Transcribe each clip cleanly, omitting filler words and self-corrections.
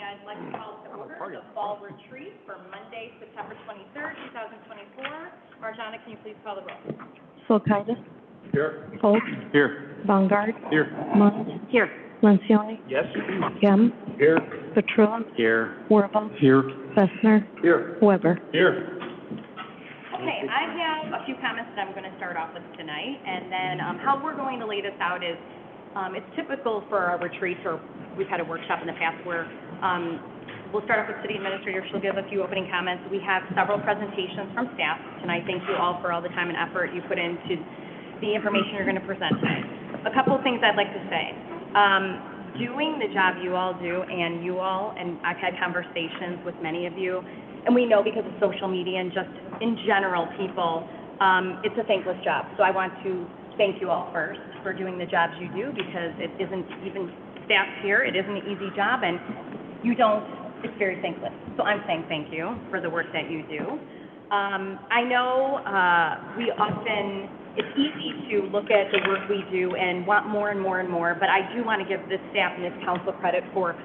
I'd like to call to order the fall retreat for Monday, September 23rd, 2024. Marjana, can you please call the roll? Sulkitis. Here. Folk. Here. Bongard. Here. Munt. Here. Lencioni. Yes. Gem. Here. Petrula. Here. Wirbel. Here. Fessner. Here. Weber. Here. Okay, I have a few comments that I'm going to start off with tonight, and then how we're going to lay this out is it's typical for our retreats, or we've had a workshop in the past where we'll start off with City Administrator. She'll give a few opening comments. We have several presentations from staff tonight. Thank you all for all the time and effort you put into the information you're going to present tonight. A couple of things I'd like to say. Doing the job you all do, and I've had conversations with many of you, and we know because of social media and just in general people, it's a thankless job. So I want to thank you all first for doing the jobs you do, because it isn't even staff here, it isn't an easy job, and it's very thankless. So I'm saying thank you for the work that you do. I know it's easy to look at the work we do and want more and more and more, but I do want to give this staff and this council credit for,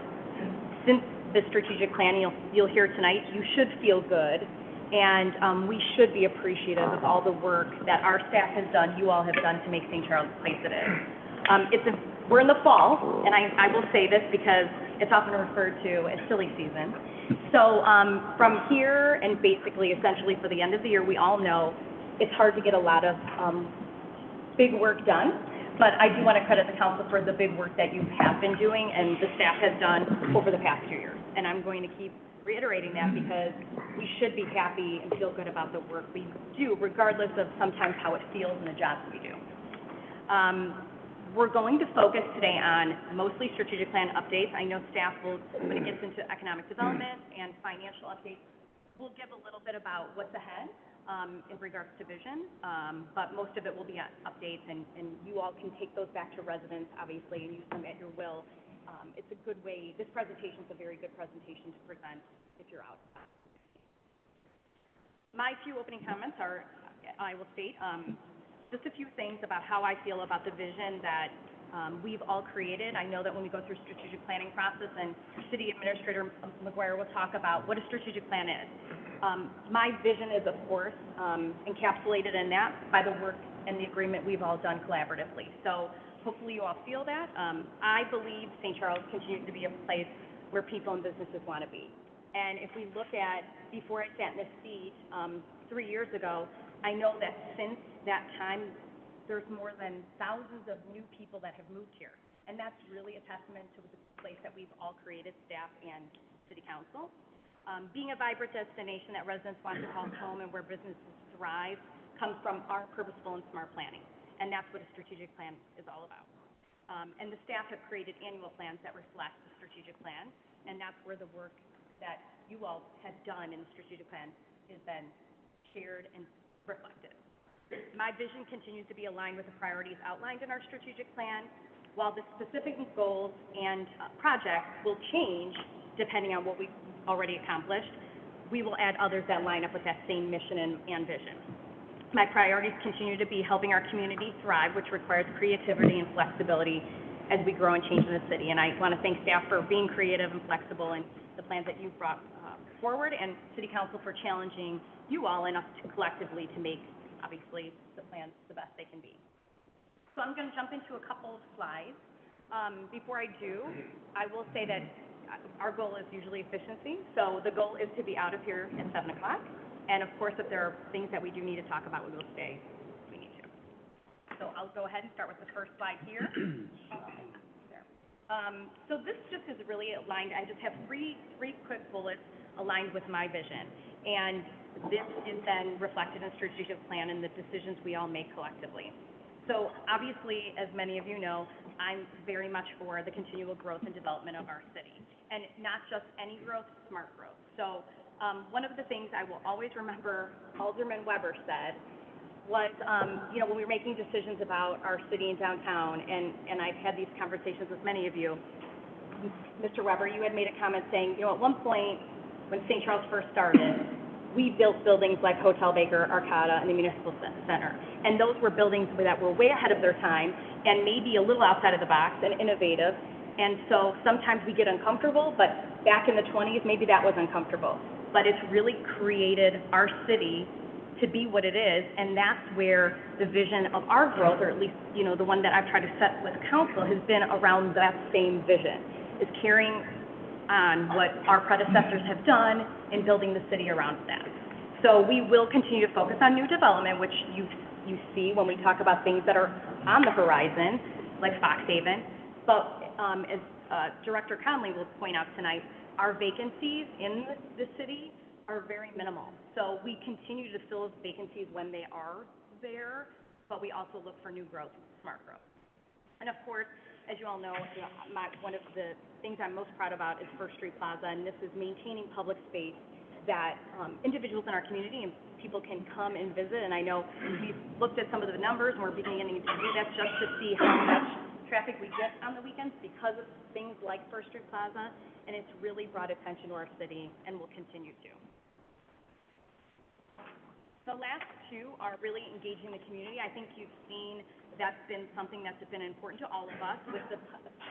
since the strategic plan you'll hear tonight, you should feel good, and we should be appreciative of all the work that our staff has done, you all have done to make St. Charles the place it is. We're in the fall, and I will say this because it's often referred to as silly season. So from here and basically essentially for the end of the year, we all know it's hard to get a lot of big work done, but I do want to credit the council for the big work that you have been doing and the staff has done over the past 2 years. And I'm going to keep reiterating that because we should be happy and feel good about the work we do, regardless of sometimes how it feels in the jobs we do. We're going to focus today on mostly strategic plan updates. I know staff will, when it gets into economic development and financial updates, we'll give a little bit about what's ahead in regards to vision, but most of it will be updates, and you all can take those back to residents, obviously, and use them at your will. It's a good way. This presentation is a very good presentation to present if you're out. My few opening comments are, I will state, just a few things about how I feel about the vision that we've all created. I know that when we go through strategic planning process, and City Administrator McGuire will talk about what a strategic plan is. My vision is, of course, encapsulated in that by the work and the agreement we've all done collaboratively. So hopefully you all feel that. I believe St. Charles continues to be a place where people and businesses want to be. And if we look at, before I sat in this seat 3 years ago, I know that since that time, there's more than thousands of new people that have moved here. And that's really a testament to the place that we've all created, staff and City Council. Being a vibrant destination that residents want to call home and where businesses thrive comes from our purposeful and smart planning. And that's what a strategic plan is all about. And the staff have created annual plans that reflect the strategic plan, and that's where the work that you all have done in the strategic plan is then shared and reflected. My vision continues to be aligned with the priorities outlined in our strategic plan. While the specific goals and projects will change depending on what we've already accomplished, we will add others that line up with that same mission and vision. My priorities continue to be helping our community thrive, which requires creativity and flexibility as we grow and change in the city. And I want to thank staff for being creative and flexible in the plans that you've brought forward, and City Council for challenging you all and us collectively to make, obviously, the plans the best they can be. So I'm going to jump into a couple of slides. Before I do, I will say that our goal is usually efficiency. So the goal is to be out of here at 7 o'clock. And of course, if there are things that we do need to talk about, we will stay if we need to. So I'll go ahead and start with the first slide here. So this just is really aligned. I just have three quick bullets aligned with my vision. And this is then reflected in the strategic plan and the decisions we all make collectively. So obviously, as many of you know, I'm very much for the continual growth and development of our city. And not just any growth, smart growth. So one of the things I will always remember Alderman Weber said was, when we were making decisions about our city and downtown, and I've had these conversations with many of you, Mr. Weber, you had made a comment saying, at one point when St. Charles first started, we built buildings like Hotel Baker, Arcata, and the Municipal Center. And those were buildings that were way ahead of their time and maybe a little outside of the box and innovative. And so sometimes we get uncomfortable, but back in the 20s, maybe that was uncomfortable. But it's really created our city to be what it is, and that's where the vision of our growth, or at least, you know, the one that I've tried to set with council, has been around that same vision, is carrying on what our predecessors have done in building the city around that. So we will continue to focus on new development, which you see when we talk about things that are on the horizon, like Fox Haven. But as Director Conley will point out tonight, our vacancies in the city are very minimal. So we continue to fill vacancies when they are there, but we also look for new growth, smart growth. And of course, as you all know, one of the things I'm most proud about is First Street Plaza, and this is maintaining public space that individuals in our community and people can come and visit. And I know we've looked at some of the numbers, and we're beginning to do that just to see how much traffic we get on the weekends because of things like First Street Plaza, and it's really brought attention to our city and will continue to. The last two are really engaging the community. I think you've seen that's been something that's been important to all of us with the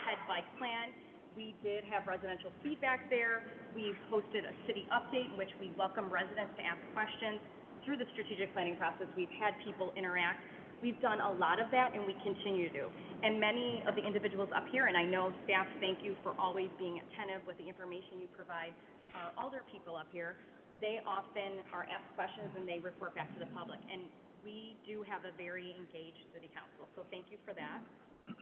head bike plan. We did have residential feedback there. We've hosted a city update in which we welcome residents to ask questions. Through the strategic planning process, we've had people interact. We've done a lot of that, and we continue to. And many of the individuals up here, and I know staff, thank you for always being attentive with the information you provide older people up here. They often are asked questions, and they report back to the public. And we do have a very engaged city council, so thank you for that.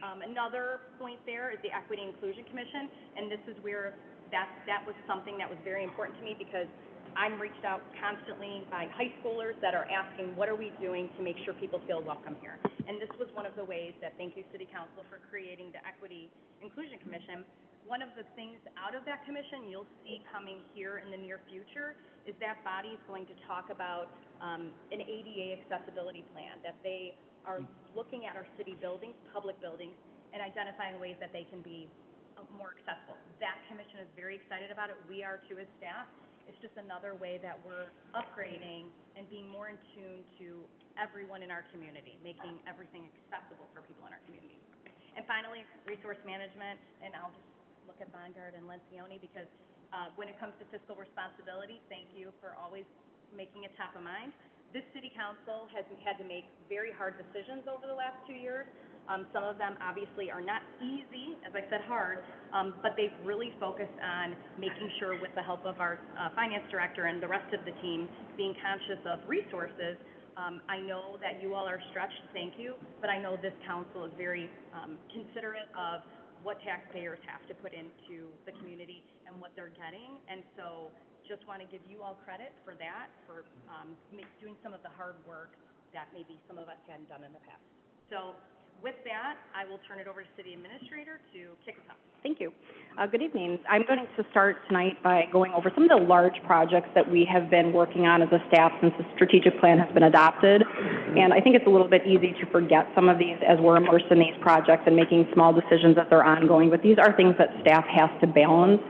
Another point there is the Equity Inclusion Commission, and this is where that was something that was very important to me because I'm reached out constantly by high schoolers that are asking, what are we doing to make sure people feel welcome here? And this was one of the ways that, thank you City Council for creating the Equity Inclusion Commission. One of the things out of that commission you'll see coming here in the near future is that body is going to talk about an ADA accessibility plan, that they are looking at our city buildings, public buildings, and identifying ways that they can be more accessible. That commission is very excited about it. We are too as staff. It's just another way that we're upgrading and being more in tune to everyone in our community, making everything accessible for people in our community. And finally, resource management, and I'll just look at Bongard and Lencioni because when it comes to fiscal responsibility, thank you for always making it top of mind. This city council has had to make very hard decisions over the last 2 years. Some of them obviously are not easy, as I said, hard, but they've really focused on making sure with the help of our finance director and the rest of the team being conscious of resources. I know that you all are stretched, thank you, but I know this council is very considerate of what taxpayers have to put into the community and what they're getting, and so just want to give you all credit for that, for doing some of the hard work that maybe some of us hadn't done in the past. So with that, I will turn it over to City Administrator to kick us off. Thank you. Good evening. I'm going to start tonight by going over some of the large projects that we have been working on as a staff since the strategic plan has been adopted. And I think it's a little bit easy to forget some of these as we're immersed in these projects and making small decisions as they're ongoing. But these are things that staff has to balance.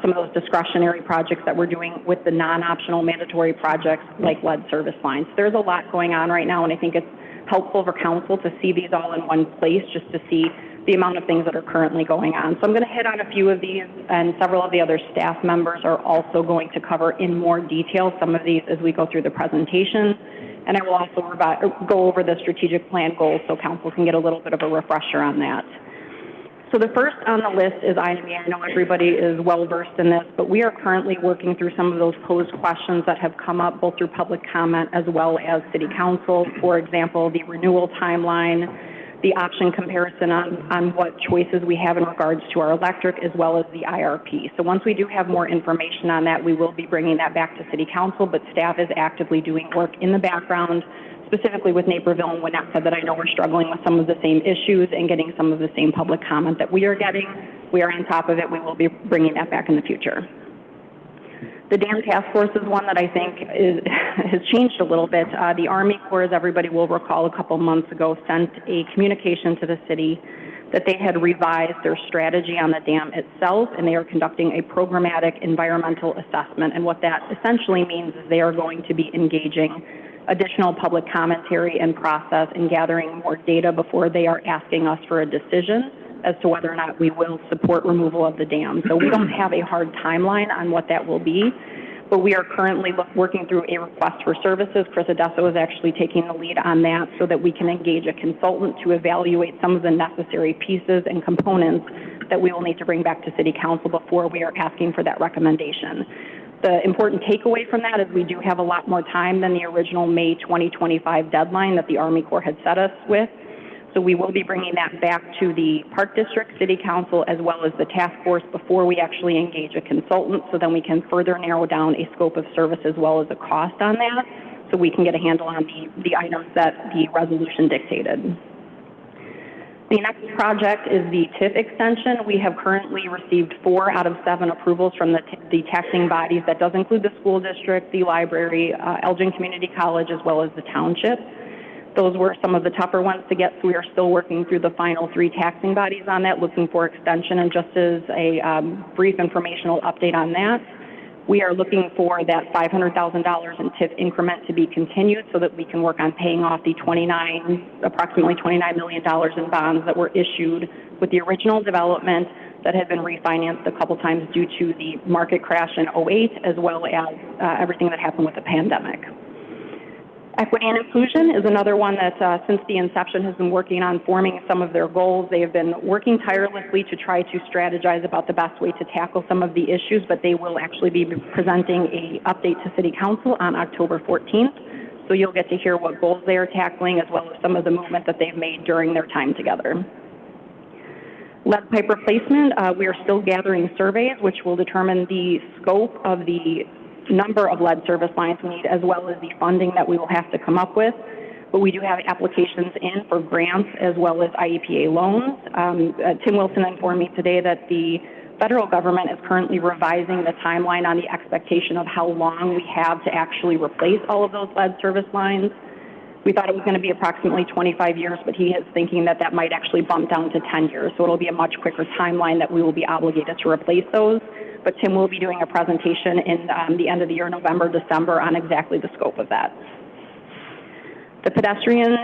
Some of those discretionary projects that we're doing with the non-optional mandatory projects like lead service lines. There's a lot going on right now, and I think it's helpful for council to see these all in one place just to see the amount of things that are currently going on. So I'm going to hit on a few of these, and several of the other staff members are also going to cover in more detail some of these as we go through the presentation. And I will also go over the strategic plan goals so council can get a little bit of a refresher on that. So the first on the list is IME. I know everybody is well versed in this, but we are currently working through some of those posed questions that have come up both through public comment as well as city council. For example, the renewal timeline, the option comparison on what choices we have in regards to our electric, as well as the IRP. So once we do have more information on that, we will be bringing that back to city council, but staff is actively doing work in the background, specifically with Naperville and Gwinnett said that I know we're struggling with some of the same issues and getting some of the same public comment that we are getting. We are on top of it. We will be bringing that back in the future. The dam task force is one that I think has changed a little bit. The Army Corps, as everybody will recall, a couple months ago sent a communication to the city that they had revised their strategy on the dam itself, and they are conducting a programmatic environmental assessment. And what that essentially means is they are going to be engaging additional public commentary and process and gathering more data before they are asking us for a decision as to whether or not we will support removal of the dam. So we don't have a hard timeline on what that will be, but we are currently working through a request for services. Chris Adesso is actually taking the lead on that so that we can engage a consultant to evaluate some of the necessary pieces and components that we will need to bring back to City Council before we are asking for that recommendation. The important takeaway from that is we do have a lot more time than the original May 2025 deadline that the Army Corps had set us with. So we will be bringing that back to the Park District, City Council, as well as the task force before we actually engage a consultant, so then we can further narrow down a scope of service as well as a cost on that, so we can get a handle on the items that the resolution dictated. The next project is the TIF extension. We have currently received 4 out of 7 approvals from the taxing bodies. That does include the school district, the library, Elgin Community College, as well as the township. Those were some of the tougher ones to get, so we are still working through the final 3 taxing bodies on that, looking for extension. And just as a brief informational update on that, we are looking for that $500,000 in TIF increment to be continued so that we can work on paying off the approximately $29 million in bonds that were issued with the original development that had been refinanced a couple times due to the market crash in '08, as well as everything that happened with the pandemic. Equity and inclusion is another one that since the inception has been working on forming some of their goals. They have been working tirelessly to try to strategize about the best way to tackle some of the issues, but they will actually be presenting an update to City Council on October 14th. So you'll get to hear what goals they are tackling as well as some of the movement that they've made during their time together. Lead pipe replacement, we are still gathering surveys which will determine the scope of the number of lead service lines we need, as well as the funding that we will have to come up with. But we do have applications in for grants as well as IEPA loans. Tim Wilson informed me today that the federal government is currently revising the timeline on the expectation of how long we have to actually replace all of those lead service lines. We thought it was going to be approximately 25 years, but he is thinking that that might actually bump down to 10 years. So it'll be a much quicker timeline that we will be obligated to replace those. But Tim will be doing a presentation in the end of the year, November, December, on exactly the scope of that. The pedestrian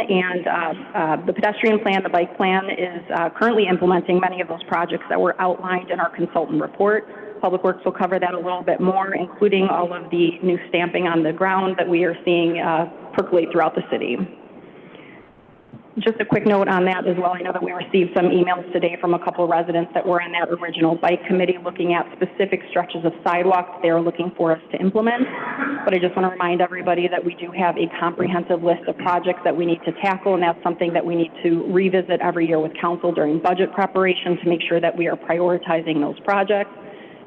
plan, the bike plan, is currently implementing many of those projects that were outlined in our consultant report. Public Works will cover that a little bit more, including all of the new stamping on the ground that we are seeing percolate throughout the city. Just a quick note on that as well. I know that we received some emails today from a couple of residents that were in that original bike committee looking at specific stretches of sidewalks they are looking for us to implement. But I just want to remind everybody that we do have a comprehensive list of projects that we need to tackle, and that's something that we need to revisit every year with council during budget preparation to make sure that we are prioritizing those projects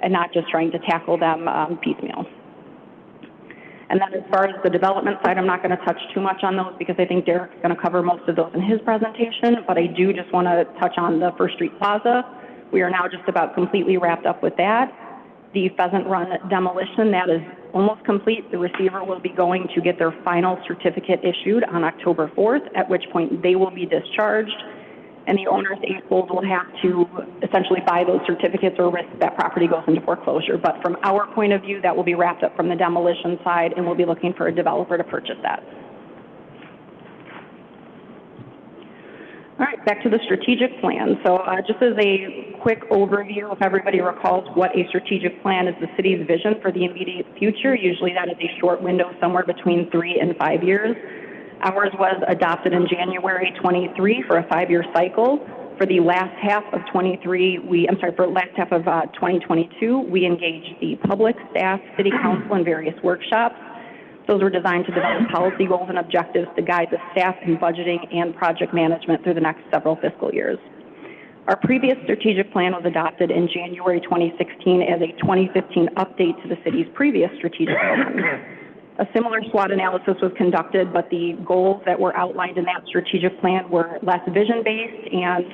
and not just trying to tackle them piecemeal. And then as far as the development side, I'm not going to touch too much on those because I think Derek's going to cover most of those in his presentation, but I do just want to touch on the First Street Plaza. We are now just about completely wrapped up with that. The Pheasant Run demolition, that is almost complete. The receiver will be going to get their final certificate issued on October 4th, at which point they will be discharged. And the owners, eightfold, will have to essentially buy those certificates or risk that property goes into foreclosure. But from our point of view, that will be wrapped up from the demolition side, and we'll be looking for a developer to purchase that. All right, back to the strategic plan. So just as a quick overview, if everybody recalls what a strategic plan is, the city's vision for the immediate future. Usually that is a short window somewhere between 3 and 5 years. Ours was adopted in January 23 for a 5-year cycle. For the last half of 2022, we engaged the public, staff, city council, and various workshops. Those were designed to develop policy goals and objectives to guide the staff in budgeting and project management through the next several fiscal years. Our previous strategic plan was adopted in January 2016 as a 2015 update to the city's previous strategic plan. A similar SWOT analysis was conducted, but the goals that were outlined in that strategic plan were less vision-based and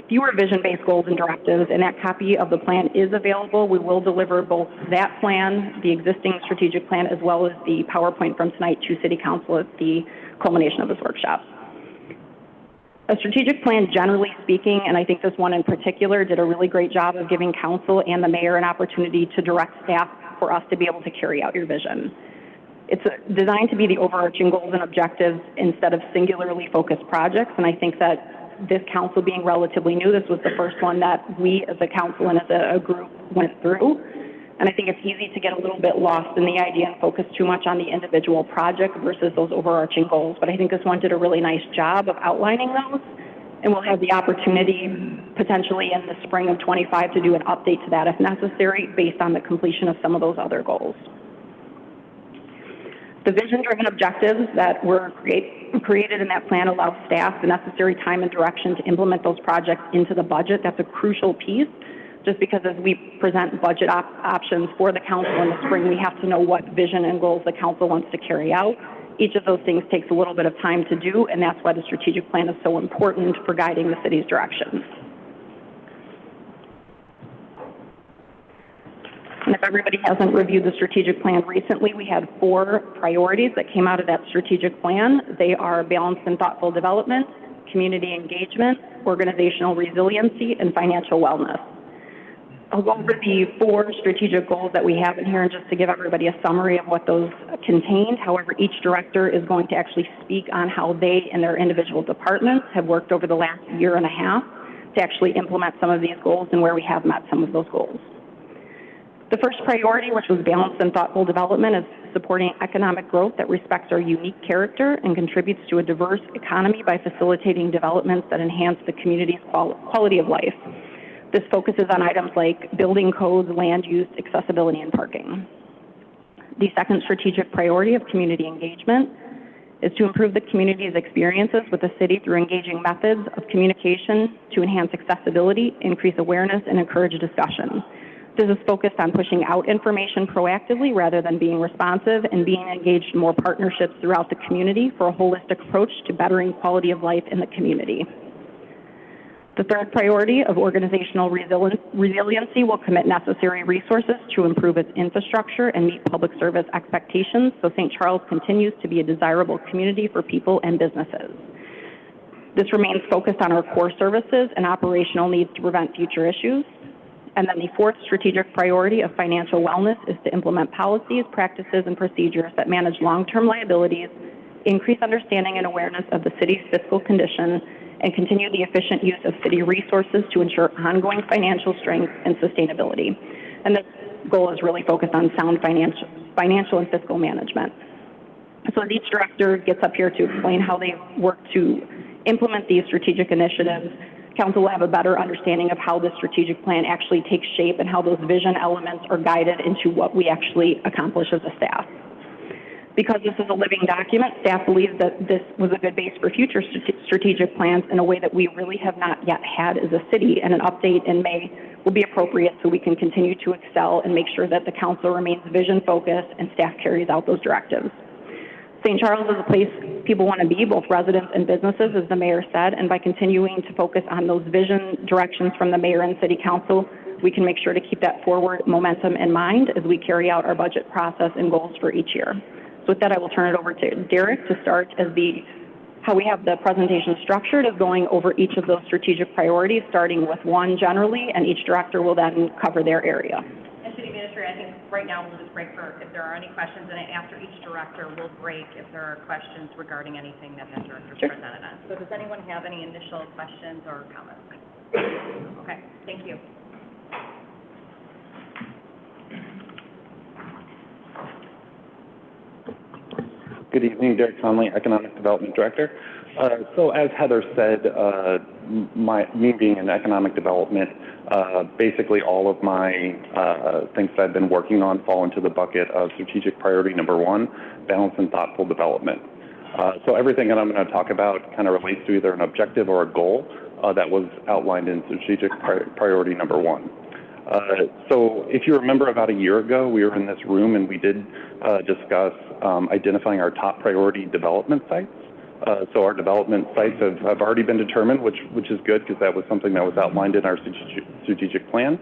fewer vision-based goals and directives, and that copy of the plan is available. We will deliver both that plan, the existing strategic plan, as well as the PowerPoint from tonight to City Council at the culmination of this workshop. A strategic plan, generally speaking, and I think this one in particular, did a really great job of giving council and the mayor an opportunity to direct staff for us to be able to carry out your vision. It's designed to be the overarching goals and objectives instead of singularly focused projects, and I think that this council being relatively new, this was the first one that we as a council and as a group went through. And I think it's easy to get a little bit lost in the idea and focus too much on the individual project versus those overarching goals. But I think this one did a really nice job of outlining those. And we'll have the opportunity potentially in the spring of 25 to do an update to that if necessary based on the completion of some of those other goals. The vision-driven objectives that were created in that plan allow staff the necessary time and direction to implement those projects into the budget. That's a crucial piece, just because as we present budget options for the council in the spring, we have to know what vision and goals the council wants to carry out. Each of those things takes a little bit of time to do, and that's why the strategic plan is so important for guiding the city's direction. And if everybody hasn't reviewed the strategic plan recently, we had 4 priorities that came out of that strategic plan. They are balanced and thoughtful development, community engagement, organizational resiliency, and financial wellness. I'll go over the 4 strategic goals that we have in here and just to give everybody a summary of what those contained. However, each director is going to actually speak on how they and their individual departments have worked over the last year and a half to actually implement some of these goals and where we have met some of those goals. The first priority, which was balanced and thoughtful development, is supporting economic growth that respects our unique character and contributes to a diverse economy by facilitating developments that enhance the community's quality of life. This focuses on items like building codes, land use, accessibility, and parking. The second strategic priority of community engagement is to improve the community's experiences with the city through engaging methods of communication to enhance accessibility, increase awareness, and encourage discussion. This is focused on pushing out information proactively rather than being responsive and being engaged in more partnerships throughout the community for a holistic approach to bettering quality of life in the community. The third priority of organizational resiliency will commit necessary resources to improve its infrastructure and meet public service expectations so St. Charles continues to be a desirable community for people and businesses. This remains focused on our core services and operational needs to prevent future issues. And then the fourth strategic priority of financial wellness is to implement policies, practices, and procedures that manage long-term liabilities, increase understanding and awareness of the city's fiscal condition, and continue the efficient use of city resources to ensure ongoing financial strength and sustainability. And this goal is really focused on sound financial and fiscal management. So as each director gets up here to explain how they work to implement these strategic initiatives, council will have a better understanding of how the strategic plan actually takes shape and how those vision elements are guided into what we actually accomplish as a staff. Because this is a living document, staff believes that this was a good base for future strategic plans in a way that we really have not yet had as a city, and an update in May will be appropriate so we can continue to excel and make sure that the council remains vision-focused and staff carries out those directives. St. Charles is a place people want to be, both residents and businesses, as the mayor said, and by continuing to focus on those vision directions from the mayor and city council, we can make sure to keep that forward momentum in mind as we carry out our budget process and goals for each year. So with that, I will turn it over to Derek to start as how we have the presentation structured is going over each of those strategic priorities, starting with one generally, and each director will then cover their area. And City Administrator, I think right now we'll just break for if there are any questions, and after each director, we'll break if there are questions regarding anything that director's presented on. So does anyone have any initial questions or comments? Okay, thank you. Good evening, Derek Conley, Economic Development Director. So as Heather said, me being in economic development, basically all of my things that I've been working on fall into the bucket of strategic priority number 1, balanced and thoughtful development. So everything that I'm going to talk about kind of relates to either an objective or a goal that was outlined in strategic priority number 1. So if you remember about a year ago, we were in this room and we did discuss identifying our top priority development sites. So our development sites have already been determined, which is good because that was something that was outlined in our strategic plan.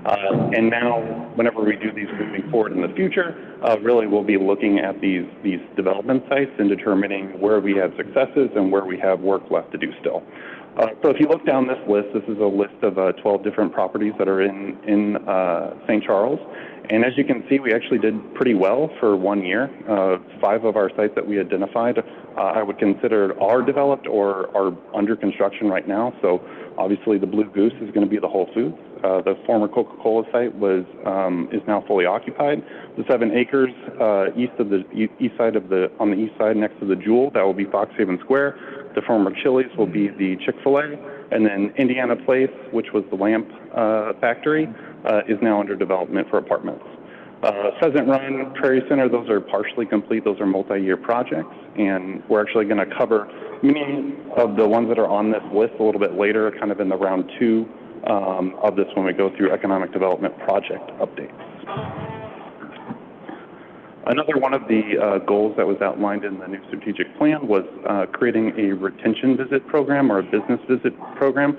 And now, whenever we do these moving forward in the future, really we'll be looking at these development sites and determining where we have successes and where we have work left to do still. So if you look down this list, this is a list of 12 different properties that are in St. Charles, And as you can see, we actually did pretty well for 1 year. 5 of our sites that we identified, I would consider are developed or are under construction right now. So obviously the Blue Goose is going to be the Whole Foods. The former Coca-Cola site is now fully occupied. The 7 acres on the east side next to the Jewel, that will be Fox Haven Square. The former Chili's will be the Chick-fil-A, and then Indiana Place, which was the lamp factory, is now under development for apartments. Pheasant Run, Prairie Center, those are partially complete. Those are multi-year projects, and we're actually going to cover many of the ones that are on this list a little bit later, kind of in the round 2 of this when we go through economic development project updates. Another one of the goals that was outlined in the new strategic plan was creating a retention visit program or a business visit program.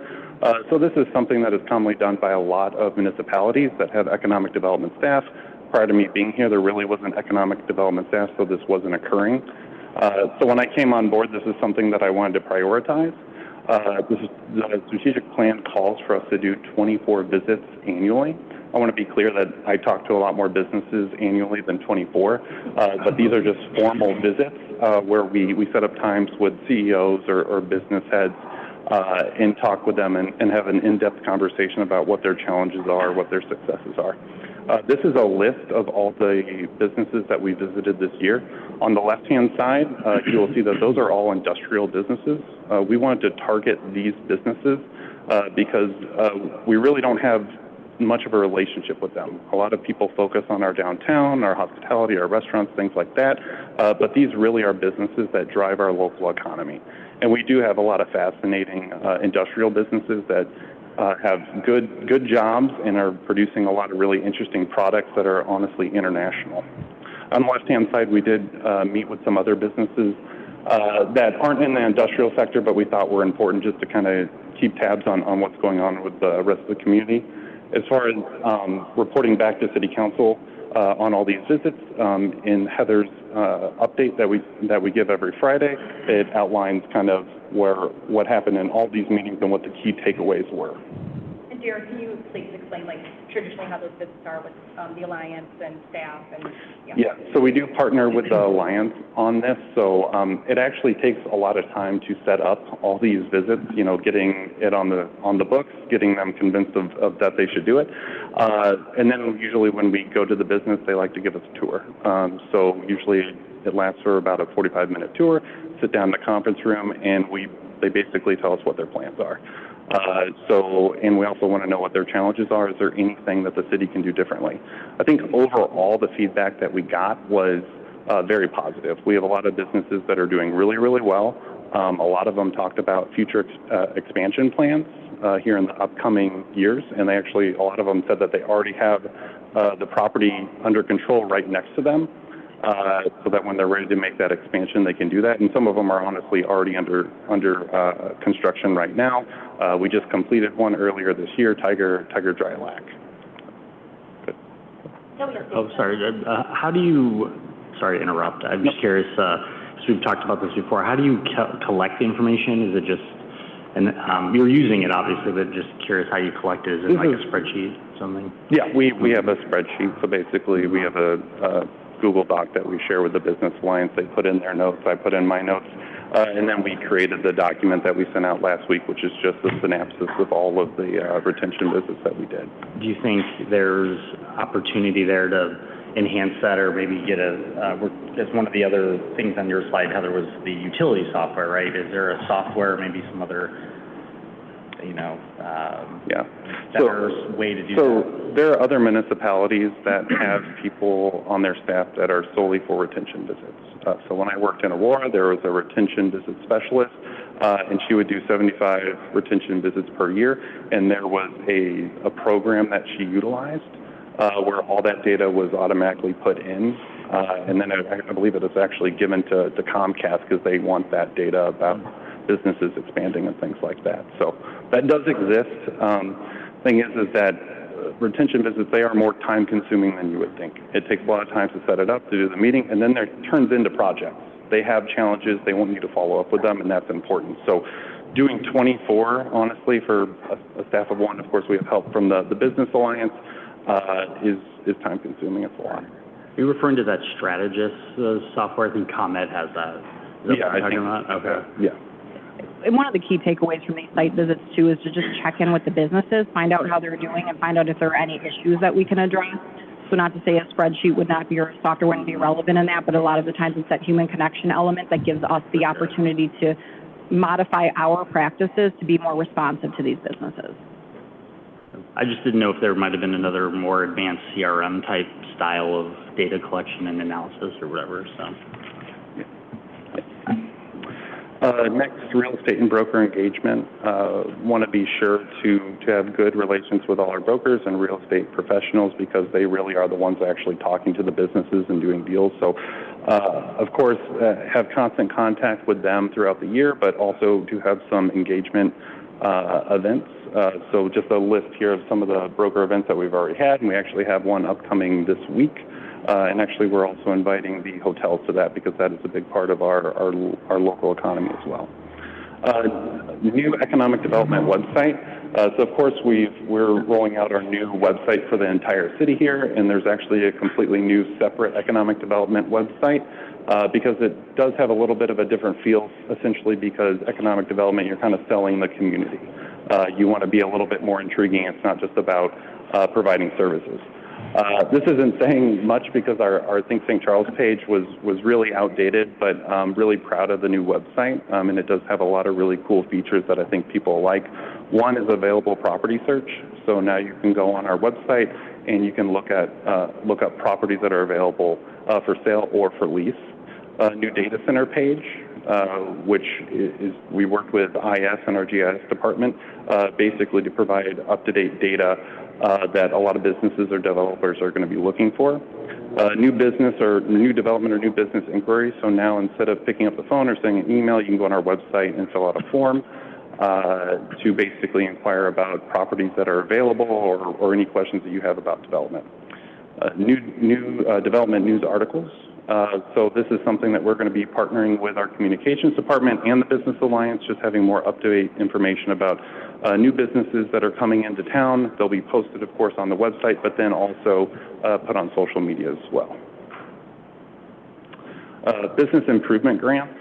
So this is something that is commonly done by a lot of municipalities that have economic development staff. Prior to me being here, there really wasn't economic development staff, so this wasn't occurring. So when I came on board, this is something that I wanted to prioritize. The strategic plan calls for us to do 24 visits annually. I want to be clear that I talk to a lot more businesses annually than 24, but these are just formal visits where we set up times with CEOs or business heads and talk with them and have an in-depth conversation about what their challenges are, what their successes are. This is a list of all the businesses that we visited this year. On the left-hand side, you will see that those are all industrial businesses. We wanted to target these businesses because we really don't have much of a relationship with them. A lot of people focus on our downtown, our hospitality, our restaurants, things like that, but these really are businesses that drive our local economy. And we do have a lot of fascinating industrial businesses that have good jobs and are producing a lot of really interesting products that are honestly international. On the left-hand side, we did meet with some other businesses that aren't in the industrial sector, but we thought were important just to kind of keep tabs on what's going on with the rest of the community. As far as reporting back to City Council on all these visits, in Heather's update that we give every Friday, it outlines kind of what happened in all these meetings and what the key takeaways were. And Derek, can you please explain, like, traditionally how those visits are with the Alliance and staff and, Yeah, so we do partner with the Alliance on this, so it actually takes a lot of time to set up all these visits, you know, getting it on the books, getting them convinced of that they should do it. And then usually when we go to the business, they like to give us a tour. So usually it lasts for about a 45-minute tour, sit down in the conference room, and they basically tell us what their plans are. And we also want to know what their challenges are. Is there anything that the city can do differently? I think overall the feedback that we got was very positive. We have a lot of businesses that are doing really, really well. A lot of them talked about future expansion plans here in the upcoming years, and a lot of them said that they already have the property under control right next to them. So that when they're ready to make that expansion, they can do that. And some of them are honestly already under construction right now. We just completed one earlier this year, Tiger Dry Lac. Good. Oh, sorry. Sorry to interrupt. I'm just curious, because we've talked about this before, how do you collect the information? Is it just, and you're using it obviously, but just curious how you collect it. Is it like a spreadsheet or something? Yeah, we have a spreadsheet. So basically we have a Google Doc that we share with the Business Alliance. They put in their notes, I put in my notes, and then we created the document that we sent out last week, which is just a synopsis of all of the retention visits that we did. Do you think there's opportunity there to enhance that, or maybe get as one of the other things on your slide, Heather, was the utility software, right? Is there a software, maybe some other, better way to do that? So there are other municipalities that have people on their staff that are solely for retention visits. So when I worked in Aurora, there was a retention visit specialist, and she would do 75 retention visits per year, and there was a program that she utilized where all that data was automatically put in, and then I believe it was actually given to Comcast because they want that data about businesses expanding and things like that. So that does exist. Thing is that retention visits, they are more time consuming than you would think. It takes a lot of time to set it up, to do the meeting, and then it turns into projects. They have challenges, they want you to follow up with them, and that's important. So doing 24, honestly, for a staff of one, of course we have help from the Business Alliance, is time consuming. It's a lot. Are you referring to that strategist software? I think ComEd has that. Is that Yeah, what I you're talking think. about? Okay. Yeah. And one of the key takeaways from these site visits too is to just check in with the businesses, find out how they're doing, and find out if there are any issues that we can address. So not to say a spreadsheet would not be, or software wouldn't be relevant in that, but a lot of the times it's that human connection element that gives us the opportunity to modify our practices to be more responsive to these businesses. I just didn't know if there might have been another more advanced CRM type style of data collection and analysis or whatever, so. Next, real estate and broker engagement. Want to be sure to have good relations with all our brokers and real estate professionals because they really are the ones actually talking to the businesses and doing deals. So, of course, have constant contact with them throughout the year, but also to have some engagement events. So just a list here of some of the broker events that we've already had, and we actually have one upcoming this week. And actually, we're also inviting the hotels to that because that is a big part of our local economy as well. New economic development website. So of course, we're rolling out our new website for the entire city here, and there's actually a completely new separate economic development website because it does have a little bit of a different feel, essentially because economic development, you're kind of selling the community. You want to be a little bit more intriguing. It's not just about providing services. This isn't saying much because our Think St. Charles page was really outdated, but I'm really proud of the new website, and it does have a lot of really cool features that I think people like. One is available property search, so now you can go on our website and you can look up properties that are available for sale or for lease. New data center page, which is we worked with IS and our GIS department basically to provide up-to-date data that a lot of businesses or developers are going to be looking for. New business or new development or new business inquiries. So now instead of picking up the phone or sending an email, you can go on our website and fill out a form to basically inquire about properties that are available or any questions that you have about development. New development news articles. So this is something that we're going to be partnering with our communications department and the Business Alliance, just having more up-to-date information about new businesses that are coming into town. They'll be posted, of course, on the website, but then also put on social media as well. Business improvement grants.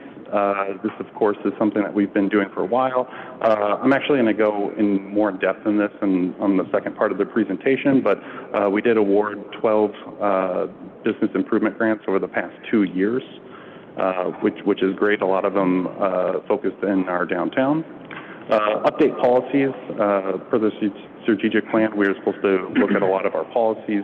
This, of course, is something that we've been doing for a while. I'm actually going to go in more depth in this on the second part of the presentation, but we did award 12 business improvement grants over the past 2 years, which is great. A lot of them focused in our downtown. Update policies. For the strategic plan, we were supposed to look at a lot of our policies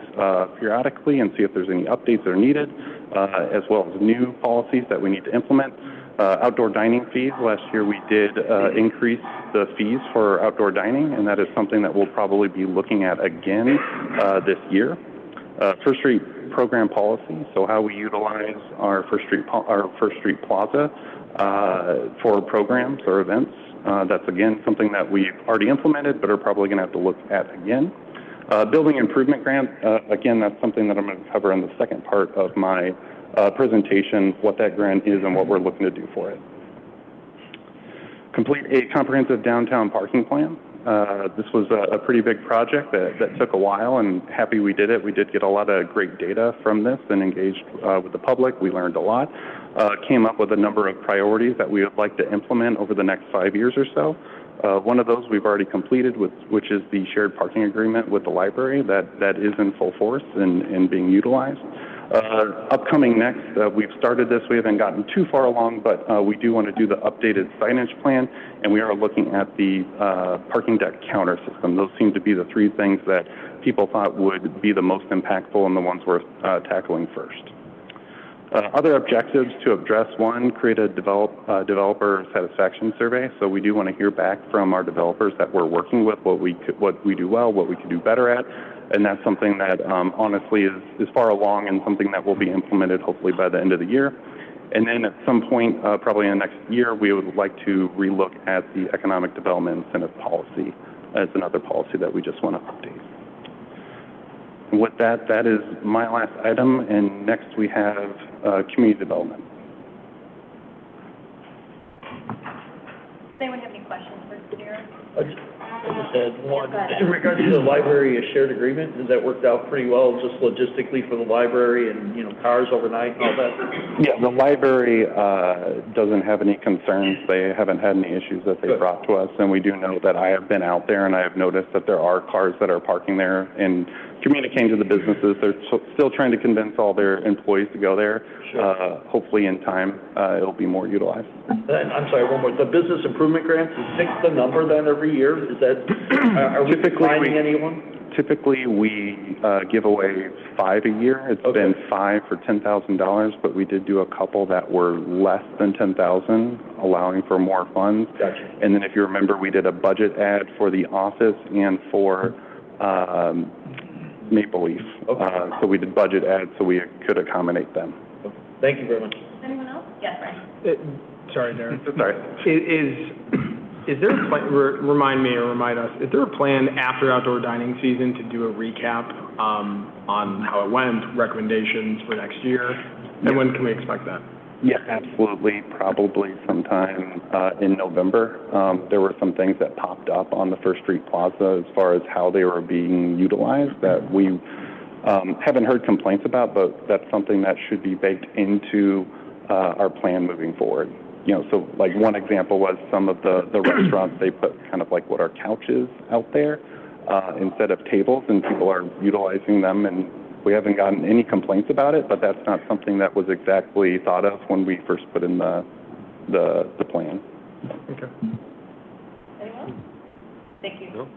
periodically and see if there's any updates that are needed, as well as new policies that we need to implement. Outdoor dining fees. Last year we did increase the fees for outdoor dining, and that is something that we'll probably be looking at again this year. First Street program policy, so how we utilize our First Street Plaza for programs or events. That's again something that we've already implemented, but are probably going to have to look at again. Building improvement grant, again, that's something that I'm going to cover in the second part of my presentation, what that grant is and what we're looking to do for it. Complete a comprehensive downtown parking plan. This was a pretty big project that took a while, and happy we did it. We did get a lot of great data from this and engaged with the public. We learned a lot. Came up with a number of priorities that we would like to implement over the next 5 years or so. One of those we've already completed, which is the shared parking agreement with the library that is in full force and being utilized. Upcoming next, we've started this. We haven't gotten too far along, but we do want to do the updated signage plan, and we are looking at the parking deck counter system. Those seem to be the three things that people thought would be the most impactful and the ones worth tackling first. Other objectives to address: one, create a developer satisfaction survey. So we do want to hear back from our developers that we're working with, what we do well, what we could do better at. And that's something that honestly is far along and something that will be implemented hopefully by the end of the year. And then at some point, probably in the next year, we would like to relook at the economic development incentive policy as another policy that we just want to update. And with that, that is my last item. And next we have community development. Does anyone have any questions for Derek? Ed. One, in regards to the library, a shared agreement, has that worked out pretty well, just logistically for the library and, you know, cars overnight and all that? Yeah, the library doesn't have any concerns. They haven't had any issues that they Good. brought to us, and we do know that I have been out there and I have noticed that there are cars that are parking there and communicating to the businesses. They're still trying to convince all their employees to go there. Sure. Hopefully in time, it'll be more utilized. I'm sorry, one more. The business improvement grants, is 6 the number then every year? Is that, are we finding anyone? Typically, we give away 5 a year. It's Okay. been 5 for $10,000, but we did do a couple that were less than $10,000, allowing for more funds. Gotcha. And then if you remember, we did a budget ad for the office and for Maple Leaf. Okay. So we did budget ads so we could accommodate them. Thank you very much. Anyone else? Yes, Brian. Sorry, Darren. Sorry. Is there a plan, remind us, is there a plan after outdoor dining season to do a recap on how it went, recommendations for next year? And when can we expect that? Yeah, absolutely. Probably sometime in November. There were some things that popped up on the First Street Plaza as far as how they were being utilized that we haven't heard complaints about, but that's something that should be baked into our plan moving forward. You know, so like one example was some of the restaurants, they put kind of like what are couches out there instead of tables, and people are utilizing them, and we haven't gotten any complaints about it, but that's not something that was exactly thought of when we first put in the plan. Okay. Anyone? Thank you. No?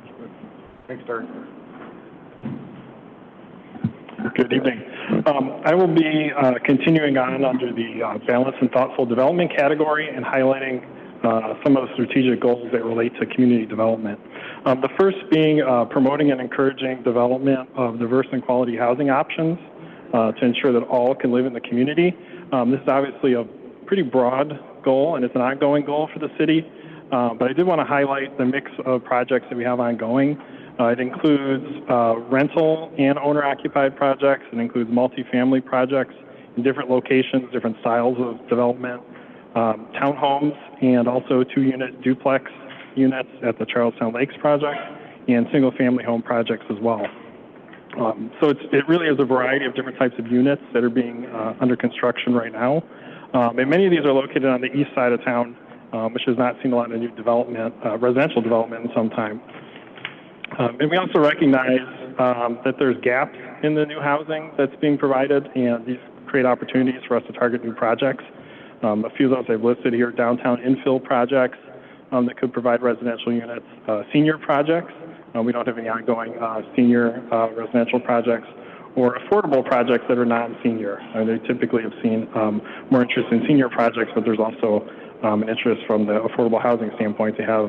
Thanks, Darren. Good evening. I will be continuing on under the balanced and thoughtful development category and highlighting some of the strategic goals that relate to community development. The first being promoting and encouraging development of diverse and quality housing options to ensure that all can live in the community. This is obviously a pretty broad goal, and it's an ongoing goal for the city, but I did want to highlight the mix of projects that we have ongoing. It includes rental and owner-occupied projects. It includes multifamily projects in different locations, different styles of development, townhomes, and also 2-unit duplex units at the Charlestown Lakes project, and single-family home projects as well. So it really is a variety of different types of units that are being under construction right now. And many of these are located on the east side of town, which has not seen a lot of new development, residential development in some time. And we also recognize that there's gaps in the new housing that's being provided, and these create opportunities for us to target new projects. A few of those I've listed here: downtown infill projects that could provide residential units, senior projects. We don't have any ongoing senior residential projects, or affordable projects that are non-senior. They typically have seen more interest in senior projects, but there's also an interest from the affordable housing standpoint to have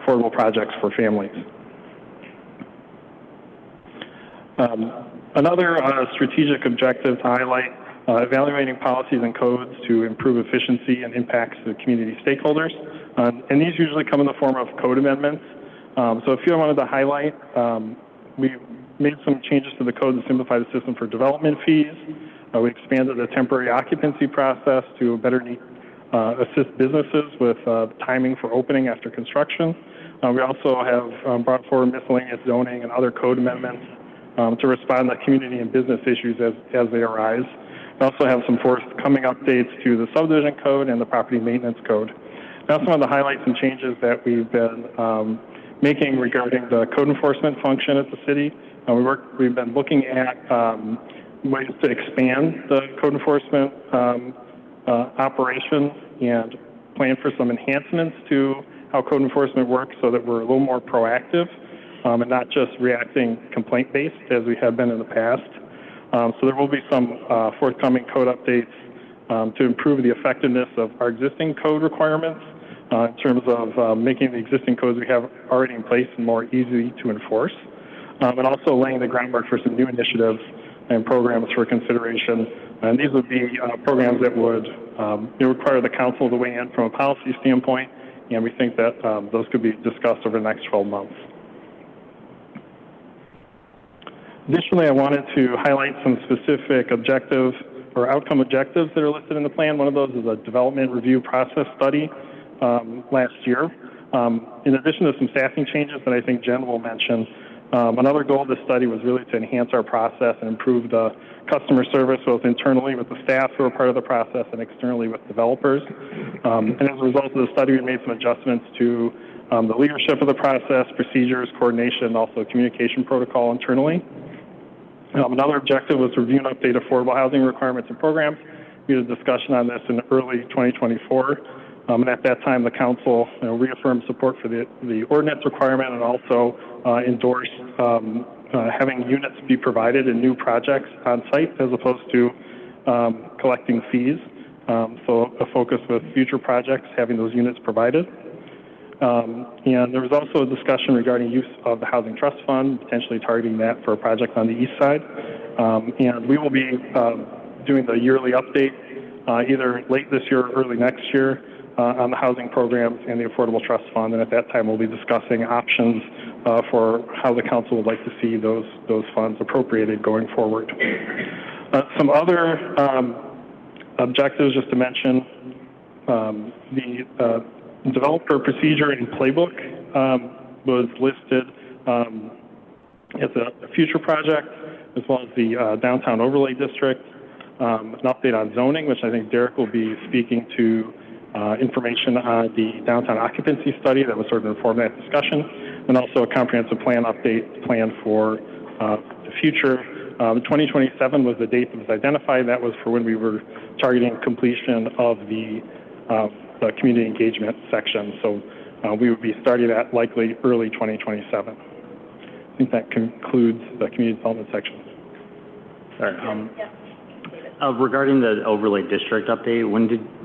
affordable projects for families. Another strategic objective to highlight, evaluating policies and codes to improve efficiency and impacts to community stakeholders. And these usually come in the form of code amendments. So a few I wanted to highlight. We made some changes to the code to simplify the system for development fees. We expanded the temporary occupancy process to better assist businesses with timing for opening after construction. We also have brought forward miscellaneous zoning and other code amendments to respond to community and business issues as they arise. We also have some forthcoming updates to the subdivision code and the property maintenance code. I also wanted to highlight some changes that we've been making regarding the code enforcement function at the city. We've been looking at ways to expand the code enforcement operations and plan for some enhancements to how code enforcement works so that we're a little more proactive and not just reacting complaint-based as we have been in the past. So there will be some forthcoming code updates to improve the effectiveness of our existing code requirements in terms of making the existing codes we have already in place more easy to enforce, and also laying the groundwork for some new initiatives and programs for consideration. And these would be programs that would require the council to weigh in from a policy standpoint, and we think that those could be discussed over the next 12 months. Additionally, I wanted to highlight some specific objectives or outcome objectives that are listed in the plan. One of those is a development review process study last year. In addition to some staffing changes that I think Jen will mention, another goal of this study was really to enhance our process and improve the customer service both internally with the staff who are part of the process and externally with developers. And as a result of the study, we made some adjustments to the leadership of the process, procedures, coordination, and also communication protocol internally. Another objective was to review and update affordable housing requirements and programs. We had a discussion on this in early 2024. And at that time, the council reaffirmed support for the ordinance requirement and also endorsed having units be provided in new projects on site as opposed to collecting fees. So a focus with future projects, having those units provided. And there was also a discussion regarding use of the Housing Trust Fund, potentially targeting that for a project on the east side. And we will be doing the yearly update either late this year or early next year on the housing programs and the Affordable Trust Fund. And at that time, we'll be discussing options for how the council would like to see those funds appropriated going forward. Some other objectives, just to mention, the developer procedure and playbook was listed as a future project, as well as the downtown overlay district, an update on zoning, which I think Derek will be speaking to information on the downtown occupancy study that was sort of informed that discussion, and also a comprehensive plan update plan for the future. 2027 was the date that was identified. That was for when we were targeting completion of the community engagement section. So we would be starting at likely early 2027. I think that concludes the community development section. Sorry. Regarding the overlay district update,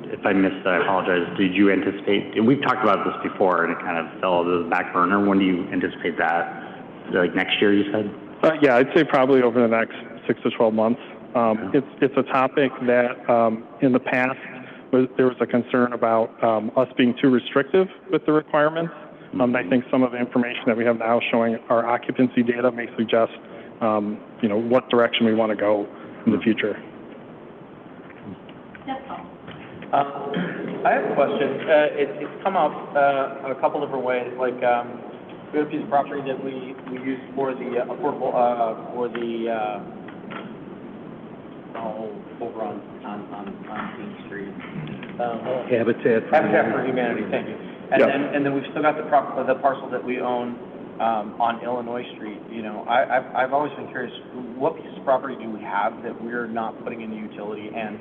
if I missed that, I apologize, did you anticipate, we've talked about this before and it kind of fell to the back burner. When do you anticipate that? Like next year, you said? Yeah, I'd say probably over the next 6 to 12 months. It's a topic that in the past there was a concern about us being too restrictive with the requirements. I think some of the information that we have now showing our occupancy data may suggest, what direction we want to go in the future. Yes, Paul. I have a question. It's come up a couple different ways. Like, we have a piece of property that we use for the affordable, over on Main Street. Habitat for Humanity, thank you. And then we've still got the parcel that we own on Illinois Street. I've always been curious, what piece of property do we have that we're not putting in the utility? And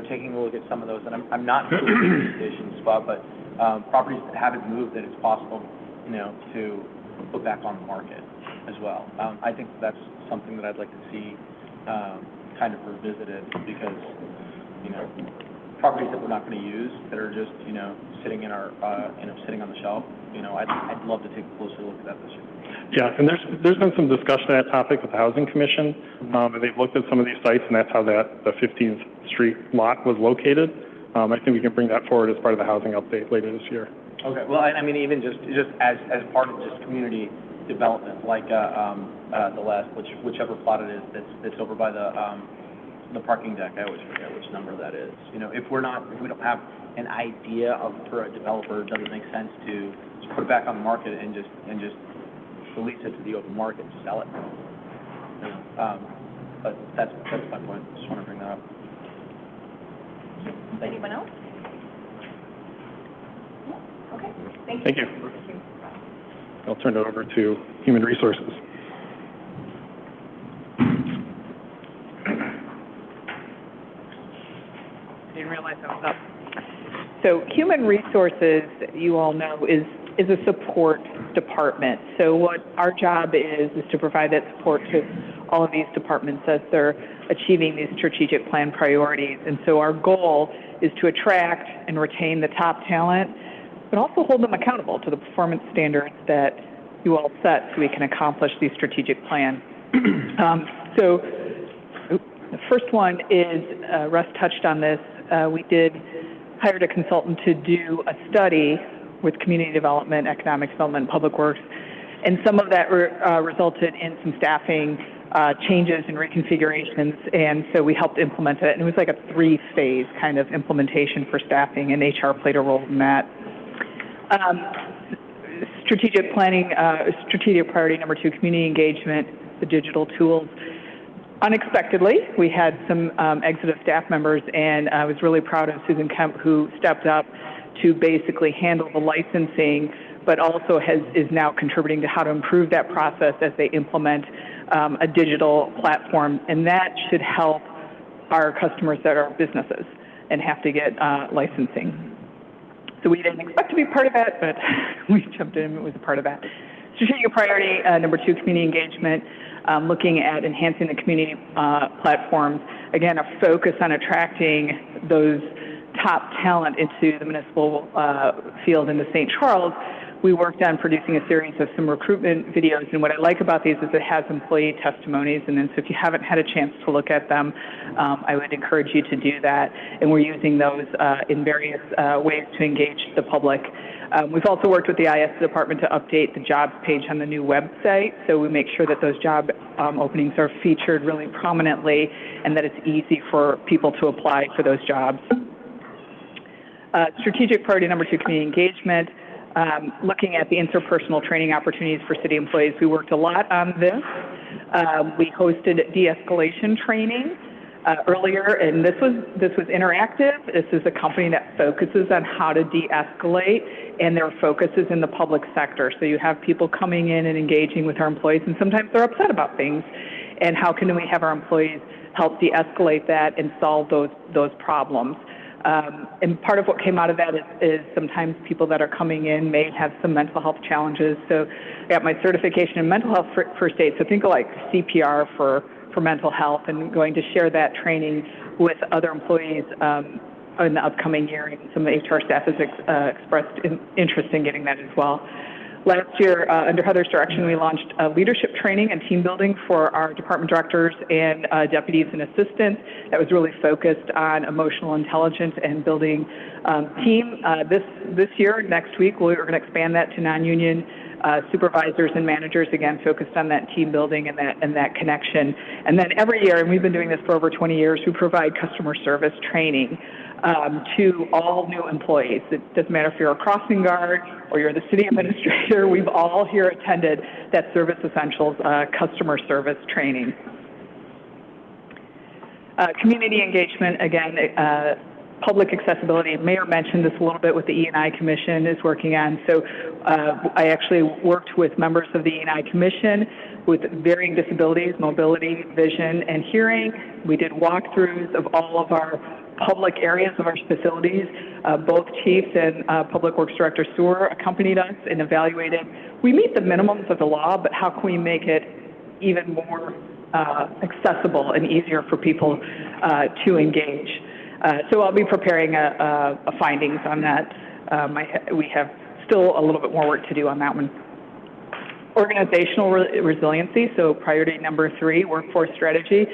taking a look at some of those, and I'm not in the station spot, but properties that haven't moved that it's possible, to put back on the market as well. I think that's something that I'd like to see kind of revisited because, properties that we're not going to use that are just, sitting in our, sitting on the shelf, I'd love to take a closer look at that this year. Yeah, and there's been some discussion on that topic with the Housing Commission, and they've looked at some of these sites, and that's how the 15th Street lot was located. I think we can bring that forward as part of the housing update later this year. Okay, well, I mean, even just as part of just community development, like the last, whichever plot it is that's over by the parking deck, I always forget which number that is. If we don't have an idea of, for a developer, does it make sense to just put it back on the market and just release it to the open market to sell it? But that's my point. Just want to bring that up. Anyone else? Okay, thank you. Thank you. I'll turn it over to Human Resources. Didn't realize I was up. So Human Resources, you all know, is a support department. So what our job is to provide that support to all of these departments as they're achieving these strategic plan priorities. And so our goal is to attract and retain the top talent, but also hold them accountable to the performance standards that you all set so we can accomplish these strategic plans. So the first one is, Russ touched on this, we hired a consultant to do a study with community development, economic development, public works, and some of that resulted in some staffing changes and reconfigurations, and so we helped implement it, and it was like a 3-phase kind of implementation for staffing, and HR played a role in that. strategic planning, strategic priority number 2, community engagement, the digital tools. Unexpectedly, we had some exit of staff members, and I was really proud of Susan Kemp, who stepped up to basically handle the licensing, but also is now contributing to how to improve that process as they implement a digital platform, and that should help our customers that are businesses and have to get licensing. So we didn't expect to be part of that, but we jumped in and was a part of that. Strategic priority number 2, community engagement, looking at enhancing the community platforms. Again, a focus on attracting those top talent into the municipal field into St. Charles. We worked on producing a series of some recruitment videos, and what I like about these is it has employee testimonies, and then so if you haven't had a chance to look at them, I would encourage you to do that, and we're using those in various ways to engage the public. We've also worked with the IS department to update the jobs page on the new website, so we make sure that those job openings are featured really prominently and that it's easy for people to apply for those jobs. Strategic priority number 2, community engagement. Looking at the interpersonal training opportunities for city employees. We worked a lot on this. We hosted de-escalation training earlier, and this was interactive. This is a company that focuses on how to de-escalate, and their focus is in the public sector. So you have people coming in and engaging with our employees, and sometimes they're upset about things. And how can we have our employees help de-escalate that and solve those problems? And part of what came out of that is sometimes people that are coming in may have some mental health challenges. So I got my certification in mental health first aid. So think of like CPR for mental health, and going to share that training with other employees in the upcoming year. And some of the HR staff has expressed interest in getting that as well. Last year, under Heather's direction, we launched leadership training and team building for our department directors and deputies and assistants. That was really focused on emotional intelligence and building team. This year, next week, we're going to expand that to non-union supervisors and managers, again, focused on that team building and that connection. And then every year, and we've been doing this for over 20 years, we provide customer service training to all new employees. It doesn't matter if you're a crossing guard or you're the city administrator, we've all here attended that Service Essentials customer service training. Community engagement, again, public accessibility. Mayor mentioned this a little bit with the E&I Commission is working on. So I actually worked with members of the E&I Commission with varying disabilities, mobility, vision, and hearing. We did walkthroughs of all of our public areas of our facilities. Both chiefs and Public Works Director Sewer accompanied us and evaluated. We meet the minimums of the law, but how can we make it even more accessible and easier for people to engage? So I'll be preparing a findings on that. We have still a little bit more work to do on that one. Organizational resiliency, so priority number 3, workforce strategy.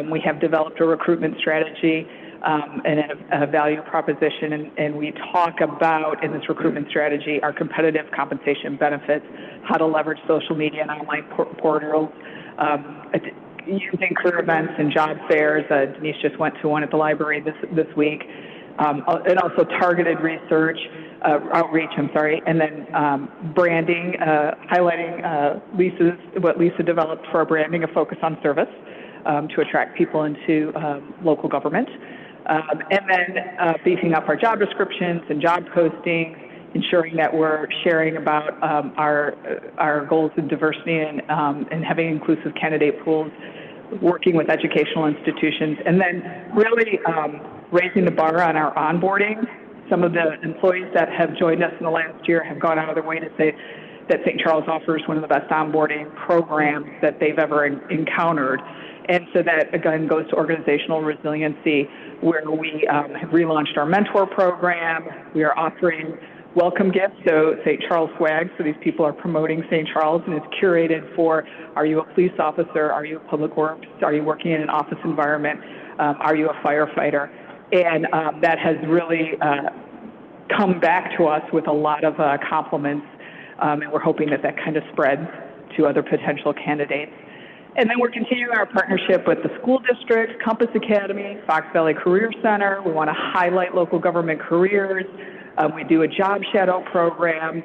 We have developed a recruitment strategy and a value proposition, and we talk about, in this recruitment strategy, our competitive compensation benefits, how to leverage social media and online portals, using career events and job fairs. Denise just went to one at the library this week. And also targeted outreach, and then branding, highlighting what Lisa developed for our branding, a focus on service to attract people into local government. And then beefing up our job descriptions and job postings, ensuring that we're sharing about our goals in diversity and having inclusive candidate pools, working with educational institutions, and then really raising the bar on our onboarding. Some of the employees that have joined us in the last year have gone out of their way to say that St. Charles offers one of the best onboarding programs that they've ever encountered. And so that, again, goes to organizational resiliency, where we have relaunched our mentor program. We are offering welcome gifts, so St. Charles swag, so these people are promoting St. Charles, and it's curated for, are you a police officer, are you a public works, are you working in an office environment, are you a firefighter? And that has really come back to us with a lot of compliments, and we're hoping that kind of spreads to other potential candidates. And then we're continuing our partnership with the school districts, Compass Academy, Fox Valley Career Center. We want to highlight local government careers. We do a job shadow program.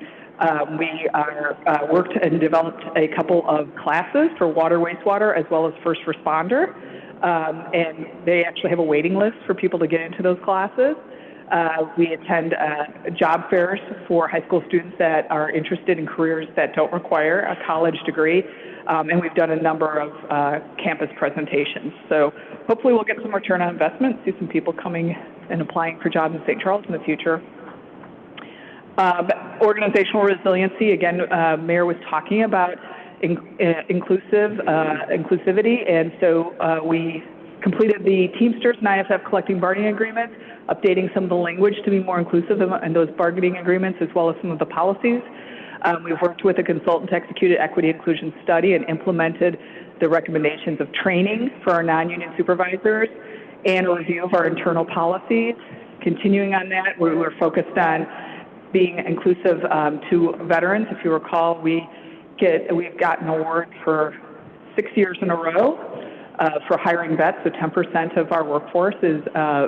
We worked and developed a couple of classes for water, wastewater, as well as first responder. And they actually have a waiting list for people to get into those classes. We attend job fairs for high school students that are interested in careers that don't require a college degree. And we've done a number of campus presentations. So hopefully we'll get some return on investment, see some people coming and applying for jobs in St. Charles in the future. Organizational resiliency, again, Mayor was talking about inclusivity, and so we completed the Teamsters and IFF collective bargaining agreements, updating some of the language to be more inclusive in those bargaining agreements, as well as some of the policies. We've worked with a consultant to execute an equity inclusion study and implemented the recommendations of training for our non-union supervisors and a review of our internal policies. Continuing on that, we're focused on being inclusive to veterans. If you recall, we've gotten an award for 6 years in a row for hiring vets. So 10% of our workforce is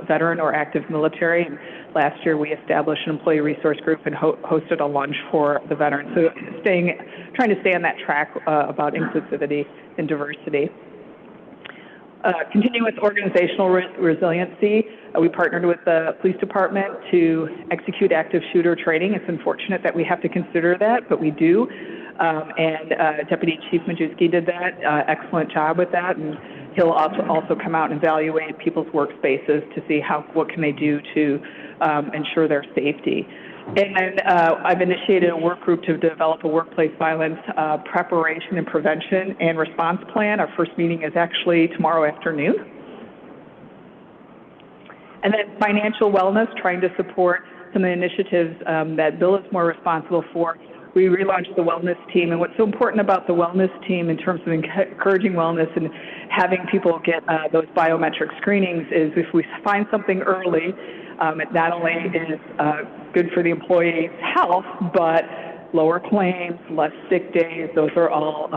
veteran or active military. And last year, we established an employee resource group and hosted a lunch for the veterans. So trying to stay on that track about inclusivity and diversity. Continuing with organizational resiliency, we partnered with the police department to execute active shooter training. It's unfortunate that we have to consider that, but we do. And Deputy Chief Majewski did that, excellent job with that. And he'll also come out and evaluate people's workspaces to see what can they do to ensure their safety. And then I've initiated a work group to develop a workplace violence preparation and prevention and response plan. Our first meeting is actually tomorrow afternoon. And then financial wellness, trying to support some of the initiatives that Bill is more responsible for. We relaunched the wellness team, and what's so important about the wellness team in terms of encouraging wellness and having people get those biometric screenings is if we find something early, it not only is good for the employee's health, but lower claims, less sick days, those are all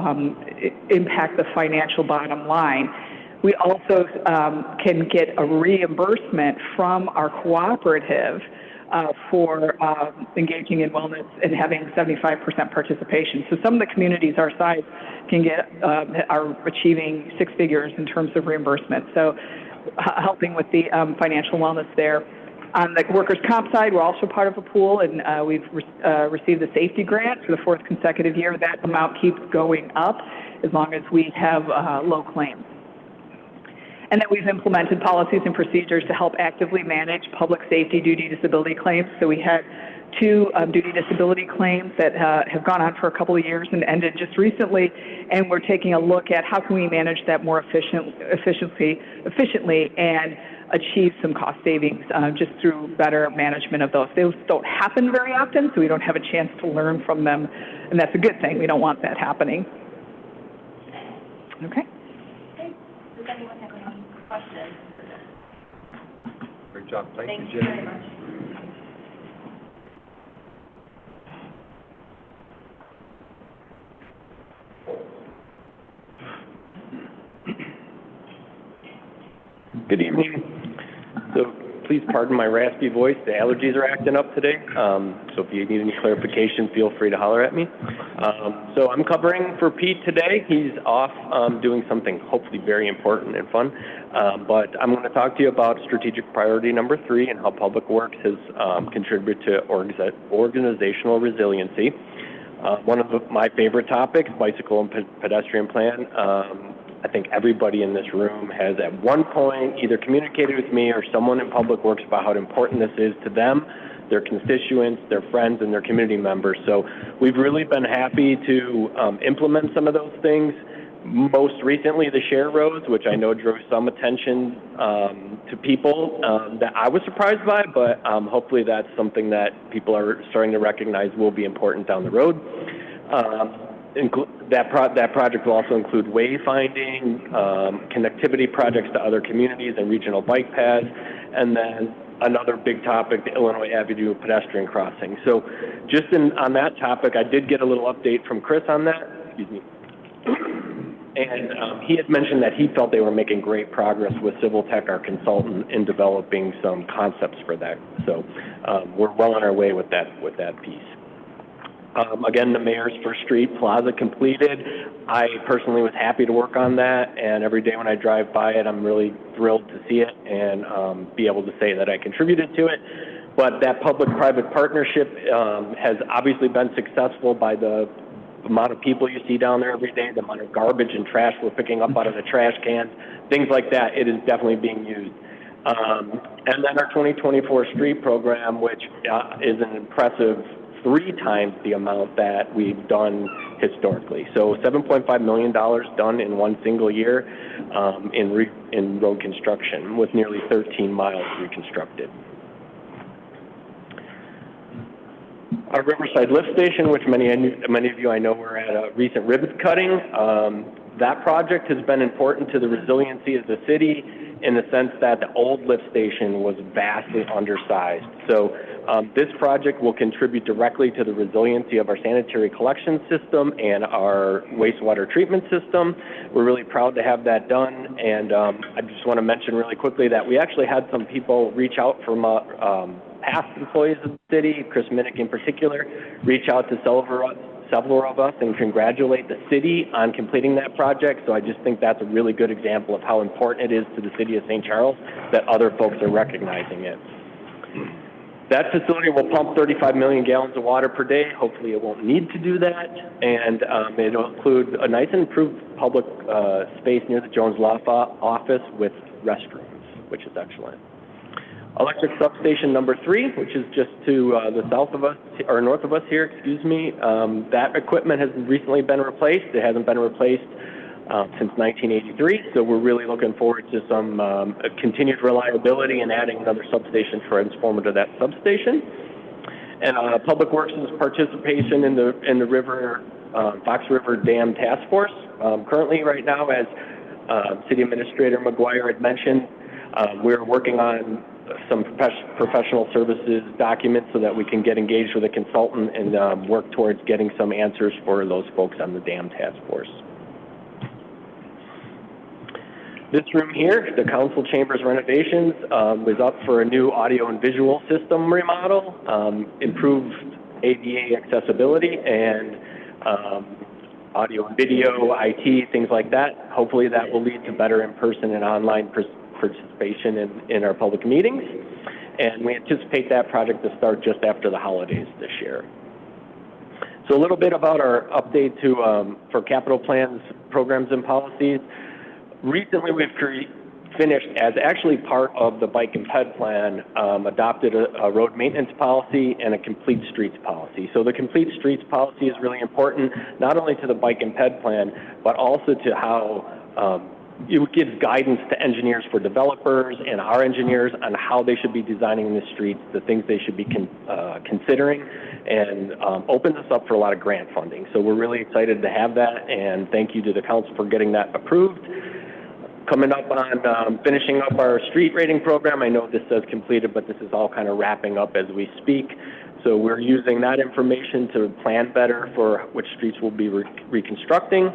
impact the financial bottom line. We also can get a reimbursement from our cooperative for engaging in wellness and having 75% participation. So some of the communities our size are achieving six figures in terms of reimbursement. So helping with the financial wellness there. On the workers' comp side, we're also part of a pool, and we've received a safety grant for the fourth consecutive year. That amount keeps going up as long as we have low claims. And then we've implemented policies and procedures to help actively manage public safety duty disability claims. So we had two duty disability claims that have gone on for a couple of years and ended just recently, and we're taking a look at how can we manage that more efficiently and achieve some cost savings just through better management of those. Those don't happen very often, so we don't have a chance to learn from them, and that's a good thing. We don't want that happening. Okay. Does anyone have any questions? Great job. Thank you very much. Good evening. So please pardon my raspy voice. The allergies are acting up today. So if you need any clarification, feel free to holler at me. So I'm covering for Pete today. He's off doing something hopefully very important and fun. But I'm going to talk to you about strategic priority number 3 and how Public Works has contributed to organizational resiliency. One of my favorite topics, bicycle and pedestrian plan. I think everybody in this room has at one point either communicated with me or someone in Public Works about how important this is to them, their constituents, their friends, and their community members. So we've really been happy to implement some of those things. Most recently, the share roads, which I know drew some attention to people that I was surprised by, but hopefully that's something that people are starting to recognize will be important down the road. That project will also include wayfinding, connectivity projects to other communities and regional bike paths, and then another big topic, the Illinois Avenue pedestrian crossing. So just on that topic, I did get a little update from Chris on that. Excuse me. And he had mentioned that he felt they were making great progress with Civil Tech, our consultant, in developing some concepts for that. So we're well on our way with that piece. Again, the mayor's first street plaza completed. I personally was happy to work on that, and every day when I drive by it, I'm really thrilled to see it and be able to say that I contributed to it. But that public-private partnership has obviously been successful by the amount of people you see down there every day, the amount of garbage and trash we're picking up out of the trash cans, things like that. It is definitely being used. And then our 2024 street program, which is an impressive 3 times the amount that we've done historically. So $7.5 million done in one single year in road construction, with nearly 13 miles reconstructed. Our Riverside Lift Station, which many of you I know were at a recent ribbon cutting, that project has been important to the resiliency of the city in the sense that the old lift station was vastly undersized. So this project will contribute directly to the resiliency of our sanitary collection system and our wastewater treatment system. We're really proud to have that done, and I just want to mention really quickly that we actually had some people reach out from past employees of the city, Chris Minnick in particular, reach out to several of us and congratulate the city on completing that project. So I just think that's a really good example of how important it is to the city of St. Charles that other folks are recognizing it. That facility will pump 35 million gallons of water per day. Hopefully it won't need to do that. And it'll include a nice and improved public space near the Jones Law office with restrooms, which is excellent. Electric substation number 3, which is just to the south of us, or north of us here, excuse me. That equipment has recently been replaced. It hasn't been replaced since 1983, so we're really looking forward to some continued reliability and adding another substation transformer to that substation. And Public Works' participation in the Fox River Dam Task Force. Currently, right now, as City Administrator McGuire had mentioned, we're working on some professional services documents so that we can get engaged with a consultant and work towards getting some answers for those folks on the dam task force. This room here, the council chambers renovations, was up for a new audio and visual system remodel, improved ADA accessibility, and audio and video, IT, things like that. Hopefully that will lead to better in-person and online participation in our public meetings, and we anticipate that project to start just after the holidays this year. So a little bit about our update for capital plans, programs, and policies. Recently, we've finished, as actually part of the Bike and Ped Plan, adopted a road maintenance policy and a complete streets policy. So the complete streets policy is really important, not only to the Bike and Ped Plan, but also to how it gives guidance to engineers for developers and our engineers on how they should be designing the streets, the things they should be considering, and opens us up for a lot of grant funding. So we're really excited to have that, and thank you to the council for getting that approved. Coming up on finishing up our street rating program. I know this says completed, but this is all kind of wrapping up as we speak. So we're using that information to plan better for which streets we'll be reconstructing.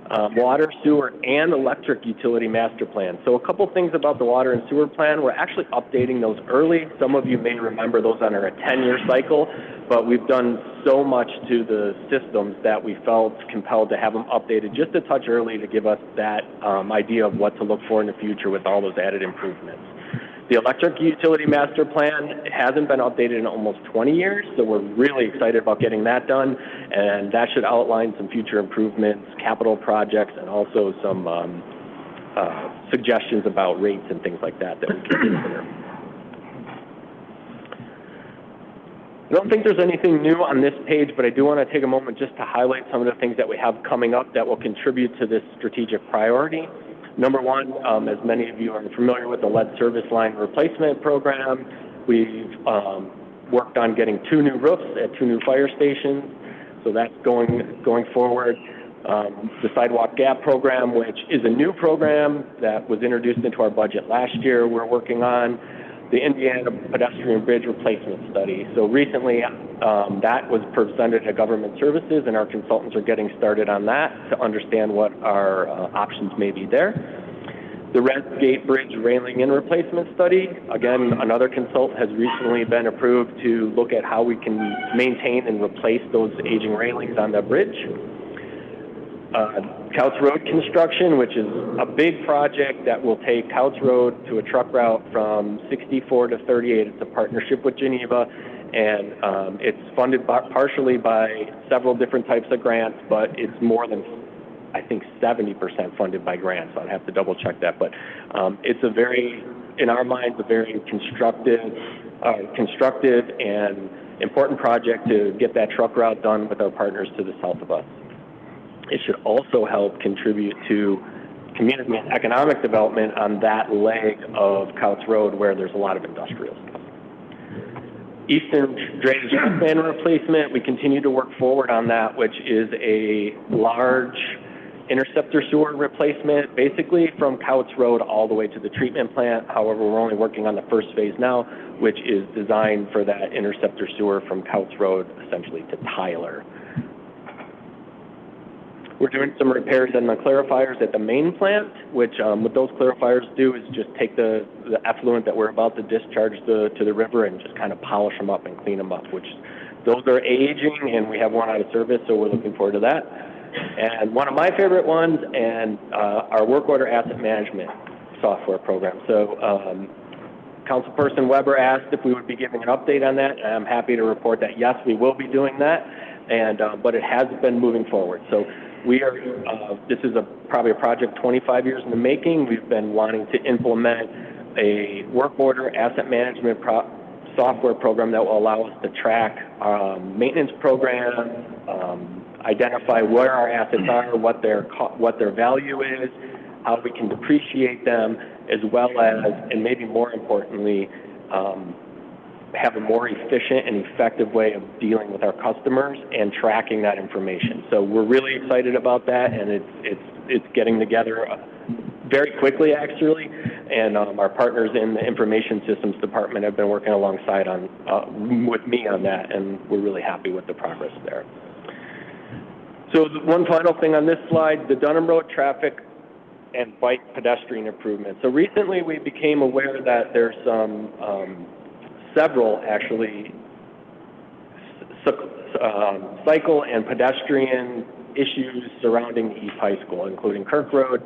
Water, sewer, and electric utility master plan. So a couple things about the water and sewer plan. We're actually updating those early. Some of you may remember those on a 10-year cycle, but we've done so much to the systems that we felt compelled to have them updated just a touch early to give us that idea of what to look for in the future with all those added improvements. The electric utility master plan hasn't been updated in almost 20 years, so we're really excited about getting that done, and that should outline some future improvements, capital projects, and also some suggestions about rates and things like that that we can consider. I don't think there's anything new on this page, but I do want to take a moment just to highlight some of the things that we have coming up that will contribute to this strategic priority. Number one, as many of you are familiar with the lead service line replacement program, we've worked on getting 2 new roofs at 2 new fire stations, so that's going forward. The sidewalk gap program, which is a new program that was introduced into our budget last year, we're working on. The Indiana pedestrian bridge replacement study. So recently that was presented to government services, and our consultants are getting started on that to understand what our options may be there. The Red Gate Bridge railing in replacement study, again, another consultant has recently been approved to look at how we can maintain and replace those aging railings on the bridge. Couts Road construction, which is a big project that will take Couts Road to a truck route from 64 to 38. It's a partnership with Geneva, and it's funded partially by several different types of grants, but it's more than, I think, 70% funded by grants. So I'd have to double check that, but it's a very, in our minds, a very constructive and important project to get that truck route done with our partners to the south of us. It should also help contribute to community and economic development on that leg of Couts Road where there's a lot of industrial stuff. Eastern Drainage Main Replacement, we continue to work forward on that, which is a large interceptor sewer replacement, basically from Couts Road all the way to the treatment plant. However, we're only working on the first phase now, which is designed for that interceptor sewer from Couts Road essentially to Tyler. We're doing some repairs on the clarifiers at the main plant, which what those clarifiers do is just take the effluent that we're about to discharge to the river and just kind of polish them up and clean them up, which those are aging, and we have one out of service, so we're looking forward to that. And one of my favorite ones, and our work order asset management software program. So Councilperson Weber asked if we would be giving an update on that, and I'm happy to report that yes, we will be doing that, and but it has been moving forward. So we are, this is probably a project 25 years in the making. We've been wanting to implement a work order asset management software program that will allow us to track maintenance programs, identify where our assets are, what their value is, how we can depreciate them, as well as, and maybe more importantly, have a more efficient and effective way of dealing with our customers and tracking that information. So we're really excited about that, and it's getting together very quickly, actually. And our partners in the Information Systems Department have been working alongside with me on that, and we're really happy with the progress there. So one final thing on this slide, the Dunham Road traffic and bike pedestrian improvement. So recently we became aware that there's some several actually cycle and pedestrian issues surrounding East High School, including Kirk Road,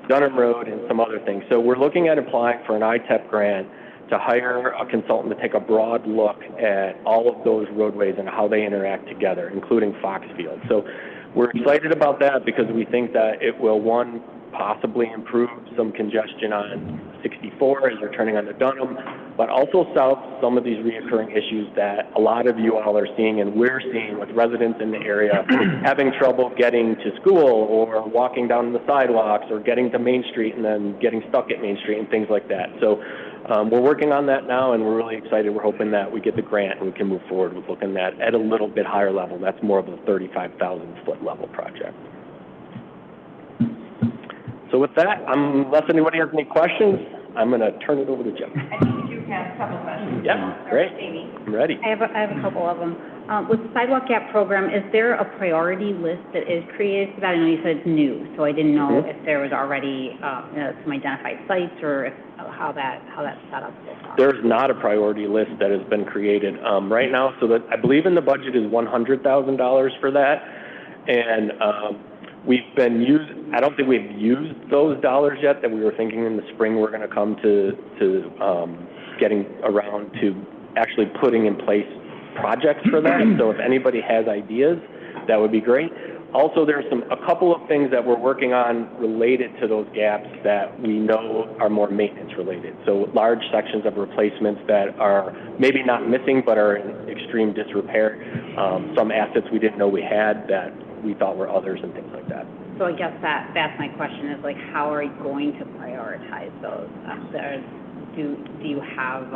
Dunham Road, and some other things. So we're looking at applying for an ITEP grant to hire a consultant to take a broad look at all of those roadways and how they interact together, including Foxfield. So we're excited about that because we think that it will, one, possibly improve some congestion on 64 as you're turning onto Dunham, but also solve some of these reoccurring issues that a lot of you all are seeing and we're seeing with residents in the area having trouble getting to school or walking down the sidewalks or getting to Main Street and then getting stuck at Main Street and things like that. So we're working on that now, and we're really excited. We're hoping that we get the grant and we can move forward with looking at a little bit higher level. That's more of a 35,000-foot level project. So with that, unless anybody has any questions, I'm going to turn it over to Jim. I think we do have a couple questions. Yeah, great. Amy. I'm ready. I have a couple of them. With the sidewalk gap program, is there a priority list that is created for that? I know you said it's new, so I didn't know if there was already some identified sites or how that's set up so far. There's not a priority list that has been created right now. So that I believe in the budget is $100,000 for that, and we've been I don't think we've used those dollars yet that we were thinking in the spring we're going to come to getting around to actually putting in place projects for that. So if anybody has ideas, that would be great. Also, there's a couple of things that we're working on related to those gaps that we know are more maintenance related. So large sections of replacements that are maybe not missing but are in extreme disrepair. Some assets we didn't know we had that we thought were others and things like that. So I guess that's my question is like, how are you going to prioritize those? Do you have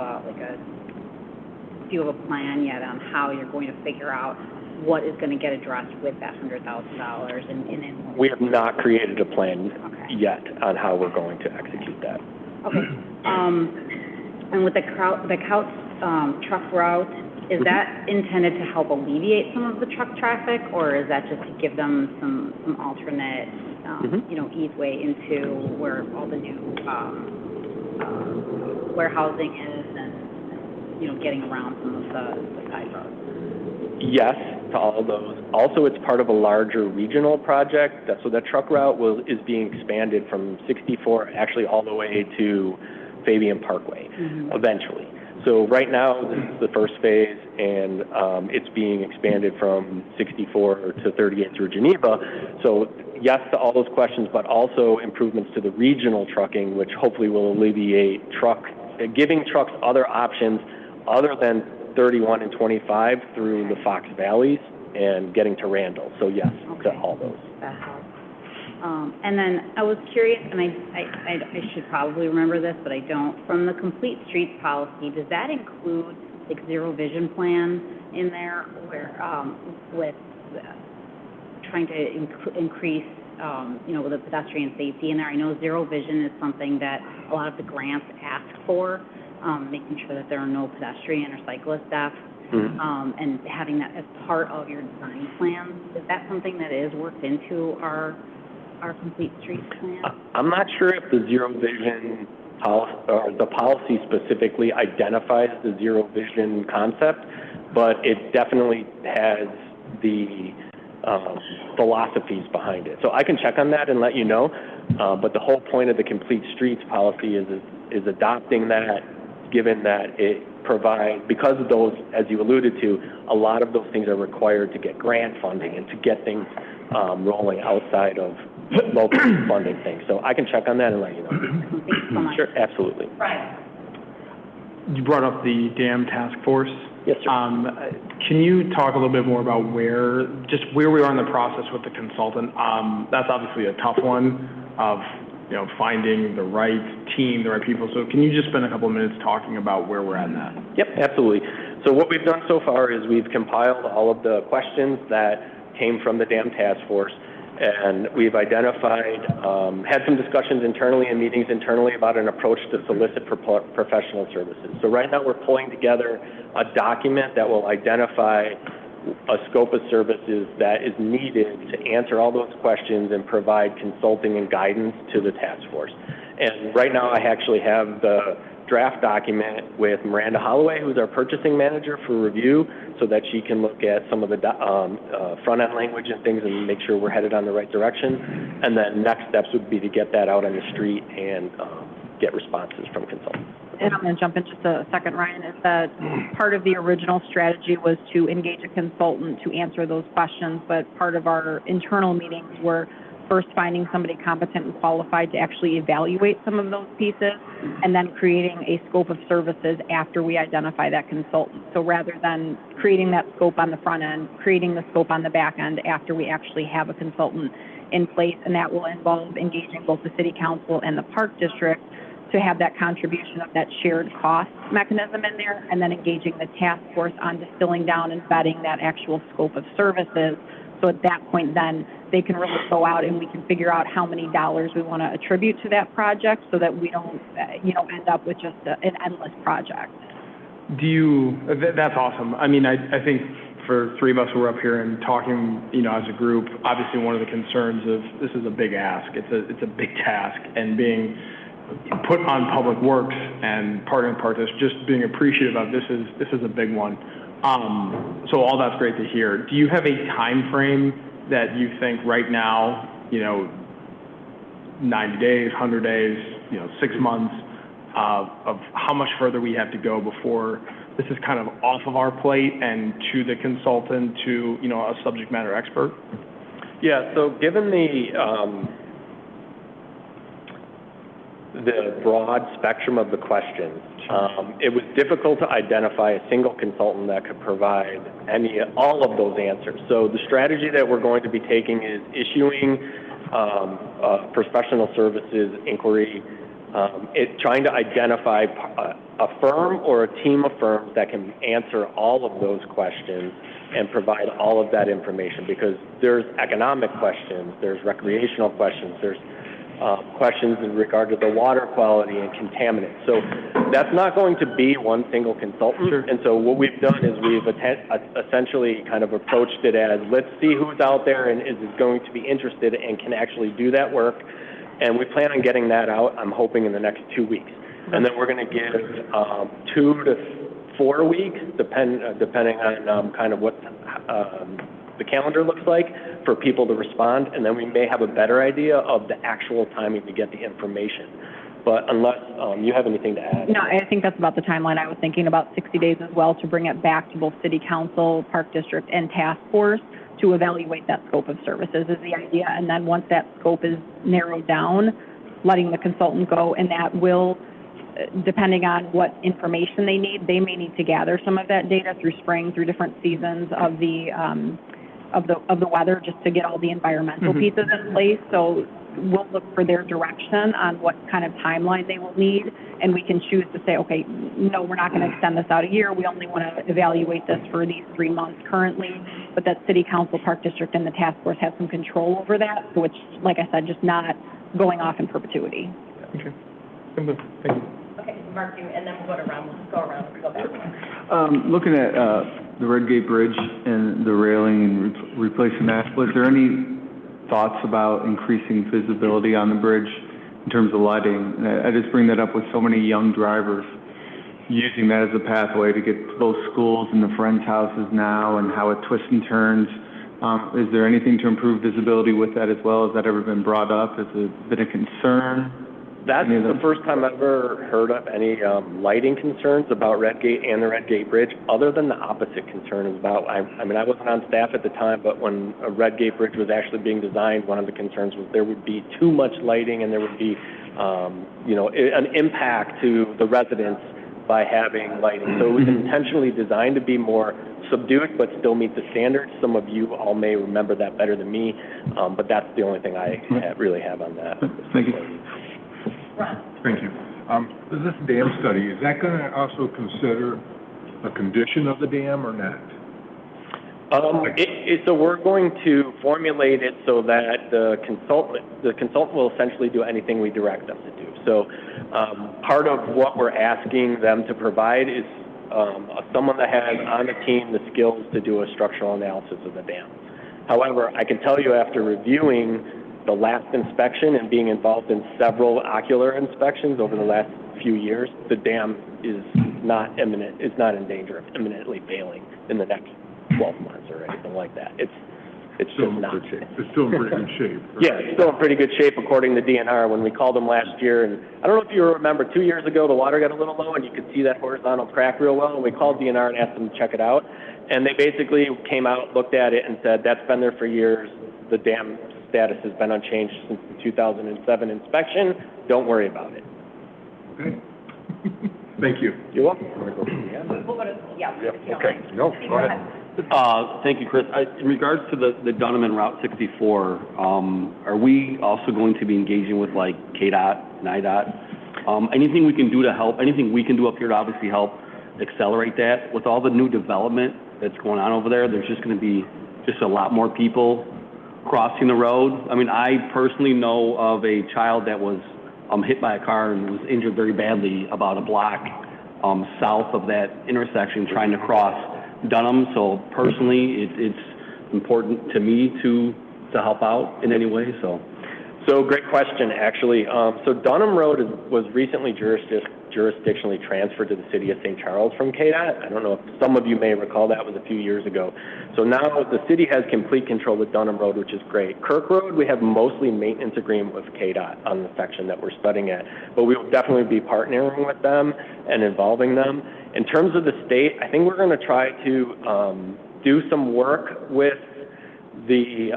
do you have a plan yet on how you're going to figure out what is going to get addressed with that $100,000 and we have not created a plan yet on how we're going to execute that. Okay. And with the Couts truck route, Is that intended to help alleviate some of the truck traffic, or is that just to give them some alternate, ease way into where all the new, warehousing is and, getting around some of the side roads? Yes, to all of those. Also, it's part of a larger regional project. So that truck route is being expanded from 64 actually all the way to Fabian Parkway eventually. So right now, this is the first phase, and it's being expanded from 64 to 38 through Geneva. So yes to all those questions, but also improvements to the regional trucking, which hopefully will alleviate giving trucks other options other than 31 and 25 through the Fox Valleys and getting to Randall. So yes, to all those. That helps. And then I was curious, and I should probably remember this, but I don't. From the Complete Streets policy, does that include like zero vision plan in there, where with trying to increase the pedestrian safety in there? I know zero vision is something that a lot of the grants ask for, making sure that there are no pedestrian or cyclist deaths. And having that as part of your design plans, is that something that is worked into our Complete Streets plan? I'm not sure if the zero vision policy, or the policy specifically identifies the zero vision concept, but it definitely has the philosophies behind it. So I can check on that and let you know, but the whole point of the Complete Streets policy is adopting that, given that it provides, because of those, as you alluded to, a lot of those things are required to get grant funding and to get things rolling outside of local funding things. So I can check on that and let you know. Thank you so much. Sure, absolutely. Right. You brought up the dam task force. Yes, sir. Can you talk a little bit more about where we are in the process with the consultant? That's obviously a tough one of, finding the right team, the right people. So can you just spend a couple of minutes talking about where we're at in that? Yep, absolutely. So what we've done so far is we've compiled all of the questions that came from the dam task force, and we've identified, had some discussions internally and meetings internally about an approach to solicit for professional services. So right now we're pulling together a document that will identify a scope of services that is needed to answer all those questions and provide consulting and guidance to the task force. And right now I actually have the draft document with Miranda Holloway, who's our purchasing manager, for review, so that she can look at some of the front-end language and things and make sure we're headed on the right direction. And then next steps would be to get that out on the street and get responses from consultants. And I'm going to jump in just a second, Ryan, is that part of the original strategy was to engage a consultant to answer those questions, but part of our internal meetings were first finding somebody competent and qualified to actually evaluate some of those pieces, and then creating a scope of services after we identify that consultant. So rather than creating that scope on the front end, creating the scope on the back end after we actually have a consultant in place, and that will involve engaging both the city council and the park district to have that contribution of that shared cost mechanism in there, and then engaging the task force on distilling down and vetting that actual scope of services. So at that point, then they can really go out and we can figure out how many dollars we want to attribute to that project, so that we don't, end up with just an endless project. That's awesome. I mean, I think for three of us who are up here and talking, as a group, obviously one of the concerns of this is a big ask. It's a big task, and being put on Public Works and partnering partners, just being appreciative of this is a big one. So all that's great to hear. Do you have a time frame that you think right now, 90 days, 100 days, 6 months, of how much further we have to go before this is kind of off of our plate and to the consultant, to, a subject matter expert? Yeah, so given the broad spectrum of the questions, it was difficult to identify a single consultant that could provide all of those answers. So the strategy that we're going to be taking is issuing a professional services inquiry, trying to identify a firm or a team of firms that can answer all of those questions and provide all of that information, because there's economic questions, there's recreational questions, there's questions in regard to the water quality and contaminants. So that's not going to be one single consultant. Sure. And so what we've done is we've essentially kind of approached it as, let's see who's out there and is going to be interested and can actually do that work. And we plan on getting that out, I'm hoping, in the next 2 weeks. And then we're going to give 2 to 4 weeks, depending on kind of what the calendar looks like, for people to respond, and then we may have a better idea of the actual timing to get the information. But unless you have anything to add. No, I think that's about the timeline. I was thinking about 60 days as well to bring it back to both City Council, Park District, and Task Force to evaluate that scope of services is the idea. And then once that scope is narrowed down, letting the consultant go, and that will, depending on what information they need, they may need to gather some of that data through spring, through different seasons of the weather, just to get all the environmental pieces in place. So we'll look for their direction on what kind of timeline they will need, and we can choose to say, okay, no, we're not going to extend this out a year. We only want to evaluate this for these 3 months currently, but that City Council, Park District, and the task force have some control over that, so it's, like I said, just not going off in perpetuity. Okay. Thank you. Okay, Mark, and then we'll go to Ron. We'll just go around and go back. Looking at the Red Gate Bridge and the railing and replacing that, was there any thoughts about increasing visibility on the bridge in terms of lighting? And I just bring that up with so many young drivers using that as a pathway to get to both schools and the friends' houses now, and how it twists and turns. Is there anything to improve visibility with that as well? Has that ever been brought up? Has it been a concern? That's the first time I've ever heard of any lighting concerns about Red Gate and the Red Gate Bridge, other than the opposite concern about, I mean, I wasn't on staff at the time, but when a Red Gate Bridge was actually being designed, one of the concerns was there would be too much lighting and there would be, an impact to the residents by having lighting. So it was intentionally designed to be more subdued, but still meet the standards. Some of you all may remember that better than me, but that's the only thing I really have on that. Thank you. Thank you. This dam study, is that going to also consider a condition of the dam or not? So we're going to formulate it so that the consultant will essentially do anything we direct them to do. So part of what we're asking them to provide is someone that has on the team the skills to do a structural analysis of the dam. However, I can tell you, after reviewing the last inspection and being involved in several ocular inspections over the last few years, the dam is not in danger of imminently failing in the next 12 months or anything like that. It's still just not. In good shape. It's still in pretty good shape. Right? Yeah, it's still in pretty good shape according to DNR. When we called them last year, and I don't know if you remember, 2 years ago the water got a little low and you could see that horizontal crack real well, and we called DNR and asked them to check it out, and they basically came out, looked at it, and said that's been there for years. The dam status has been unchanged since the 2007 inspection. Don't worry about it. Okay. Thank you. You're welcome. We'll go to, Okay. No, go ahead. Thank you, Chris. In regards to the Dunham and Route 64, are we also going to be engaging with like KDOT and IDOT? Anything we can do to help, anything we can do up here to obviously help accelerate that? With all the new development that's going on over there, there's just going to be just a lot more people crossing the road. I mean, I personally know of a child that was hit by a car and was injured very badly about a block south of that intersection trying to cross Dunham. So personally, it's important to me to help out in any way. So great question, actually. So Dunham Road was recently jurisdictionally transferred to the city of St. Charles from KDOT. I don't know if some of you may recall that was a few years ago. So now the city has complete control of Dunham Road, which is great. Kirk Road, we have mostly maintenance agreement with KDOT on the section that we're studying at, but we will definitely be partnering with them and involving them. In terms of the state, I think we're going to try to do some work with the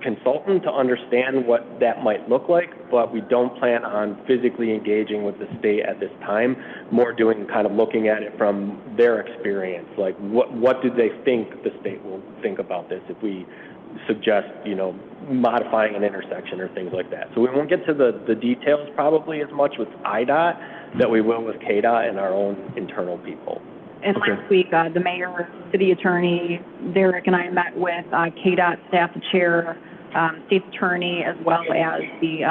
consultant to understand what that might look like, but we don't plan on physically engaging with the state at this time, more doing kind of looking at it from their experience, like what do they think the state will think about this if we suggest, modifying an intersection or things like that. So we won't get to the details probably as much with IDOT that we will with KDOT and our own internal people. And last week, the mayor, city attorney, Derek, and I met with KDOT staff, the chair, state's attorney as well as the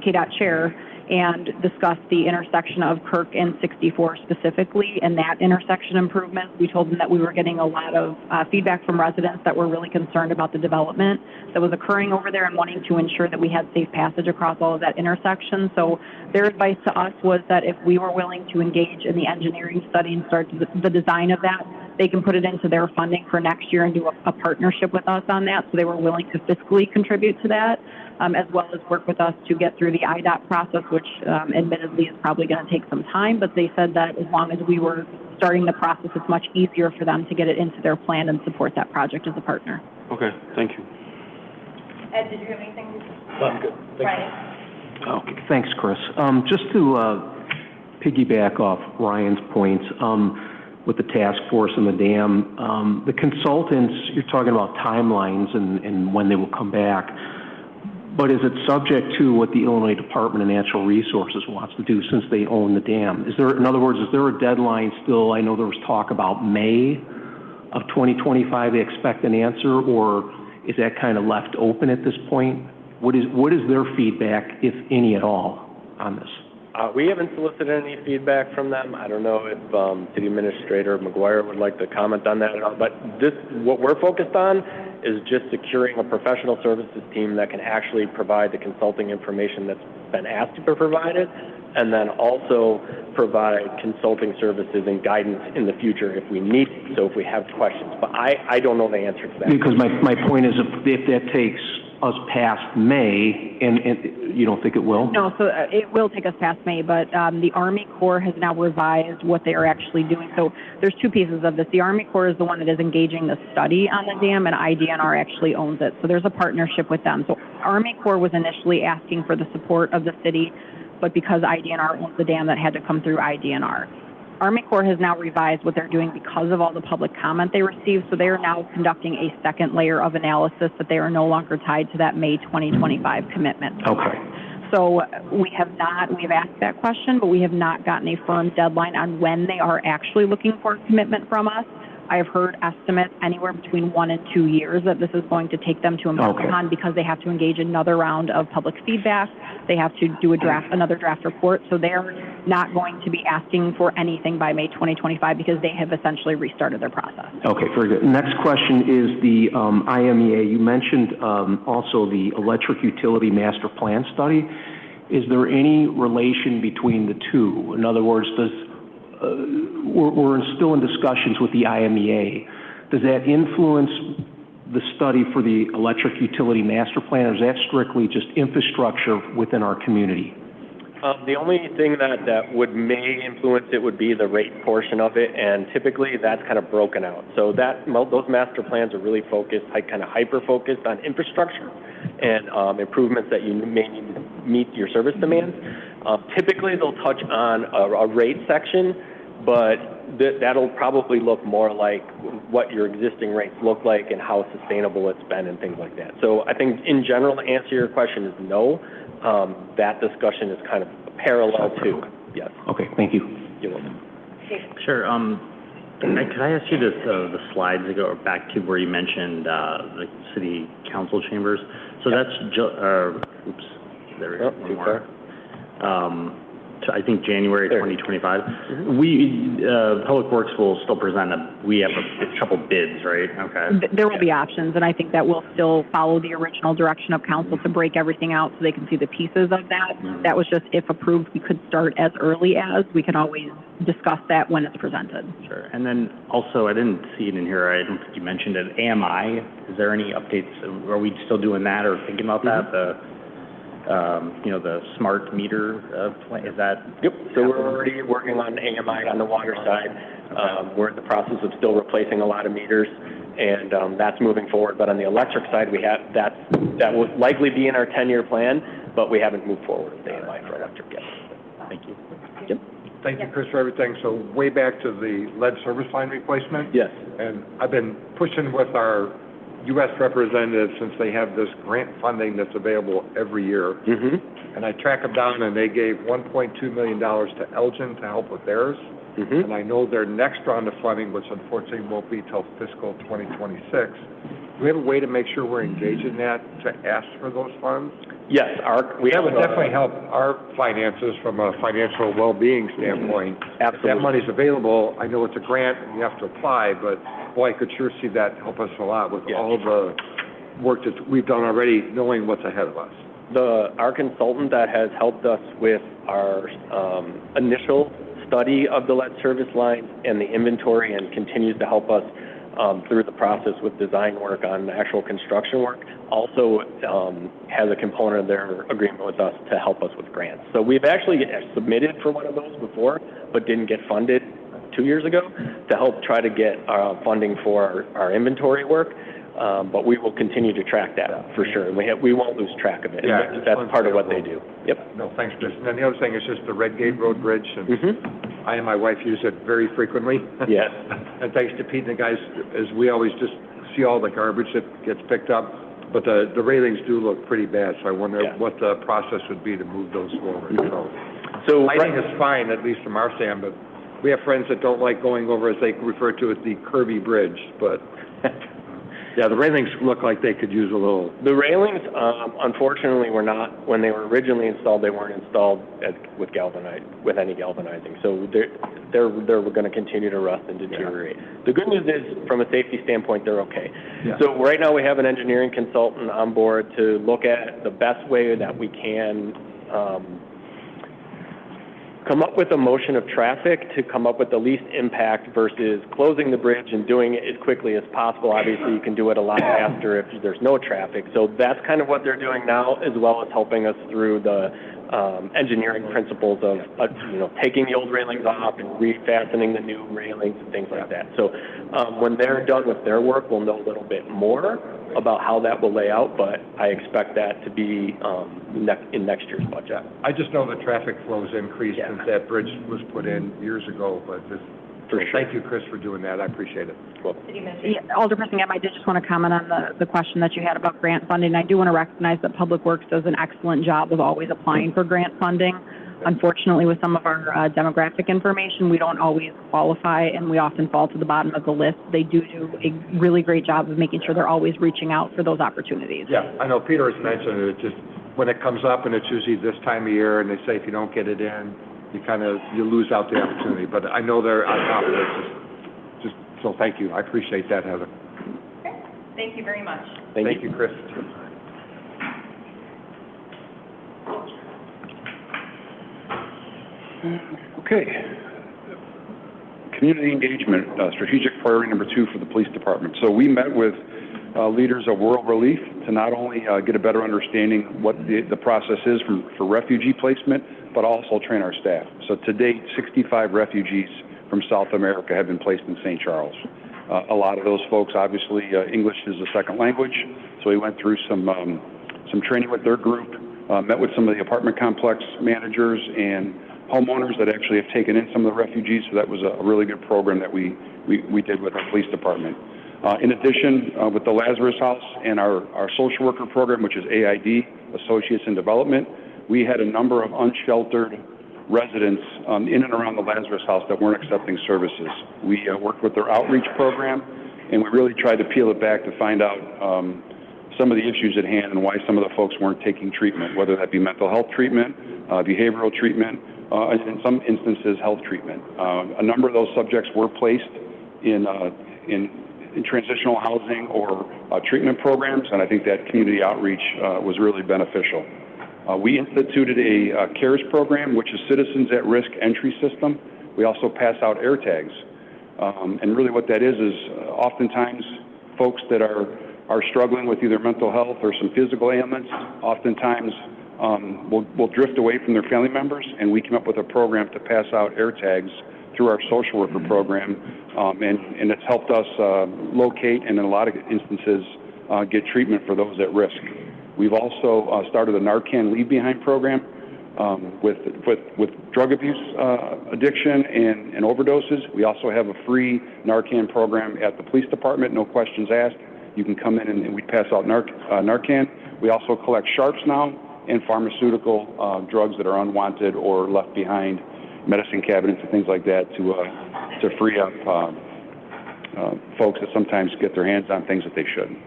KDOT chair and discussed the intersection of Kirk and 64 specifically and that intersection improvement. We told them that we were getting a lot of feedback from residents that were really concerned about the development that was occurring over there and wanting to ensure that we had safe passage across all of that intersection. So their advice to us was that if we were willing to engage in the engineering study and start the design of that, they can put it into their funding for next year and do a partnership with us on that. So they were willing to fiscally contribute to that, as well as work with us to get through the IDOT process, which admittedly is probably going to take some time. But they said that as long as we were starting the process, it's much easier for them to get it into their plan and support that project as a partner. Okay, thank you. Ed, did you have anything? I'm good. Brian? Okay, thanks, Chris. Just to piggyback off Ryan's points, with the task force and the dam, the consultants, you're talking about timelines and when they will come back, but is it subject to what the Illinois Department of Natural Resources wants to do since they own the dam? Is there, in other words, is there a deadline still? I know there was talk about May of 2025 they expect an answer, or is that kind of left open at this point? What is their feedback, if any at all, on this? We haven't solicited any feedback from them. I don't know if City Administrator McGuire would like to comment on that at all, but what we're focused on is just securing a professional services team that can actually provide the consulting information that's been asked to be provided, and then also provide consulting services and guidance in the future if we need it, so if we have questions. But I don't know the answer to that. Because my point is if that takes us past May, and you don't think it will? No, so it will take us past May, but the Army Corps has now revised what they are actually doing. So there's two pieces of this. The Army Corps is the one that is engaging the study on the dam, and IDNR actually owns it. So there's a partnership with them. So Army Corps was initially asking for the support of the city, but because IDNR owns the dam, that had to come through IDNR. Army Corps has now revised what they're doing because of all the public comment they received, so they are now conducting a second layer of analysis that they are no longer tied to that May 2025 commitment. Okay. So we have asked that question, but we have not gotten a firm deadline on when they are actually looking for a commitment from us. I have heard estimates anywhere between 1 and 2 years that this is going to take them to embark upon because they have to engage another round of public feedback. They have to do another draft report. So they're not going to be asking for anything by May 2025 because they have essentially restarted their process. Okay, very good. Next question is the IMEA. You mentioned also the electric utility master plan study. Is there any relation between the two? In other words, we're still in discussions with the IMEA. Does that influence the study for the electric utility master plan, or is that strictly just infrastructure within our community? The only thing that may influence it would be the rate portion of it, and typically that's kind of broken out. So those master plans are really focused, kind of hyper-focused on infrastructure and improvements that you may need to meet your service demands. Typically they'll touch on a rate section, but that'll probably look more like what your existing rates look like and how sustainable it's been and things like that. So I think in general, the answer to your question is no. That discussion is kind of parallel to, yes. Okay, thank you. You're welcome. Sure. Could I ask you this, the slides that go back to where you mentioned the city council chambers? So that's, oops, there we go, one more. I think January 2025. We, Public Works will still present we have a couple bids, right? Okay. There will be options, and I think that we'll still follow the original direction of council to break everything out so they can see the pieces of that. That was just, if approved, we could start as early as. We can always discuss that when it's presented. Sure. And then also, I didn't see it in here, I don't think you mentioned it, AMI. Is there any updates? Are we still doing that or thinking about that? The smart meter plan, is that? Yep, so we're already working on AMI on the water side. We're in the process of still replacing a lot of meters, and that's moving forward. But on the electric side, we have that will likely be in our 10-year plan, but we haven't moved forward with AMI for electric yet. Thank you. Yep. Thank you, Chris, for everything. So way back to the lead service line replacement. Yes. And I've been pushing with our U.S. representatives since they have this grant funding that's available every year. Mm-hmm. And I track them down, and they gave $1.2 million to Elgin to help with theirs. Mm-hmm. And I know their next round of funding, which unfortunately won't be till fiscal 2026, do we have a way to make sure we're engaged in that, to ask for those funds? Yes, That would definitely help our finances from a financial well-being standpoint. Absolutely. If that money's available, I know it's a grant and you have to apply, but boy, I could sure see that help us a lot with all the work that we've done already, knowing what's ahead of us. Our consultant that has helped us with our initial study of the lead service lines and the inventory and continues to help us through the process with design work on actual construction work also has a component of their agreement with us to help us with grants. So we've actually submitted for one of those before, but didn't get funded 2 years ago to help try to get funding for our inventory work. But we will continue to track that for sure. We won't lose track of it. Yeah, that's part of what they do. Yep. No, thanks, Chris. And then the other thing is just the Red Gate Road Bridge. And I and my wife use it very frequently. Yes. And thanks to Pete and the guys, as we always just see all the garbage that gets picked up. But the railings do look pretty bad, so I wonder what the process would be to move those forward. So lighting is fine, at least from our stand, but we have friends that don't like going over, as they refer to it, the Kirby Bridge, but yeah, the railings look like they could use a little. The railings, unfortunately, were not, when they were originally installed, they weren't installed with any galvanizing. So they're going to continue to rust and deteriorate. Yeah. The good news is, from a safety standpoint, they're okay. Yeah. So right now we have an engineering consultant on board to look at the best way that we can come up with a motion of traffic to come up with the least impact versus closing the bridge and doing it as quickly as possible. Obviously, you can do it a lot faster if there's no traffic. So that's kind of what they're doing now, as well as helping us through the engineering principles of taking the old railings off and refastening the new railings and things like that. So when they're done with their work, we'll know a little bit more about how that will lay out, but I expect that to be in next year's budget. I just know the traffic flow's increased since that bridge was put in years ago, but thank you, Chris, for doing that. I appreciate it. Well, Alderperson Gem, I did just want to comment on the question that you had about grant funding. I do want to recognize that Public Works does an excellent job of always applying for grant funding. Unfortunately, with some of our demographic information, we don't always qualify, and we often fall to the bottom of the list. They do a really great job of making sure they're always reaching out for those opportunities. Yeah, I know Peter has mentioned it. Just when it comes up, and it's usually this time of year, and they say if you don't get it in, you lose out the opportunity. But I know they're on top of it. So thank you. I appreciate that, Heather. Okay. Thank you very much. Thank you, Chris. Okay. Community engagement, strategic priority number 2 for the police department. So we met with leaders of World Relief to not only get a better understanding what the process is for refugee placement, but also train our staff. So to date, 65 refugees from South America have been placed in St. Charles. A lot of those folks, obviously, English is a second language, so we went through some training with their group, met with some of the apartment complex managers and homeowners that actually have taken in some of the refugees, so that was a really good program that we did with our police department. In addition, with the Lazarus House and our social worker program, which is AID, Associates in Development, we had a number of unsheltered residents in and around the Lazarus House that weren't accepting services. We worked with their outreach program, and we really tried to peel it back to find out some of the issues at hand and why some of the folks weren't taking treatment, whether that be mental health treatment, behavioral treatment, and in some instances, health treatment. A number of those subjects were placed in transitional housing or treatment programs, and I think that community outreach was really beneficial. We instituted a CARES program, which is Citizens at Risk Entry System. We also pass out air tags. And really what that is oftentimes folks that are struggling with either mental health or some physical ailments, oftentimes will drift away from their family members, and we came up with a program to pass out air tags through our social worker program, and it's helped us locate and in a lot of instances get treatment for those at risk. We've also started a Narcan Leave Behind program with drug abuse addiction and overdoses. We also have a free Narcan program at the police department, no questions asked. You can come in and we pass out Narcan. We also collect sharps now and pharmaceutical drugs that are unwanted or left behind, medicine cabinets and things like that to free up folks that sometimes get their hands on things that they shouldn't.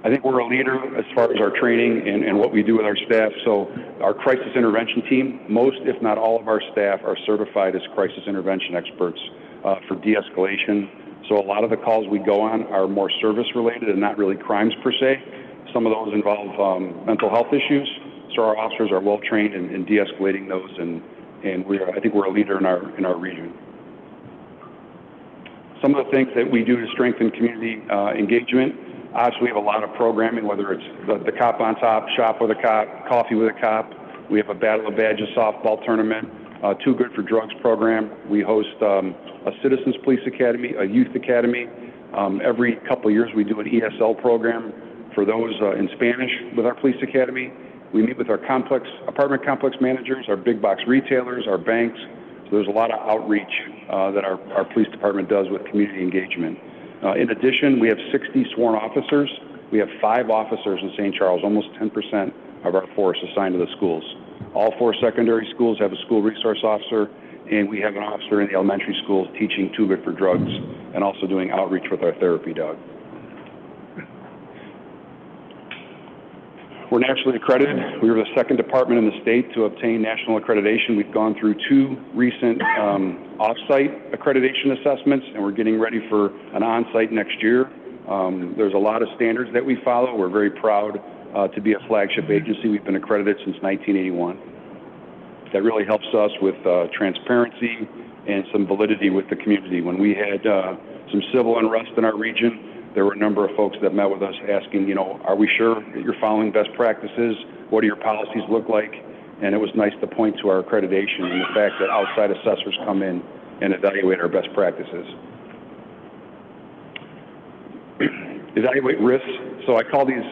I think we're a leader as far as our training and what we do with our staff. So our crisis intervention team, most if not all of our staff are certified as crisis intervention experts for de-escalation. So a lot of the calls we go on are more service related and not really crimes per se. Some of those involve mental health issues. So our officers are well trained in de-escalating those, and I think we're a leader in our region. Some of the things that we do to strengthen community engagement. Obviously, we have a lot of programming, whether it's the Cop on Top, Shop with a Cop, Coffee with a Cop. We have a Battle of Badges softball tournament, Too Good for Drugs program. We host a Citizens Police Academy, a Youth Academy. Every couple of years, we do an ESL program for those in Spanish with our police academy. We meet with our apartment complex managers, our big box retailers, our banks. So there's a lot of outreach that our police department does with community engagement. In addition, we have 60 sworn officers. We have 5 officers in St. Charles, almost 10% of our force assigned to the schools. All 4 secondary schools have a school resource officer, and we have an officer in the elementary schools teaching Too Good for Drugs and also doing outreach with our therapy dog. We're nationally accredited. We were the 2nd department in the state to obtain national accreditation. We've gone through 2 recent off-site accreditation assessments, and we're getting ready for an on-site next year. There's a lot of standards that we follow. We're very proud to be a flagship agency. We've been accredited since 1981. That really helps us with transparency and some validity with the community. When we had some civil unrest in our region, there were a number of folks that met with us asking, are we sure that you're following best practices? What do your policies look like? And it was nice to point to our accreditation and the fact that outside assessors come in and evaluate our best practices. Evaluate risks. So I call these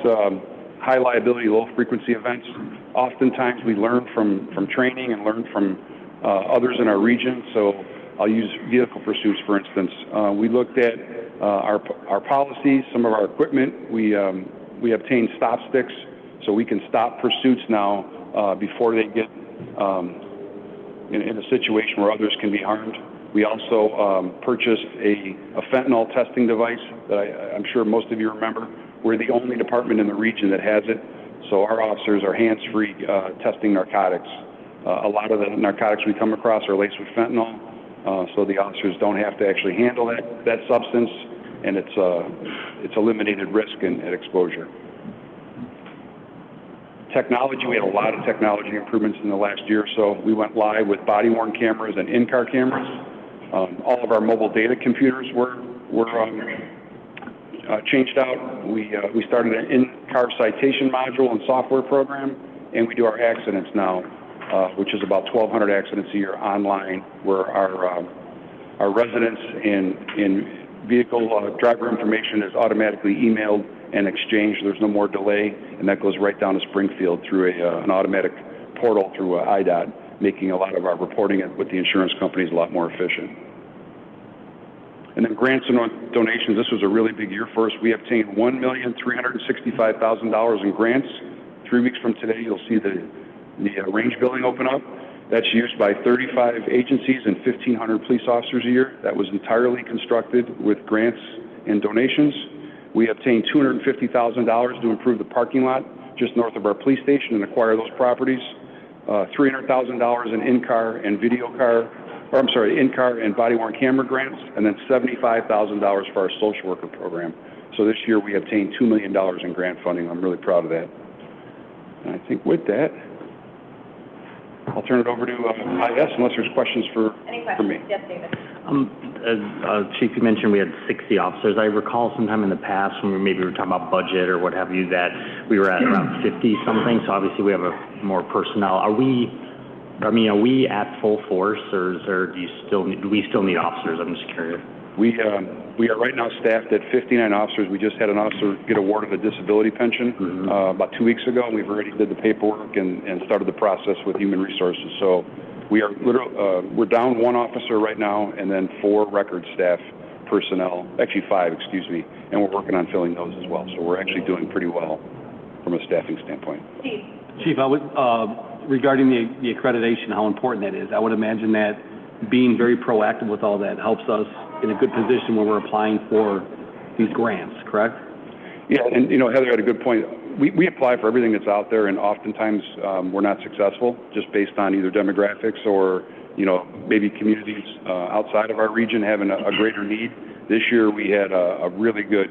high liability, low frequency events. Oftentimes we learn from training and learn from others in our region. So I'll use vehicle pursuits, for instance. We looked at our policies, some of our equipment. We obtained stop sticks so we can stop pursuits now before they get in a situation where others can be harmed. We also purchased a fentanyl testing device that I'm sure most of you remember. We're the only department in the region that has it. So our officers are hands-free testing narcotics. A lot of the narcotics we come across are laced with fentanyl. So the officers don't have to actually handle that substance, and it's eliminated risk and exposure. Technology, we had a lot of technology improvements in the last year or so. We went live with body-worn cameras and in-car cameras. All of our mobile data computers were changed out. We started an in-car citation module and software program, and we do our accidents now, which is about 1,200 accidents a year online, where our residents and vehicle driver information is automatically emailed and exchanged. There's no more delay, and that goes right down to Springfield through an automatic portal through IDOT, making a lot of our reporting with the insurance companies a lot more efficient. And then grants and donations. This was a really big year for us. We obtained $1,365,000 in grants. 3 weeks from today, you'll see the range building open up. That's used by 35 agencies and 1,500 police officers a year. That was entirely constructed with grants and donations. We obtained $250,000 to improve the parking lot just north of our police station and acquire those properties. $300,000 in in-car and body-worn camera grants, and then $75,000 for our social worker program. So this year we obtained $2 million in grant funding. I'm really proud of that. And I think with that, I'll turn it over to IS unless there's questions for me. Any questions? Yes, David. Chief, you mentioned we had 60 officers. I recall sometime in the past when we were talking about budget or what have you, that we were at around 50 something. So obviously we have more personnel. Are we at full force, or do we still need officers? I'm just curious. We are right now staffed at 59 officers. We just had an officer get awarded a disability pension about 2 weeks ago, and we've already did the paperwork and started the process with human resources. So we're down 1 officer right now, and then 4 record staff personnel, actually 5, excuse me, and we're working on filling those as well. So we're actually doing pretty well from a staffing standpoint. Chief, I would, regarding the accreditation, how important that is. I would imagine that being very proactive with all that helps us in a good position when we're applying for these grants, correct? Yeah, and, you know, Heather had a good point. We apply for everything that's out there, and oftentimes we're not successful just based on either demographics or, you know, maybe communities outside of our region having a greater need. This year we had a really good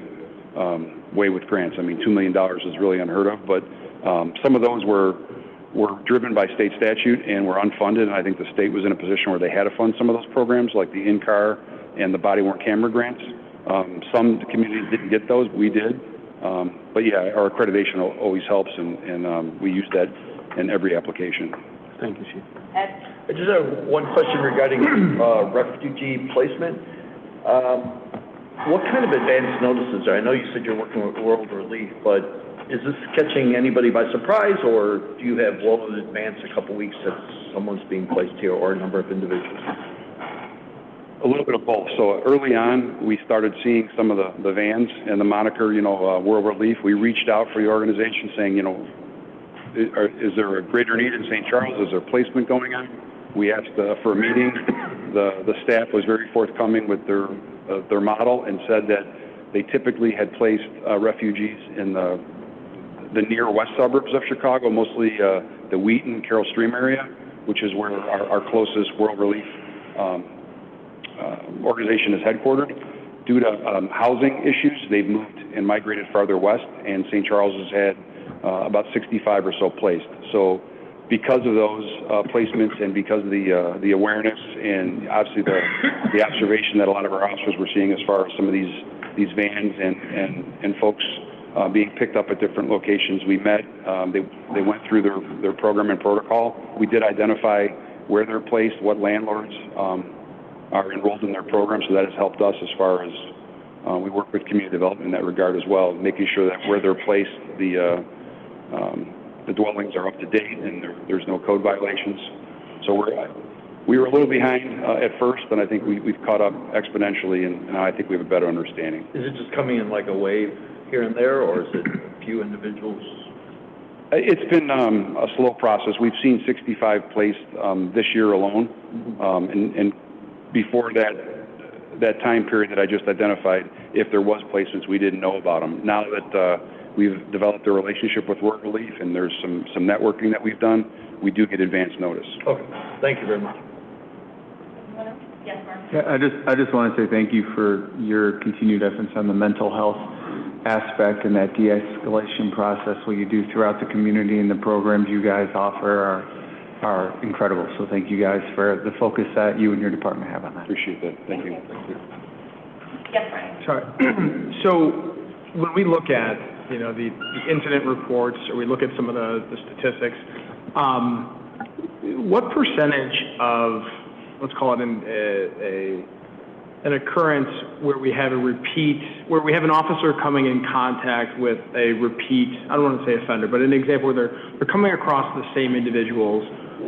way with grants. I mean, $2 million is really unheard of, but some of those were driven by state statute and were unfunded, and I think the state was in a position where they had to fund some of those programs, like the in-car and the body-worn camera grants. Some communities didn't get those. We did. But yeah, our accreditation always helps, and we use that in every application. Thank you, Chief. I just have one question regarding refugee placement. What kind of advance notices are? I know you said you're working with World Relief, but is this catching anybody by surprise, or do you have well in advance, a couple weeks, that someone's being placed here, or a number of individuals? A little bit of both. So early on, we started seeing some of the vans and the moniker, you know, World Relief. We reached out for the organization saying, you know, is there a greater need in St. Charles? Is there placement going on? We asked for a meeting. The staff was very forthcoming with their model and said that they typically had placed refugees in the near west suburbs of Chicago, mostly the Wheaton, Carroll Stream area, which is where our closest World Relief organization is headquartered. Due to housing issues, they've moved and migrated farther west, and St. Charles has had about 65 or so placed. So because of those placements and because of the awareness and obviously the observation that a lot of our officers were seeing as far as some of these vans and folks being picked up at different locations, we met. They went through their program and protocol. We did identify where they're placed, what landlords are enrolled in their program, so that has helped us as far as we work with community development in that regard as well, making sure that where they're placed, the dwellings are up to date and there's no code violations. So we were a little behind at first, and I think we've caught up exponentially, and now I think we have a better understanding. Is it just coming in like a wave here and there, or is it a few individuals? It's been a slow process. We've seen 65 placed this year alone, and before that time period that I just identified, if there was placements, we didn't know about them. Now that we've developed a relationship with Work Relief and there's some networking that we've done, we do get advance notice. Okay, thank you very much. Yes, Mark? Yeah, I just want to say thank you for your continued efforts on the mental health aspect and that de-escalation process, what you do throughout the community, and the programs you guys offer are incredible. So thank you guys for the focus that you and your department have on that. Appreciate that. Thank you. Thank you. Yes, Brian? Sorry. So when we look at, you know, the incident reports, or we look at some of the statistics, what percentage of, let's call it an occurrence where we have where we have an officer coming in contact with a repeat, I don't want to say offender, but an example where they're coming across the same individuals,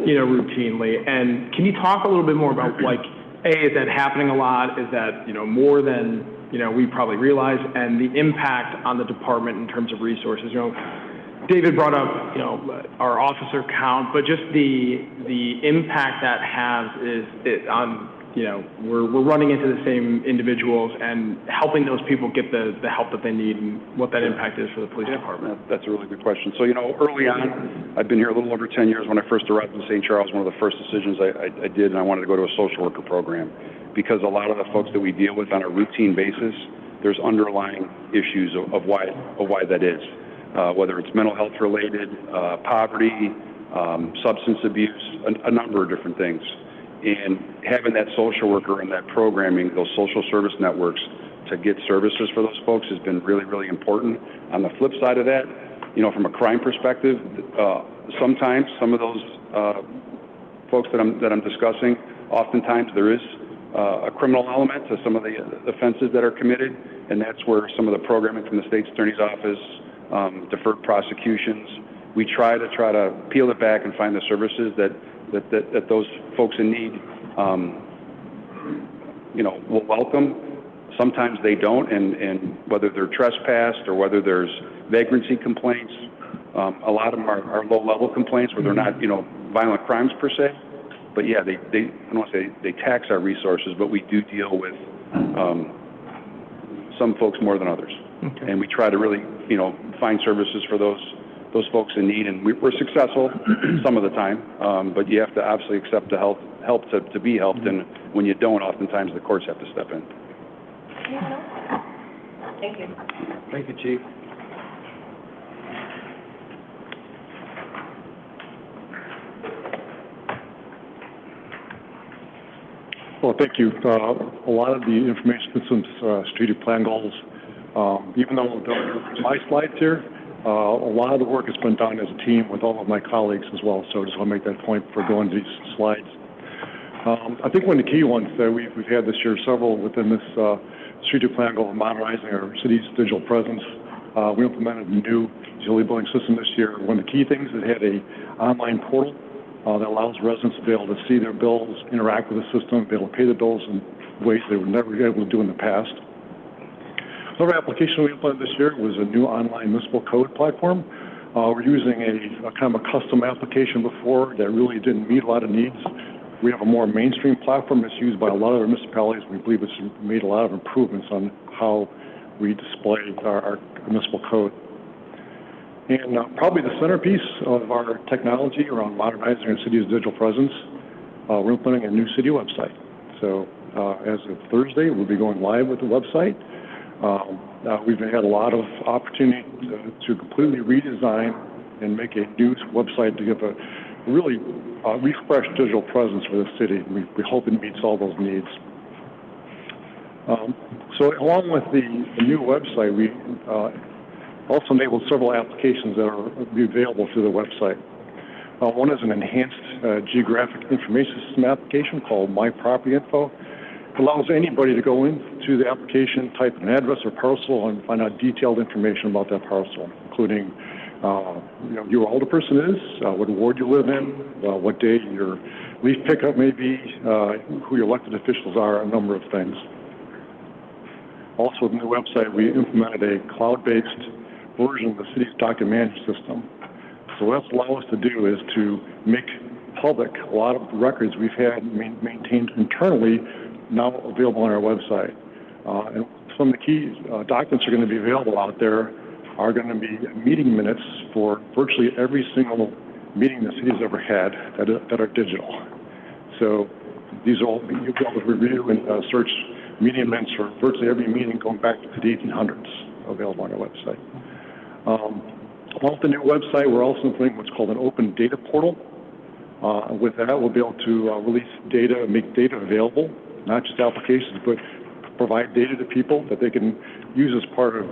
you know, routinely. And can you talk a little bit more about, like, is that happening a lot? Is that, you know, more than, you know, we probably realize, and the impact on the department in terms of resources? You know, David brought up, you know, our officer count, but just the impact that has on, you know, we're running into the same individuals and helping those people get the help that they need, and what that impact is for the police department. That's a really good question. So, you know, early on, I've been here a little over 10 years. When I first arrived in St. Charles, one of the first decisions I did, and I wanted to go to a social worker program, because a lot of the folks that we deal with on a routine basis, there's underlying issues of why that is, whether it's mental health related, poverty, substance abuse, a number of different things. And having that social worker and that programming, those social service networks to get services for those folks has been really, really important. On the flip side of that, you know, from a crime perspective, sometimes some of those folks that I'm discussing, oftentimes there is a criminal element to some of the offenses that are committed, and that's where some of the programming from the state's attorney's office, deferred prosecutions, we try to peel it back and find the services that those folks in need, you know, will welcome. Sometimes they don't, and whether they're trespassed or whether there's vagrancy complaints, a lot of them are low-level complaints where they're not, you know, violent crimes per se. But yeah, I don't want to say they tax our resources, but we do deal with some folks more than others. And we try to really, find services for those folks in need, and we're successful some of the time, but you have to obviously accept the help to be helped, and when you don't, oftentimes the courts have to step in. Anyone else? Thank you. Thank you, Chief. Well, thank you. A lot of the information systems, strategic plan goals, even though my slides here, a lot of the work has been done as a team with all of my colleagues as well. So I just want to make that point before going to these slides. I think one of the key ones that we've had this year, several within this strategic plan goal of modernizing our city's digital presence. We implemented a new utility billing system this year. One of the key things is it had an online portal that allows residents to be able to see their bills, interact with the system, be able to pay the bills in ways they were never able to do in the past. Another application we implemented this year was a new online municipal code platform. We're using a kind of a custom application before that really didn't meet a lot of needs. We have a more mainstream platform that's used by a lot of our municipalities. We believe it's made a lot of improvements on how we display our municipal code. And probably the centerpiece of our technology around modernizing our city's digital presence, we're implementing a new city website. So as of Thursday, we'll be going live with the website. We've had a lot of opportunity to completely redesign and make a new website to give a really refreshed digital presence for the city. We hope it meets all those needs. So along with the new website, we also enabled several applications that are available through the website. One is an enhanced geographic information system application called My Property Info. It allows anybody to go into the application, type an address or parcel, and find out detailed information about that parcel, including who your older person is, what ward you live in, what day your leaf pickup may be, who your elected officials are, a number of things. Also, with the new website, we implemented a cloud-based version of the city's document management system. So what that's allowed us to do is to make public a lot of records we've had maintained internally now available on our website. And some of the key documents are going to be available out there are going to be meeting minutes for virtually every single meeting the city's ever had that are digital. So these will be, you'll be able to review and search meeting minutes for virtually every meeting going back to the 1800s available on our website. Along with the new website, we're also implementing what's called an open data portal. With that, we'll be able to release data, make data available, not just applications, but provide data to people that they can use as part of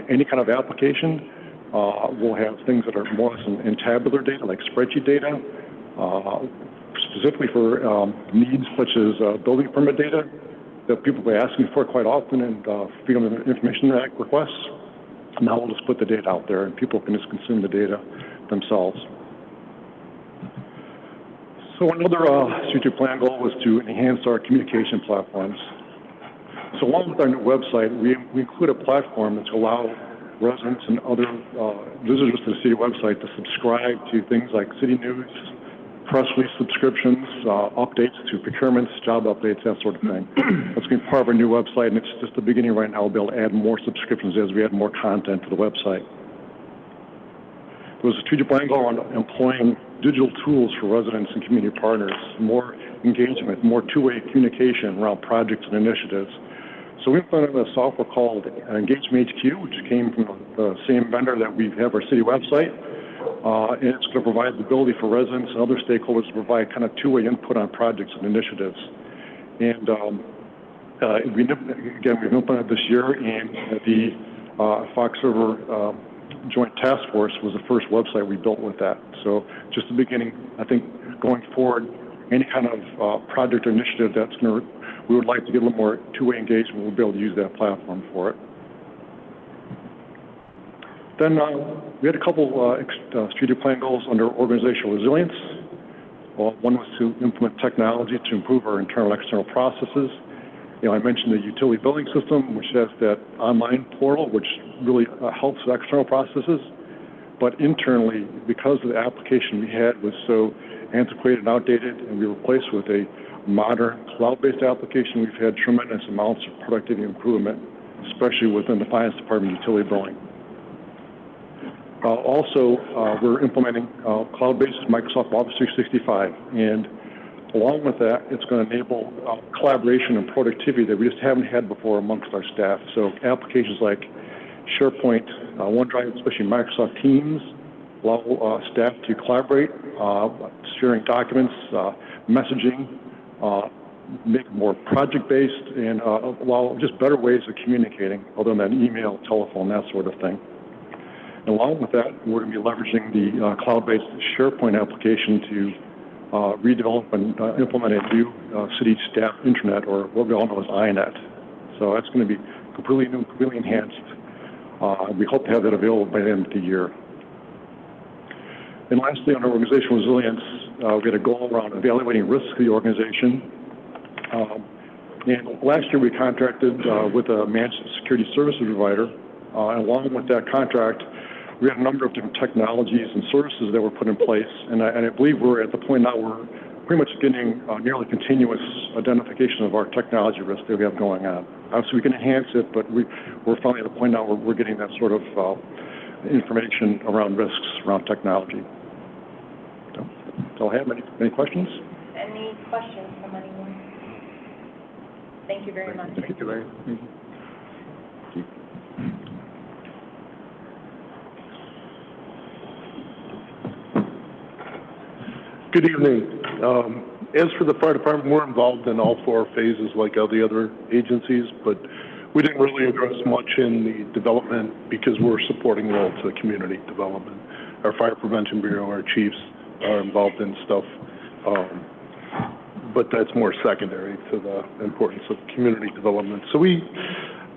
any kind of application. We'll have things that are more in tabular data, like spreadsheet data, specifically for needs such as building permit data that people are asking for quite often and Freedom of Information Act requests. Now we'll just put the data out there and people can just consume the data themselves. So another strategic plan goal was to enhance our communication platforms. So along with our new website, we include a platform that's allow residents and other visitors to the city website to subscribe to things like city news, press release subscriptions, updates to procurements, job updates, that sort of thing. That's going to be part of our new website, and it's just the beginning right now. We'll be able to add more subscriptions as we add more content to the website. There was a strategic plan goal on employing digital tools for residents and community partners, more engagement, more two-way communication around projects and initiatives. So we implemented a software called Engagement HQ, which came from the same vendor that we have our city website. And it's going to provide the ability for residents and other stakeholders to provide kind of two-way input on projects and initiatives. And we've implemented this year, and the Fox River Joint Task Force was the first website we built with that. So just the beginning, I think going forward, any kind of project or initiative that's going to, we would like to get a little more two-way engagement, we'll be able to use that platform for it. Then we had a couple strategic plan goals under organizational resilience. One was to implement technology to improve our internal and external processes. I mentioned the utility billing system, which has that online portal, which really helps with external processes. But internally, because of the application we had was so antiquated and outdated, and we replaced with a modern cloud-based application, we've had tremendous amounts of productivity improvement especially within the finance department utility billing. Also, we're implementing cloud-based Microsoft Office 365, and along with that, it's going to enable collaboration and productivity that we just haven't had before amongst our staff. So applications like SharePoint, OneDrive, especially Microsoft Teams, allow staff to collaborate, sharing documents, messaging, make it more project-based, and allow just better ways of communicating other than email, telephone, that sort of thing. And along with that, we're going to be leveraging the cloud-based SharePoint application to redevelop and implement a new city staff intranet, or what we all know as INET. So that's going to be completely new, completely enhanced. We hope to have that available by the end of the year. And lastly, on organizational resilience, we had a goal around evaluating risks of the organization. And last year we contracted with a managed security services provider. And along with that contract, we had a number of different technologies and services that were put in place. And I believe we're at the point now where we're pretty much getting nearly continuous identification of our technology risk that we have going on. Obviously, we can enhance it, but we're finally at the point now where we're getting that sort of information around risks around technology. So that's all I have. Any questions? Any questions from anyone? Thank you very much. Thank you, Larry. Good evening. As for the fire department, we're involved in all 4 phases like all the other agencies, but we didn't really address much in the development because we're supporting role to community development. Our fire prevention bureau, our chiefs are involved in stuff, but that's more secondary to the importance of community development. So we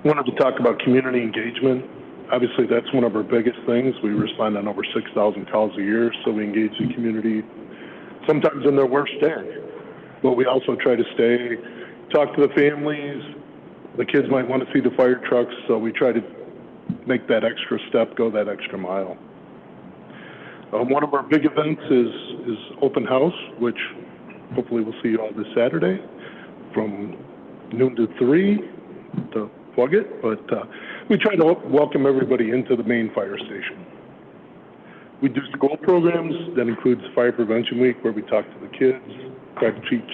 wanted to talk about community engagement. Obviously, that's one of our biggest things. We respond on over 6,000 calls a year, so we engage the community sometimes in their worst day. But we also try to talk to the families. The kids might want to see the fire trucks, so we try to make that extra step, go that extra mile. One of our big events is open house, which hopefully we'll see you all this Saturday from noon to 3 to plug it. But we try to welcome everybody into the main fire station. We do school programs. That includes Fire Prevention Week, where we talk to the kids, try to teach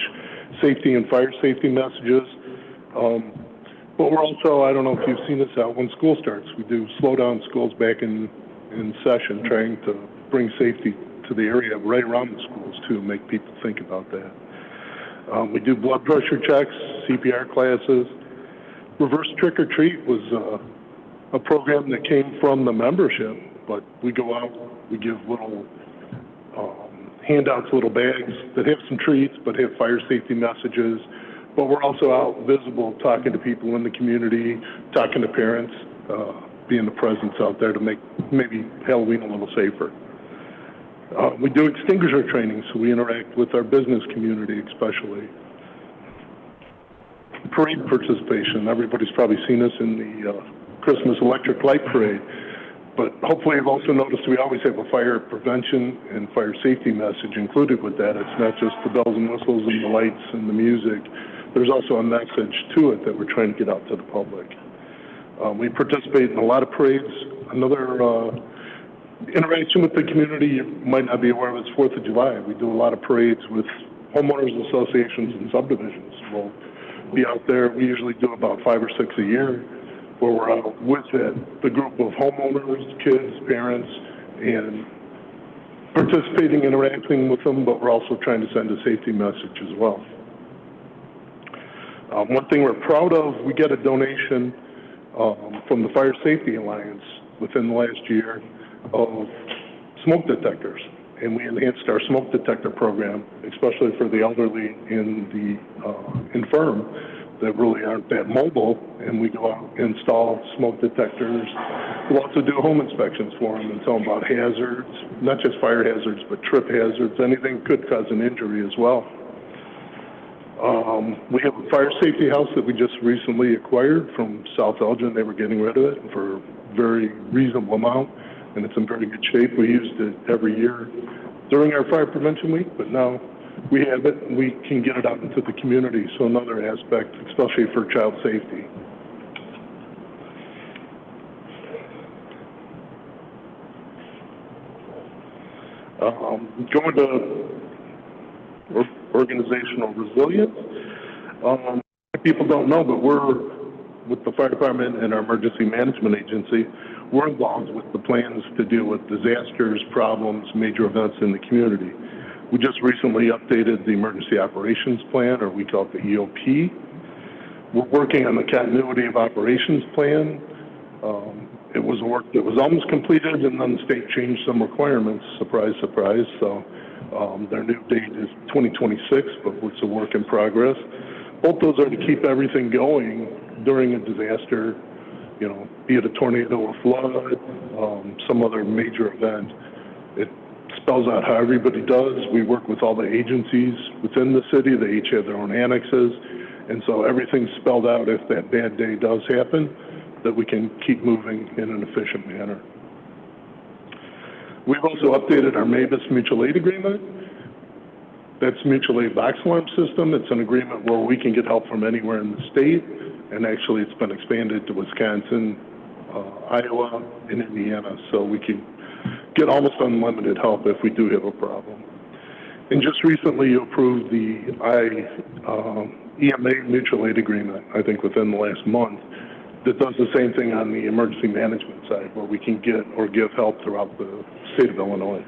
safety and fire safety messages. But we're also, I don't know if you've seen this out, when school starts, we do slow down schools back in session, trying to bring safety to the area right around the schools, too, make people think about that. We do blood pressure checks, CPR classes. Reverse Trick or Treat was a program that came from the membership, but we go out, we give little handouts, little bags that have some treats, but have fire safety messages. But we're also out visible, talking to people in the community, talking to parents, being the presence out there to make maybe Halloween a little safer. We do extinguisher training, so we interact with our business community especially. Parade participation. Everybody's probably seen us in the Christmas Electric Light Parade. But hopefully you've also noticed we always have a fire prevention and fire safety message included with that. It's not just the bells and whistles and the lights and the music. There's also a message to it that we're trying to get out to the public. We participate in a lot of parades. Another interaction with the community you might not be aware of is 4th of July. We do a lot of parades with homeowners associations and subdivisions. We'll be out there. We usually do about 5 or 6 a year, where we're out with the group of homeowners, kids, parents, and participating, interacting with them, but we're also trying to send a safety message as well. One thing we're proud of, we get a donation from the Fire Safety Alliance within the last year of smoke detectors, and we enhanced our smoke detector program, especially for the elderly and the infirm that really aren't that mobile, and we go out and install smoke detectors. We'll also do home inspections for them and tell them about hazards, not just fire hazards, but trip hazards, anything could cause an injury as well. We have a fire safety house that we just recently acquired from South Elgin. They were getting rid of it for a very reasonable amount, and it's in very good shape. We used it every year during our Fire Prevention Week, but now we have it, and we can get it out into the community, so another aspect, especially for child safety. Going to organizational resilience. People don't know, but we're, with the fire department and our emergency management agency, we're involved with the plans to deal with disasters, problems, major events in the community. We just recently updated the emergency operations plan, or we call it the EOP. We're working on the continuity of operations plan. It was work that was almost completed, and then the state changed some requirements. Surprise, surprise. So their new date is 2026, but it's a work in progress. Both those are to keep everything going during a disaster, you know, be it a tornado or flood, some other major event. It spells out how everybody does. We work with all the agencies within the city. They each have their own annexes. And so everything's spelled out if that bad day does happen, that we can keep moving in an efficient manner. We've also updated our MABUS mutual aid agreement. That's mutual aid box alarm system. It's an agreement where we can get help from anywhere in the state, and actually it's been expanded to Wisconsin, Iowa, and Indiana, so we can get almost unlimited help if we do have a problem. And just recently you approved the EMA mutual aid agreement, I think within the last month, that does the same thing on the emergency management side, where we can get or give help throughout the state of Illinois.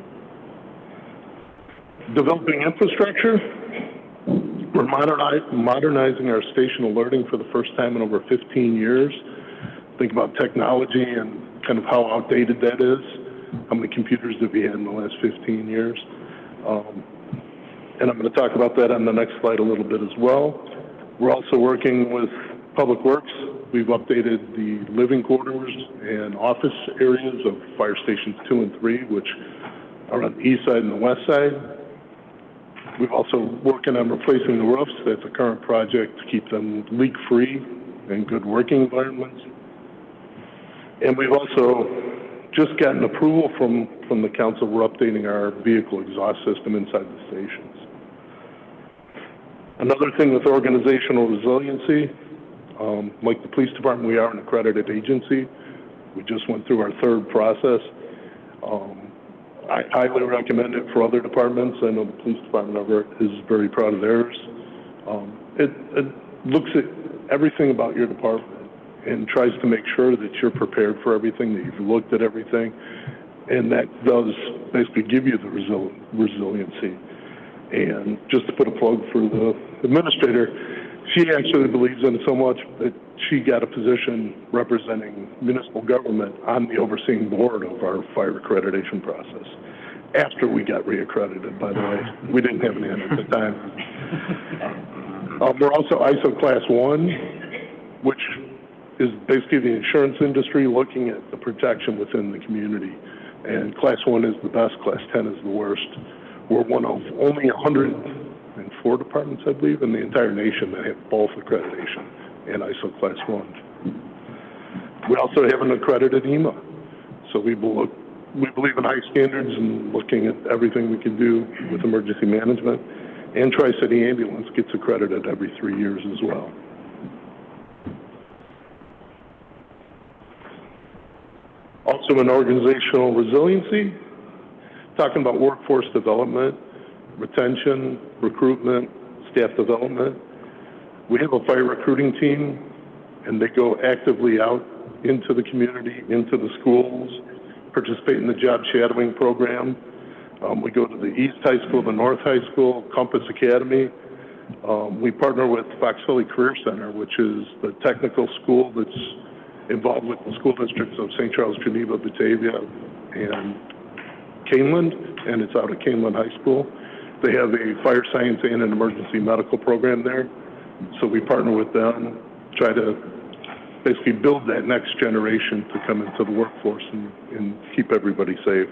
Developing infrastructure, we're modernizing our station alerting for the first time in over 15 years. Think about technology and kind of how outdated that is. How many computers have we had in the last 15 years? And I'm going to talk about that on the next slide a little bit as well. We're also working with Public Works. We've updated the living quarters and office areas of fire stations 2 and 3, which are on the east side and the west side. We've also working on replacing the roofs. That's a current project to keep them leak-free and good working environments. And we've also just gotten approval from the council. We're updating our vehicle exhaust system inside the stations. Another thing with organizational resiliency, like the police department, we are an accredited agency. We just went through our 3rd process. I highly recommend it for other departments. I know the police department is very proud of theirs. It looks at everything about your department and tries to make sure that you're prepared for everything, that you've looked at everything, and that does basically give you the resiliency. And just to put a plug for the administrator, she actually believes in it so much that she got a position representing municipal government on the overseeing board of our fire accreditation process. After we got reaccredited, by the way. We didn't have any at the time. We're also ISO Class 1, which is basically the insurance industry looking at the protection within the community. And Class 1 is the best, Class 10 is the worst. We're one of only 104 departments, I believe, in the entire nation that have both accreditation and ISO Class 1. We also have an accredited EMA. So we believe in high standards and looking at everything we can do with emergency management. And Tri-City Ambulance gets accredited every 3 years as well. Also in organizational resiliency, talking about workforce development, retention, recruitment, staff development. We have a fire recruiting team, and they go actively out into the community, into the schools, participate in the job shadowing program. We go to the East High School, the North High School, Compass Academy. We partner with Fox Valley Career Center, which is the technical school that's involved with the school districts of St.Charles, Geneva, Batavia, and Caneland, and it's out at Caneland High School. They have a fire science and an emergency medical program there. So we partner with them, try to basically build that next generation to come into the workforce and keep everybody safe.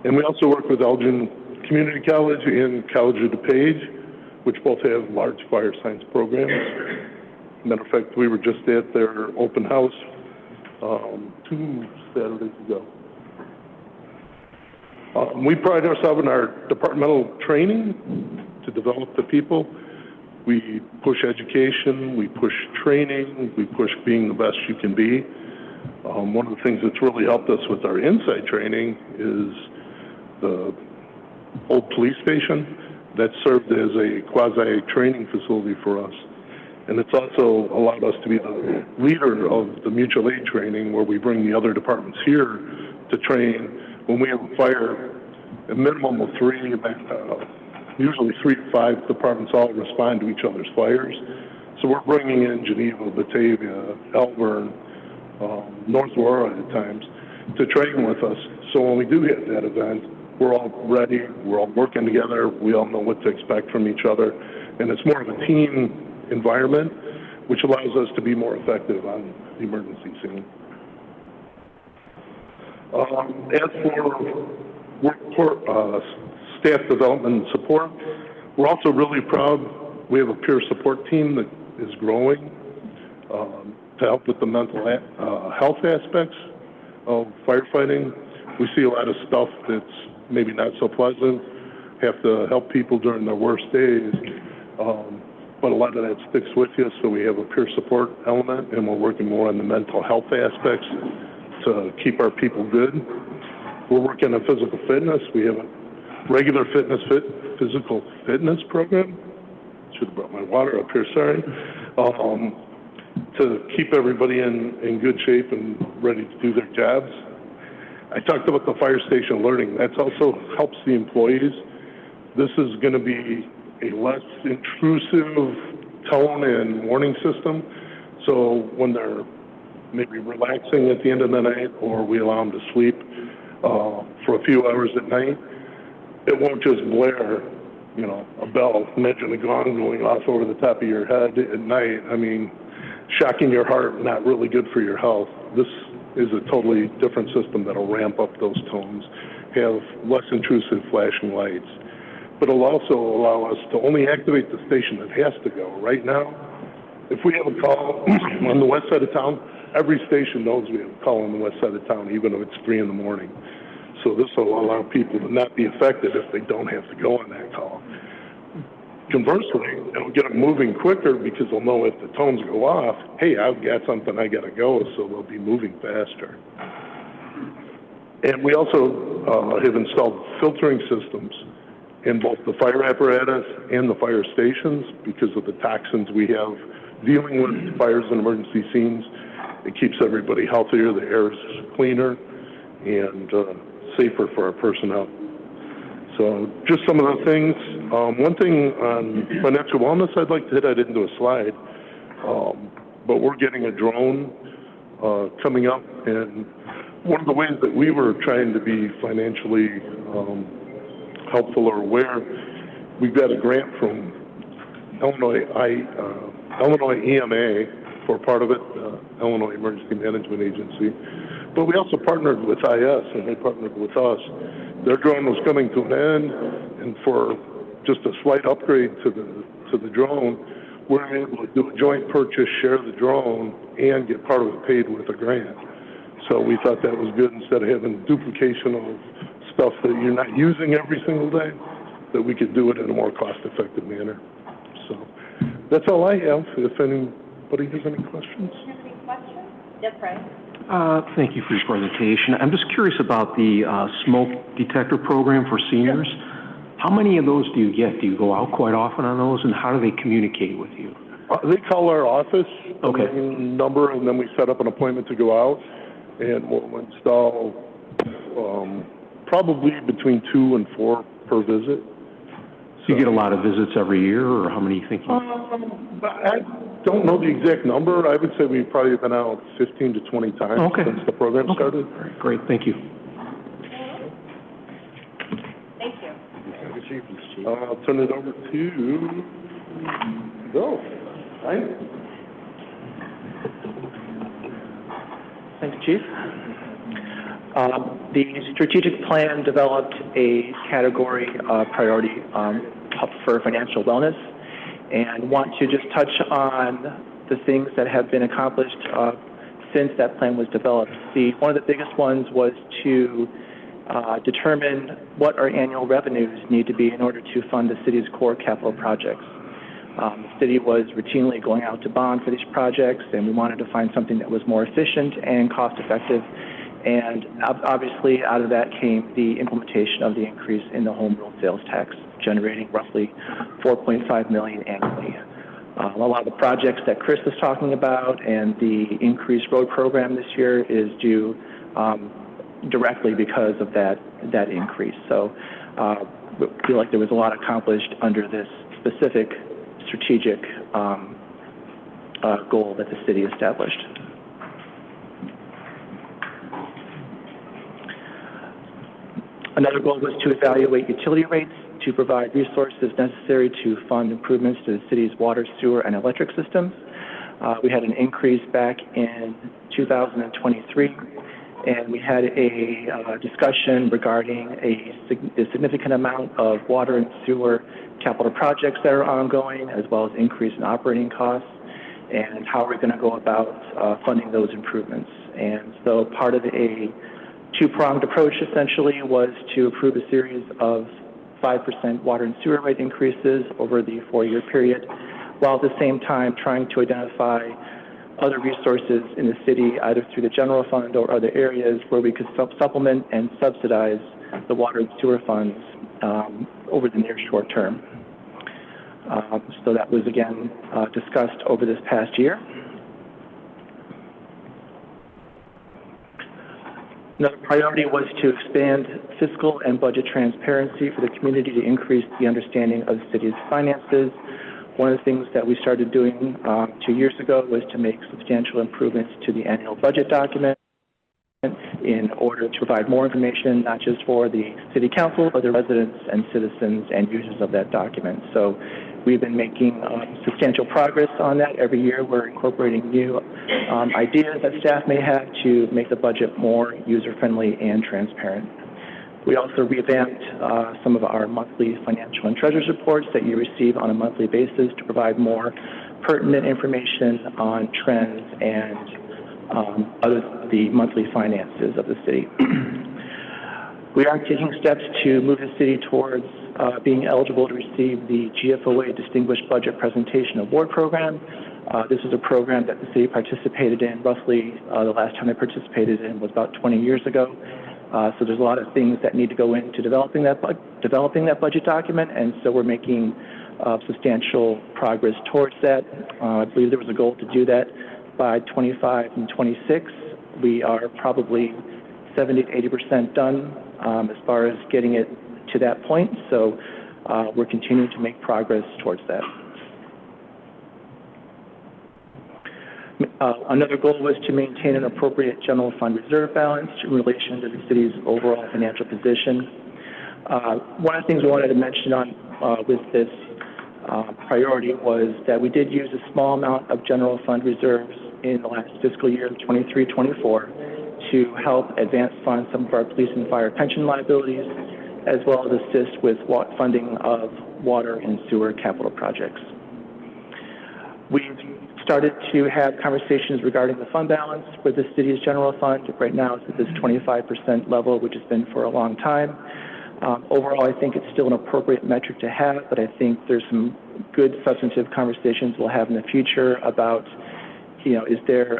And we also work with Elgin Community College and College of DuPage, which both have large fire science programs. Matter of fact, we were just at their open house 2 Saturdays ago. We pride ourselves in our departmental training to develop the people. We push education, we push training, we push being the best you can be. One of the things that's really helped us with our inside training is the old police station that served as a quasi-training facility for us. And it's also allowed us to be the leader of the mutual aid training where we bring the other departments here to train. When we have a fire, a minimum of three, usually 3 to 5 departments all respond to each other's fires. So we're bringing in Geneva, Batavia, Elburn, North Aurora at times to train with us. So when we do hit that event, we're all ready, we're all working together, we all know what to expect from each other, and it's more of a team environment, which allows us to be more effective on the emergency scene. As for staff development and support, we're also really proud we have a peer support team that is growing to help with the mental health aspects of firefighting. We see a lot of stuff that's maybe not so pleasant, have to help people during their worst days, but a lot of that sticks with you, so we have a peer support element, and we're working more on the mental health aspects to keep our people good. We're working on physical fitness. We have a regular physical fitness program. Should have brought my water up here, sorry. To keep everybody in good shape and ready to do their jobs. I talked about the fire station learning. That also helps the employees. This is going to be a less intrusive tone and warning system. So when they're maybe relaxing at the end of the night, or we allow them to sleep for a few hours at night, it won't just blare, you know, a bell, imagine a gong going off over the top of your head at night. I mean, shocking your heart, not really good for your health. This is a totally different system that'll ramp up those tones, have less intrusive flashing lights. But it'll also allow us to only activate the station that has to go. Right now, if we have a call on the west side of town, every station knows we have a call on the west side of town, even if it's 3 in the morning. So this will allow people to not be affected if they don't have to go on that call. Conversely, it'll get them moving quicker because they'll know if the tones go off, hey, I've got something I got to go, so they'll be moving faster. And we also have installed filtering systems in both the fire apparatus and the fire stations because of the toxins we have dealing with fires and emergency scenes. It keeps everybody healthier, the air is cleaner, and safer for our personnel. So just some of the things. One thing on financial wellness I'd like to hit, I didn't do a slide, but we're getting a drone coming up, and one of the ways that we were trying to be financially helpful or aware, we've got a grant from Illinois EMA for part of it, Illinois Emergency Management Agency. But we also partnered with IS, and they partnered with us. Their drone was coming to an end, and for just a slight upgrade to the drone, we're able to do a joint purchase, share the drone, and get part of it paid with a grant. So we thought that was good instead of having duplication of stuff that you're not using every single day, that we could do it in a more cost-effective manner. So that's all I have. If anybody has any questions. Any questions? Yes, Fred. Thank you for your presentation. I'm just curious about the smoke detector program for seniors. How many of those do you get? Do you go out quite often on those, and how do they communicate with you? They call our office, okay, number, and then we set up an appointment to go out, and we'll install probably between 2 and 4 per visit. So you get a lot of visits every year, or how many do you think? I don't know the exact number. I would say we've probably been out 15 to 20 times since the program started. Great, thank you. Thank you. I'll turn it over to Bill. Right? Thank you, Chief. The strategic plan developed a category priority for financial wellness, and want to just touch on the things that have been accomplished since that plan was developed. One of the biggest ones was to determine what our annual revenues need to be in order to fund the city's core capital projects. The city was routinely going out to bond for these projects, and we wanted to find something that was more efficient and cost-effective And obviously, out of that came the implementation of the increase in the home rule sales tax, generating roughly $4.5 million annually. A lot of the projects that Chris was talking about and the increased road program this year is due directly because of that increase. So we feel like there was a lot accomplished under this specific strategic goal that the city established. Another goal was to evaluate utility rates to provide resources necessary to fund improvements to the city's water, sewer, and electric systems. We had an increase back in 2023, and we had a discussion regarding a significant amount of water and sewer capital projects that are ongoing, as well as increase in operating costs, and how we're going to go about funding those improvements. And so part of a two-pronged approach essentially was to approve a series of 5% water and sewer rate increases over the 4-year period, while at the same time trying to identify other resources in the city, either through the general fund or other areas where we could supplement and subsidize the water and sewer funds over the near short term. So that was again discussed over this past year. Another priority was to expand fiscal and budget transparency for the community to increase the understanding of the city's finances. One of the things that we started doing 2 years ago was to make substantial improvements to the annual budget document in order to provide more information, not just for the city council, but the residents and citizens and users of that document. So we've been making substantial progress on that. Every year we're incorporating new ideas that staff may have to make the budget more user-friendly and transparent. We also revamped some of our monthly financial and treasurer's reports that you receive on a monthly basis to provide more pertinent information on trends and the monthly finances of the city. We are taking steps to move the city towards being eligible to receive the GFOA Distinguished Budget Presentation Award Program. This is a program that the city participated in roughly, the last time I participated in was about 20 years ago. So there's a lot of things that need to go into developing that budget document, and so we're making substantial progress towards that. I believe there was a goal to do that by 25 and 26. We are probably 70 to 80% done as far as getting it to that point, so we're continuing to make progress towards that. Another goal was to maintain an appropriate general fund reserve balance in relation to the city's overall financial position. One of the things we wanted to mention with this priority was that we did use a small amount of general fund reserves in the last fiscal year, 23-24, to help advance fund some of our police and fire pension liabilities, as well as assist with funding of water and sewer capital projects. We've started to have conversations regarding the fund balance for the city's general fund. Right now it's at this 25% level, which has been for a long time. Overall, I think it's still an appropriate metric to have, but I think there's some good substantive conversations we'll have in the future about, is there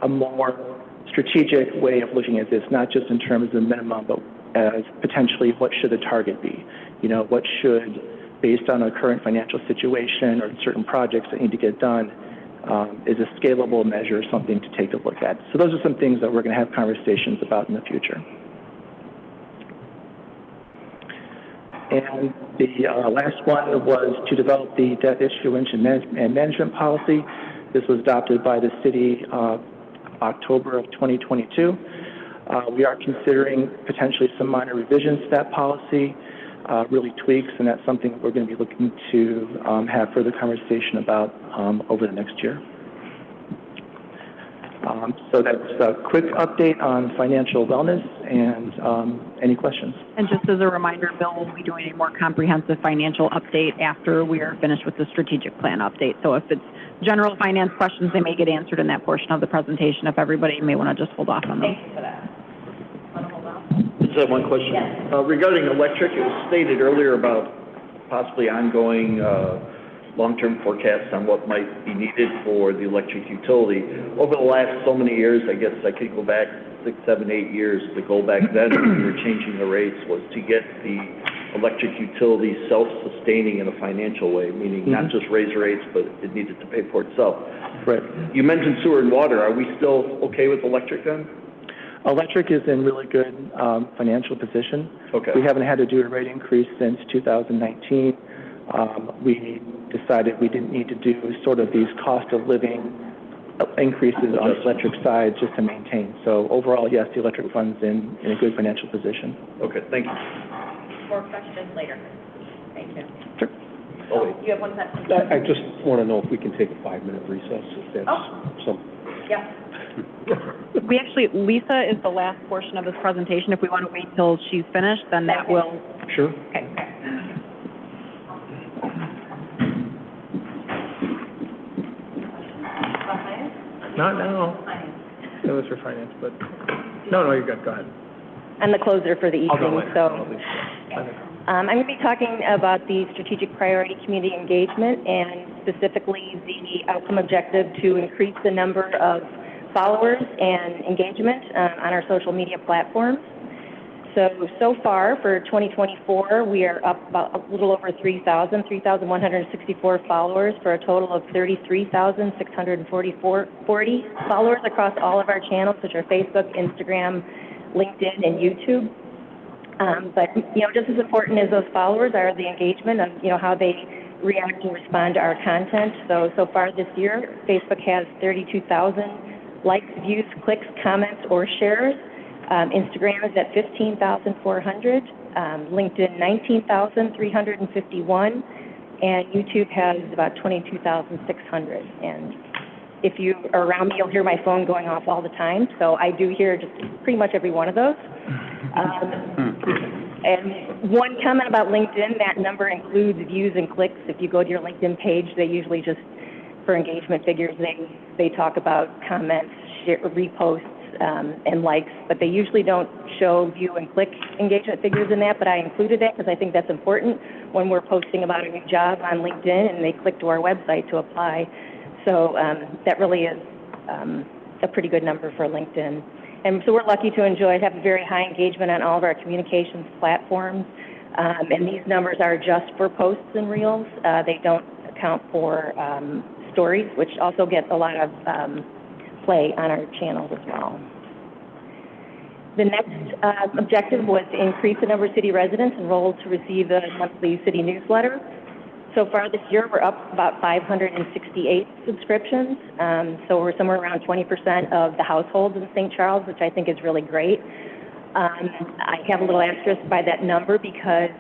a more strategic way of looking at this, not just in terms of minimum, but as potentially what should the target be? What should, based on our current financial situation or certain projects that need to get done, is a scalable measure something to take a look at? So those are some things that we're going to have conversations about in the future. And the last one was to develop the debt issuance and management policy. This was adopted by the city October of 2022. We are considering potentially some minor revisions to that policy, really tweaks, and that's something we're going to be looking to have further conversation about over the next year. So that's a quick update on financial wellness, and any questions? And just as a reminder, Bill will be doing a more comprehensive financial update after we are finished with the strategic plan update. So if it's general finance questions, they may get answered in that portion of the presentation. If everybody may want to just hold off on them. Thank you for that. Just have one question. Yes. Regarding electric, it was stated earlier about possibly ongoing long-term forecasts on what might be needed for the electric utility. Over the last so many years, I guess I could go back 6, 7, 8 years, the goal back then when we were changing the rates was to get the electric utility self-sustaining in a financial way, meaning not just raise rates, but it needed to pay for itself. Right. You mentioned sewer and water. Are we still okay with electric then? Electric is in really good financial position. Okay. We haven't had to do a rate increase since 2019. We decided we didn't need to do sort of these cost of living increases on the electric side just to maintain. So overall, yes, the electric fund's in a good financial position. Okay, thank you. More questions later. Thank you. Sure. Oh, wait. You have one second. I just want to know if we can take a 5-minute recess, if that's some. Yeah. We actually, Lisa is the last portion of this presentation. If we want to wait till she's finished, then that will. Sure. Okay. Not now. It was for finance, but, no, you're good, go ahead. I'm the closer for the I'll go evening, later. so. I'll leave. I'm going to be talking about the strategic priority community engagement and specifically the outcome objective to increase the number of followers and engagement on our social media platforms. So far for 2024, we are up about a little over 3,164 followers for a total of 33,640 followers across all of our channels, which are Facebook, Instagram, LinkedIn, and YouTube. But, just as important as those followers are the engagement of, how they react and respond to our content. So far this year, Facebook has 32,000 likes, views, clicks, comments, or shares. Instagram is at 15,400, LinkedIn 19,351, and YouTube has about 22,600. And if you are around me, you'll hear my phone going off all the time. So I do hear just pretty much every one of those. And one comment about LinkedIn, that number includes views and clicks. If you go to your LinkedIn page, they usually just, for engagement figures, they talk about comments, reposts, and likes, but they usually don't show view and click engagement figures in that, but I included that because I think that's important when we're posting about a new job on LinkedIn and they click to our website to apply. So that really is a pretty good number for LinkedIn. And so we're lucky to have very high engagement on all of our communications platforms. And these numbers are just for posts and reels. They don't account for stories, which also get a lot of play on our channels as well. The next objective was to increase the number of city residents enrolled to receive the monthly city newsletter. So far this year, we're up about 568 subscriptions. So we're somewhere around 20% of the households in St. Charles, which I think is really great. I have a little asterisk by that number because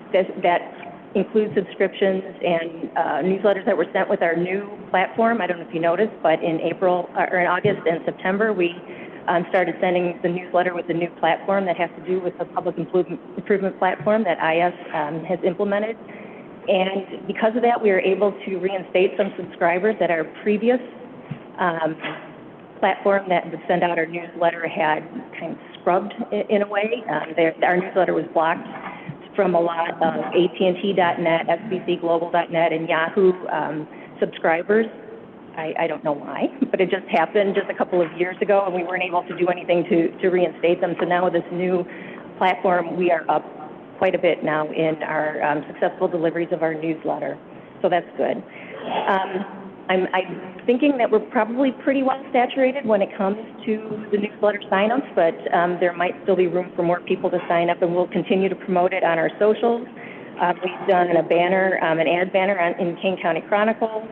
that includes subscriptions and newsletters that were sent with our new platform. I don't know if you noticed, but in August and September, we started sending the newsletter with the new platform that has to do with the public improvement platform that IS has implemented. And because of that, we were able to reinstate some subscribers that our previous platform that would send out our newsletter had kind of scrubbed in a way. Our newsletter was blocked from a lot of AT&T.net, SBCglobal.net, and Yahoo subscribers. I don't know why, but it just happened just a couple of years ago, and we weren't able to do anything to reinstate them. So now with this new platform, we are up quite a bit now in our successful deliveries of our newsletter. So that's good. I'm thinking that we're probably pretty well saturated when it comes to the newsletter signups, but there might still be room for more people to sign up, and we'll continue to promote it on our socials. We've done a banner, an ad banner in King County Chronicle.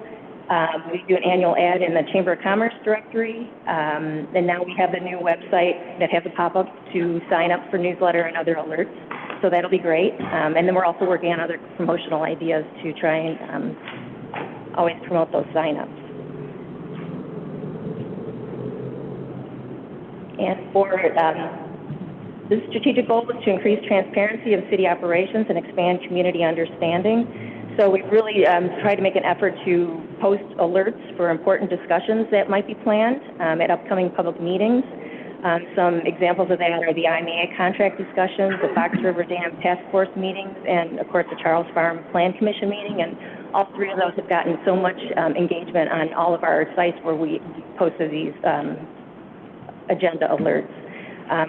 We do an annual ad in the Chamber of Commerce directory, and now we have the new website that has a pop-up to sign up for newsletter and other alerts. So that'll be great. And then we're also working on other promotional ideas to try and always promote those signups. And for the strategic goal was to increase transparency of city operations and expand community understanding. So we've really tried to make an effort to post alerts for important discussions that might be planned at upcoming public meetings. Some examples of that are the IMEA contract discussions, the Fox River Dam Task Force meetings, and of course the Charles Farm Plan Commission meeting. And all three of those have gotten so much engagement on all of our sites where we posted these agenda alerts.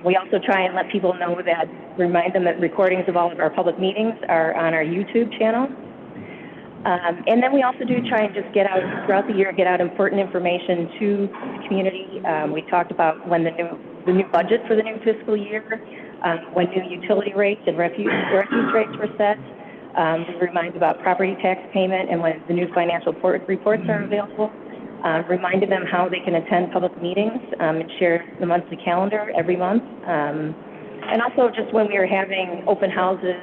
We also try and let people know that, remind them that recordings of all of our public meetings are on our YouTube channel. And then we also do try and just get out, throughout the year, get out important information to the community. We talked about when the new budget for the new fiscal year, when new utility rates and refuse rates were set. We remind about property tax payment and when the new financial reports are available. Reminded them how they can attend public meetings and share the monthly calendar every month. And also just when we are having open houses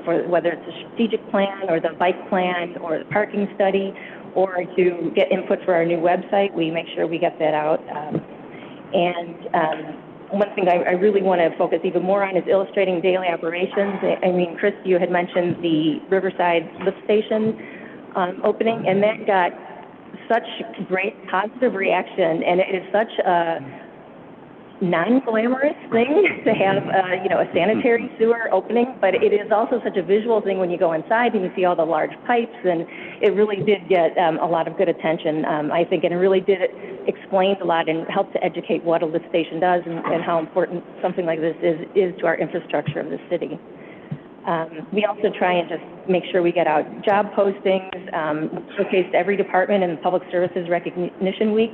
for whether it's a strategic plan or the bike plan or the parking study or to get input for our new website, we make sure we get that out. One thing I really want to focus even more on is illustrating daily operations. I mean, Chris, you had mentioned the Riverside lift station opening, and that got such great positive reaction, and it is such a non-glamorous thing to have, a sanitary sewer opening, but it is also such a visual thing when you go inside and you see all the large pipes, and it really did get a lot of good attention, I think, and it really did explain a lot and helped to educate what a lift station does and how important something like this is to our infrastructure of the city. We also try and just make sure we get out job postings, showcase every department in the Public Services Recognition Week.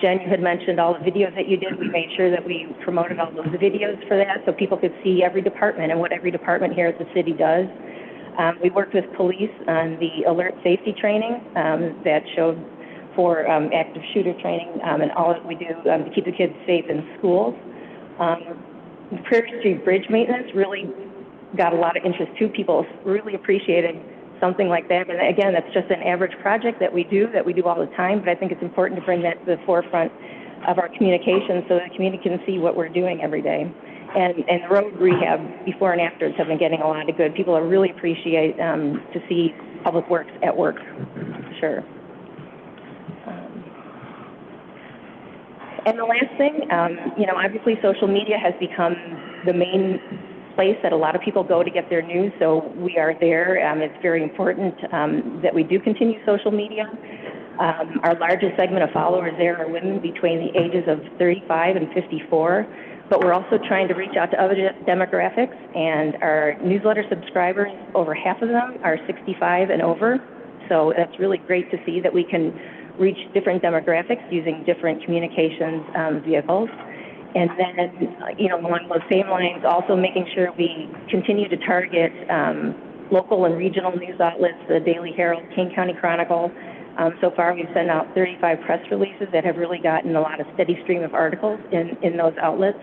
Jen, you had mentioned all the videos that you did. We made sure that we promoted all those videos for that so people could see every department and what every department here at the city does. We worked with police on the alert safety training that showed for active shooter training and all that we do to keep the kids safe in schools. Prairie Street Bridge maintenance really got a lot of interest too. People really appreciated something like that. And again, that's just an average project that we do all the time, but I think it's important to bring that to the forefront of our communication so that the community can see what we're doing every day. And the road rehab before and afters have been getting a lot of good. People really appreciate to see Public Works at work, for sure. And the last thing, obviously social media has become the main place that a lot of people go to get their news, so we are there. It's very important that we do continue social media. Our largest segment of followers there are women between the ages of 35 and 54, but we're also trying to reach out to other demographics, and our newsletter subscribers, over half of them are 65 and over, so that's really great to see that we can reach different demographics using different communications vehicles. And then, along those same lines, also making sure we continue to target local and regional news outlets, the Daily Herald, King County Chronicle. So far, we've sent out 35 press releases that have really gotten a lot of steady stream of articles in those outlets.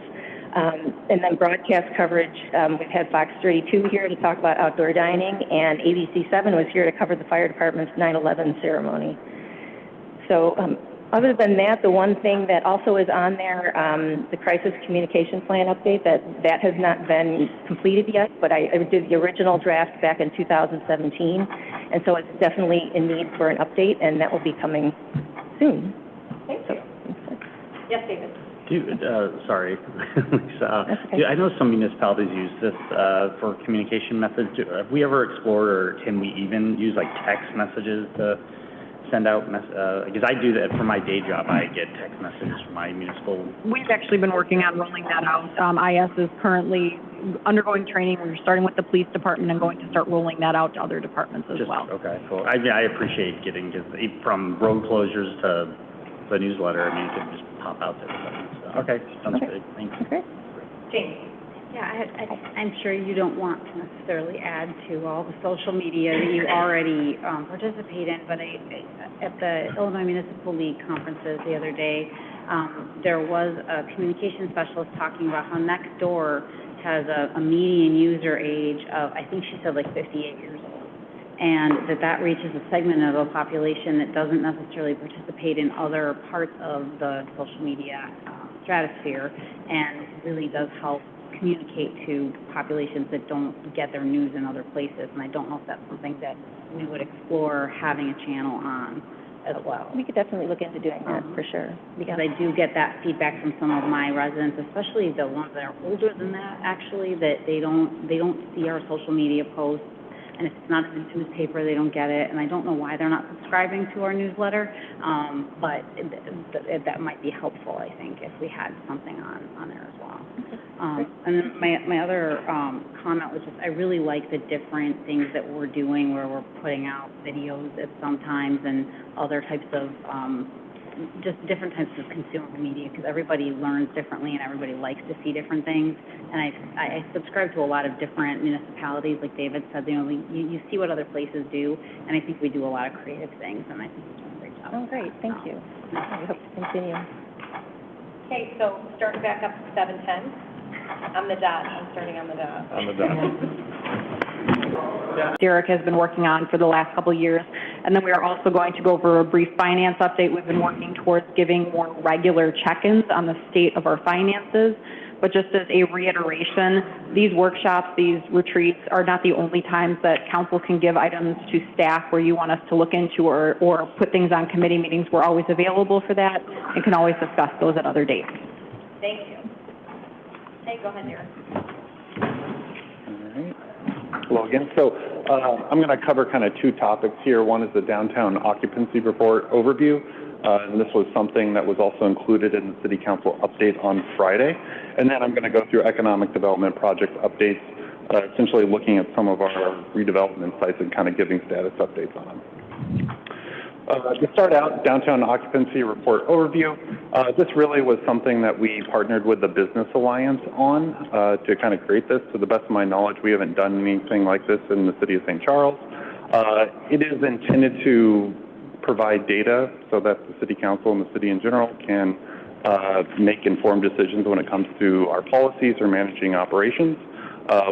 And then broadcast coverage, we've had Fox 32 here to talk about outdoor dining, and ABC 7 was here to cover the fire department's 9/11 ceremony. So other than that, the one thing that also is on there, the crisis communication plan update, that has not been completed yet, but I did the original draft back in 2017, and so it's definitely in need for an update, and that will be coming soon. Thank you. Yes, David. Sorry, Lisa. Okay. I know some municipalities use this for communication methods. Have we ever explored, or can we even use like text messages to send out, because I do that for my day job. I get text messages from my municipal. We've actually been working on rolling that out. IS is currently undergoing training. We're starting with the police department and going to start rolling that out to other departments as well. Okay, cool. I appreciate getting, from road closures to the newsletter, it can just pop out to everybody. So, okay, sounds good. Thanks. Okay. Jamie. Yeah, I'm sure you don't want to necessarily add to all the social media that you already participate in, but at the Illinois Municipal League conferences the other day, there was a communication specialist talking about how Nextdoor has a median user age of, I think she said like 58 years old, and that reaches a segment of the population that doesn't necessarily participate in other parts of the social media stratosphere, and really does help communicate to populations that don't get their news in other places. And I don't know if that's something that we would explore having a channel on as well. We could definitely look into doing that, for sure. Because I do get that feedback from some of my residents, especially the ones that are older than that, actually, that they don't see our social media posts. and if it's not in the newspaper, they don't get it, and I don't know why they're not subscribing to our newsletter, but that might be helpful, I think, if we had something on there as well. And then my other comment was just, I really like the different things that we're doing where we're putting out videos at sometimes and other types of, just different types of consumer media, because everybody learns differently and everybody likes to see different things. And I subscribe to a lot of different municipalities, like David said, you see what other places do, and I think we do a lot of creative things, and I think we're doing a great job. Oh, great, thank you. I hope to continue. Okay, so starting back up to 7:10. On the dot, I'm starting on the dot. On the dot. Derek has been working on for the last couple of years. And then we are also going to go over a brief finance update. We've been working towards giving more regular check-ins on the state of our finances. But just as a reiteration, these workshops, these retreats are not the only times that council can give items to staff where you want us to look into or put things on committee meetings. We're always available for that and can always discuss those at other dates. Thank you. Hey, go ahead, Derek. Well, again, so I'm going to cover kind of two topics here. One is the downtown occupancy report overview, and this was something that was also included in the City Council update on Friday. And then I'm going to go through economic development project updates, essentially looking at some of our redevelopment sites and kind of giving status updates on them. To start out, downtown occupancy report overview. This really was something that we partnered with the Business Alliance on to kind of create this. To the best of my knowledge, we haven't done anything like this in the city of St. Charles. It is intended to provide data so that the city council and the city in general can make informed decisions when it comes to our policies or managing operations.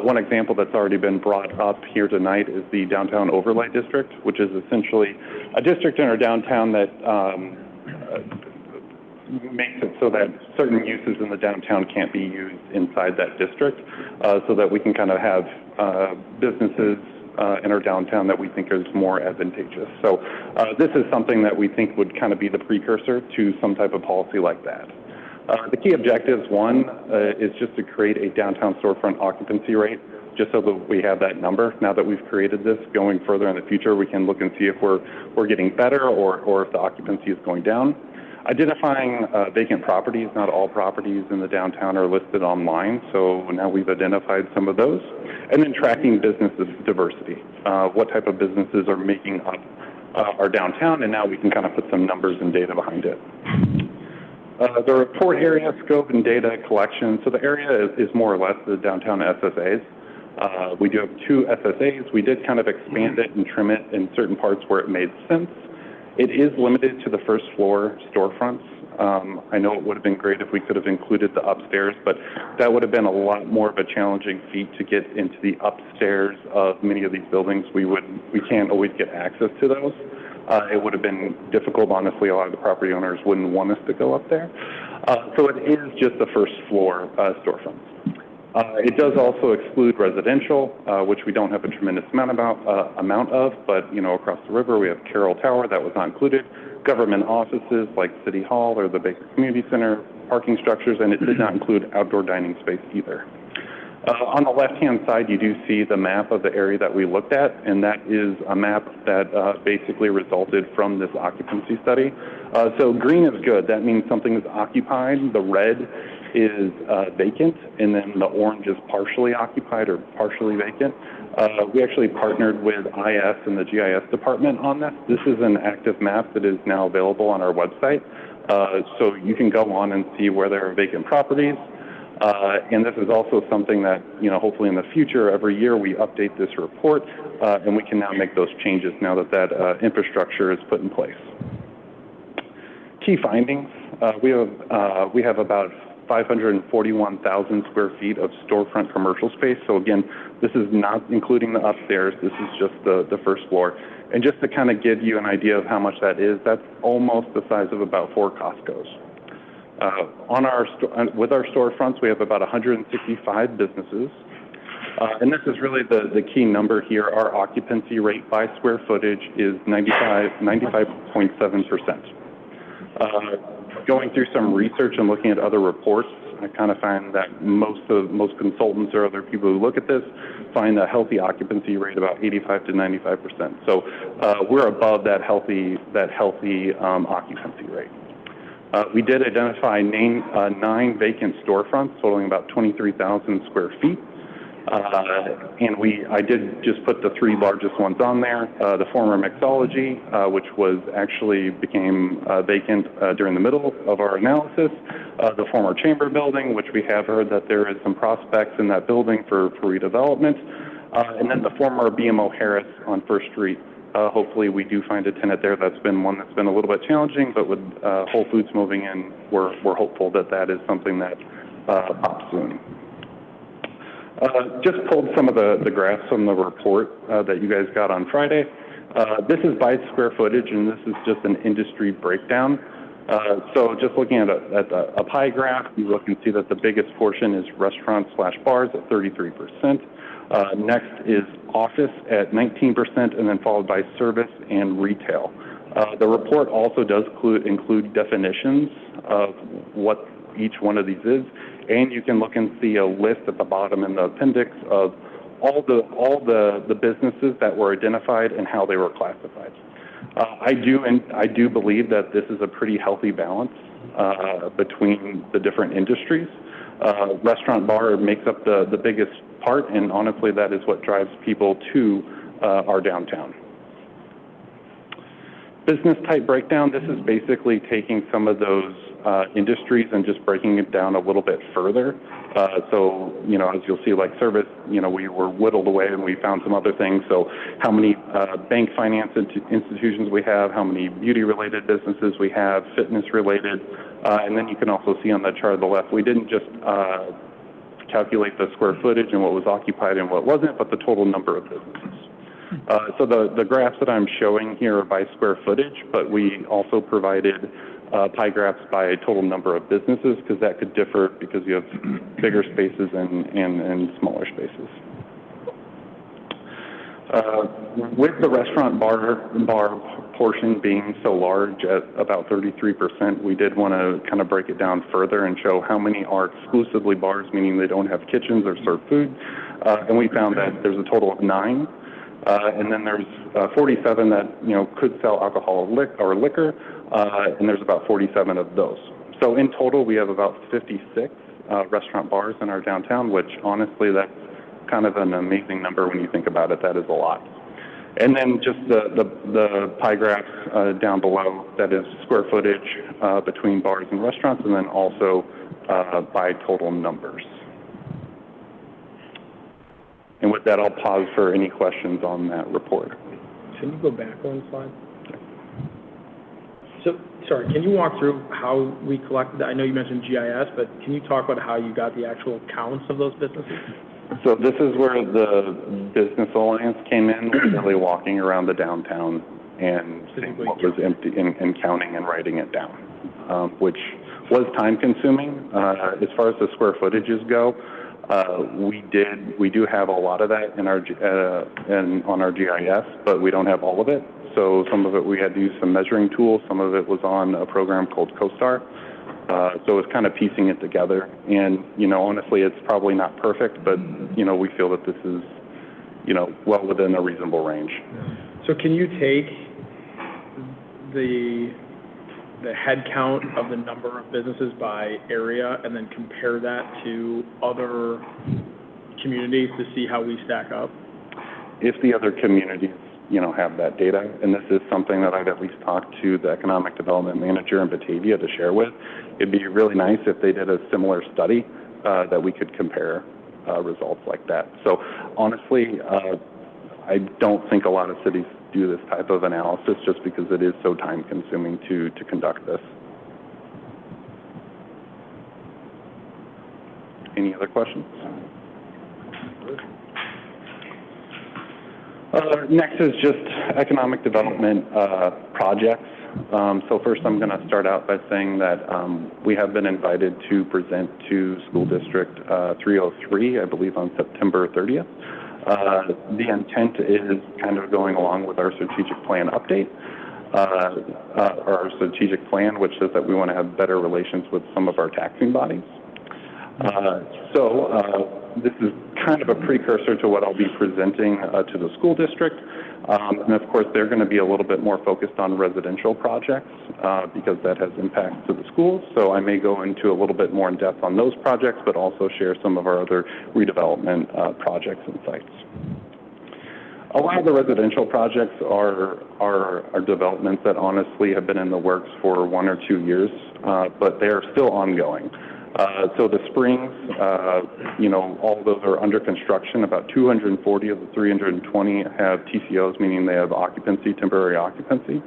One example that's already been brought up here tonight is the Downtown Overlay District, which is essentially a district in our downtown that makes it so that certain uses in the downtown can't be used inside that district, so that we can kind of have businesses in our downtown that we think is more advantageous. So this is something that we think would kind of be the precursor to some type of policy like that. The key objectives, one, is just to create a downtown storefront occupancy rate, just so that we have that number. Now that we've created this, going further in the future, we can look and see if we're getting better or if the occupancy is going down. Identifying vacant properties. Not all properties in the downtown are listed online, so now we've identified some of those. And then tracking business diversity. What type of businesses are making up our downtown, and now we can kind of put some numbers and data behind it. The report area, scope, and data collection. So the area is more or less the downtown SSAs. We do have 2 SSAs. We did kind of expand it and trim it in certain parts where it made sense. It is limited to the first floor storefronts. I know it would have been great if we could have included the upstairs, but that would have been a lot more of a challenging feat to get into the upstairs of many of these buildings. We can't always get access to those. It would have been difficult. Honestly, a lot of the property owners wouldn't want us to go up there. So it is just the first floor storefronts. It does also exclude residential, which we don't have a tremendous amount of, but across the river we have Carroll Tower that was not included, government offices like City Hall or the Baker Community Center, parking structures, and it did not include outdoor dining space either. On the left-hand side, you do see the map of the area that we looked at, and that is a map that basically resulted from this occupancy study. So green is good. That means something is occupied. The red is vacant, and then the orange is partially occupied or partially vacant. We actually partnered with IS and the GIS department on this. This is an active map that is now available on our website. So you can go on and see where there are vacant properties. And this is also something that, hopefully in the future, every year we update this report, and we can now make those changes now that that infrastructure is put in place. Key findings, we have about 541,000 square feet of storefront commercial space. So again, this is not including the upstairs. This is just the first floor. And just to kind of give you an idea of how much that is, that's almost the size of about 4 Costco's. With our storefronts, we have about 165 businesses. And this is really the key number here. Our occupancy rate by square footage is 95.7%. Going through some research and looking at other reports, I kind of find that most consultants or other people who look at this find a healthy occupancy rate about 85 to 95%. So we're above that healthy occupancy rate. We did identify 9 vacant storefronts totaling about 23,000 square feet. And I did just put the 3 largest ones on there. The former mixology, which became vacant during the middle of our analysis. The former chamber building, which we have heard that there is some prospects in that building for redevelopment. And then the former BMO Harris on First Street. Hopefully we do find a tenant there. That's been one that's been a little bit challenging, but with Whole Foods moving in, we're hopeful that is something that pops soon. Just pulled some of the graphs from the report that you guys got on Friday. This is by square footage, and this is just an industry breakdown. So just looking at a pie graph, you look and see that the biggest portion is restaurants/bars at 33%. Next is office at 19%, and then followed by service and retail. The report also does include definitions of what each one of these is, and you can look and see a list at the bottom in the appendix of all the businesses that were identified and how they were classified. I do believe that this is a pretty healthy balance between the different industries. Restaurant bar makes up the biggest part, and honestly, that is what drives people to our downtown. Business type breakdown, this is basically taking some of those industries and just breaking it down a little bit further. So, as you'll see, like service, we were whittled away and we found some other things. So how many bank finance institutions we have, how many beauty-related businesses we have, fitness-related, and then you can also see on the chart on the left, we didn't just calculate the square footage and what was occupied and what wasn't, but the total number of businesses. So the graphs that I'm showing here are by square footage, but we also provided pie graphs by total number of businesses, because that could differ because you have bigger spaces and smaller spaces. With the restaurant bar portion being so large at about 33%, we did want to kind of break it down further and show how many are exclusively bars, meaning they don't have kitchens or serve food. And we found that there's a total of 9. And then there's 47 that, could sell alcohol or liquor, and there's about 47 of those. So in total, we have about 56 restaurant bars in our downtown, which honestly, that's kind of an amazing number when you think about it. That is a lot. And then just the pie graph down below, that is square footage between bars and restaurants, and then also by total numbers. And with that, I'll pause for any questions on that report. Can you go back one slide? So, sorry, can you walk through how we collected, I know you mentioned GIS, but can you talk about how you got the actual counts of those businesses? So this is where the Business Alliance came in, really walking around the downtown and seeing what was empty and counting and writing it down, which was time consuming. As far as the square footages go, we do have a lot of that in our on our GIS, but we don't have all of it. So some of it we had to use some measuring tools. Some of it was on a program called CoStar. So it's kind of piecing it together. And, honestly, it's probably not perfect, but, we feel that this is, well within a reasonable range. So can you take the head count of the number of businesses by area and then compare that to other communities to see how we stack up? If the other communities, have that data, and this is something that I've at least talked to the economic development manager in Batavia to share with, it'd be really nice if they did a similar study that we could compare results like that. So honestly, I don't think a lot of cities do this type of analysis just because it is so time consuming to conduct this. Any other questions? Next is just economic development projects. So first I'm going to start out by saying that we have been invited to present to School District 303, I believe on September 30th. The intent is kind of going along with our strategic plan update, or our strategic plan, which says that we want to have better relations with some of our taxing bodies. This is kind of a precursor to what I'll be presenting to the school district. And of course, they're going to be a little bit more focused on residential projects because that has impacts to the schools. So I may go into a little bit more in depth on those projects, but also share some of our other redevelopment projects and sites. A lot of the residential projects are developments that honestly have been in the works for 1 or 2 years, but they are still ongoing. So the Springs, all of those are under construction. About 240 of the 320 have TCOs, meaning they have occupancy, temporary occupancy.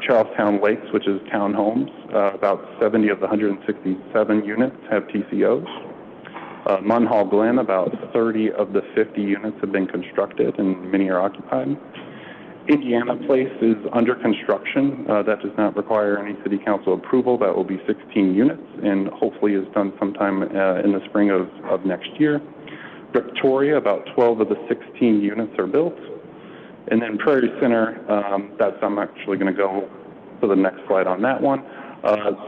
Charlestown Lakes, which is townhomes, about 70 of the 167 units have TCOs. Munhall Glen, about 30 of the 50 units have been constructed and many are occupied. Indiana Place is under construction. That does not require any city council approval. That will be 16 units and hopefully is done sometime in the spring of next year. Victoria, about 12 of the 16 units are built. And then Prairie Center, I'm actually going to go to the next slide on that one.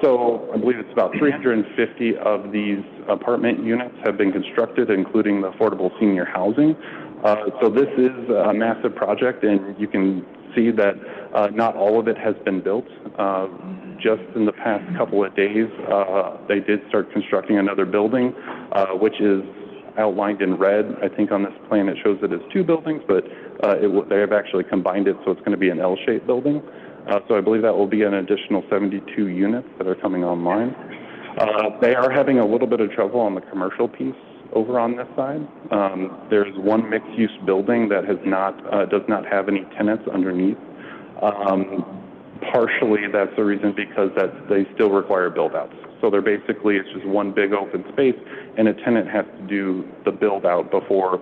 So I believe it's about 350 of these apartment units have been constructed, including the affordable senior housing. So this is a massive project, and you can see that not all of it has been built. Just in the past couple of days, they did start constructing another building, which is outlined in red. I think on this plan it shows it as 2 buildings, but they have actually combined it, so it's going to be an L-shaped building. So I believe that will be an additional 72 units that are coming online. They are having a little bit of trouble on the commercial piece over on this side. There's one mixed-use building that does not have any tenants underneath. Partially, that's the reason because they still require build-outs. So they're basically, it's just one big open space, and a tenant has to do the build-out before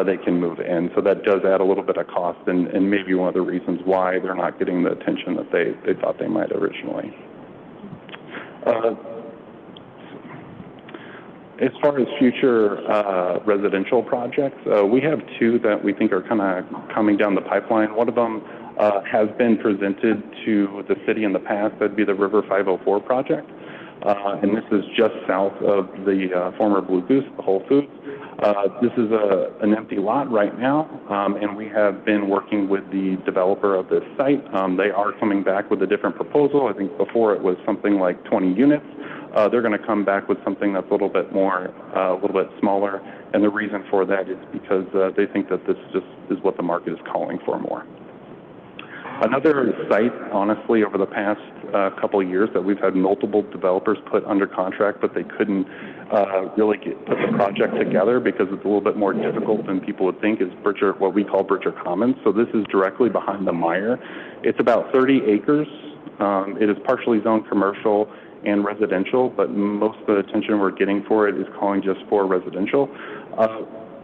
they can move in. So that does add a little bit of cost, and maybe one of the reasons why they're not getting the attention that they thought they might originally. As far as future residential projects, we have 2 that we think are kind of coming down the pipeline. One of them has been presented to the city in the past. That'd be the River 504 project. And this is just south of the former Blue Goose, the Whole Foods. This is an empty lot right now, and we have been working with the developer of this site. They are coming back with a different proposal. I think before it was something like 20 units. They're going to come back with something that's a little bit smaller, and the reason for that is because they think that this just is what the market is calling for more. Another site, honestly, over the past couple of years that we've had multiple developers put under contract, but they couldn't really put the project together because it's a little bit more difficult than people would think, is what we call Bridger Commons. So this is directly behind the Meijer. It's about 30 acres. It is partially zoned commercial and residential, but most of the attention we're getting for it is calling just for residential.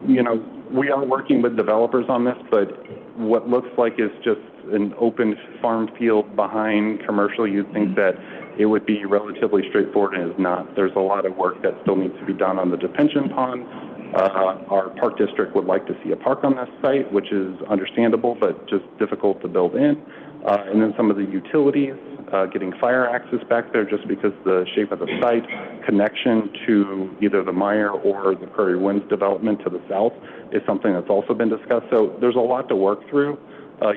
We are working with developers on this, but what looks like is just an open farm field behind commercial. You'd think that it would be relatively straightforward, and it's not. There's a lot of work that still needs to be done on the detention pond. Our park district would like to see a park on this site, which is understandable, but just difficult to build in. And then some of the utilities, getting fire access back there just because the shape of the site, connection to either the Meijer or the Prairie Winds development to the south is something that's also been discussed. So there's a lot to work through.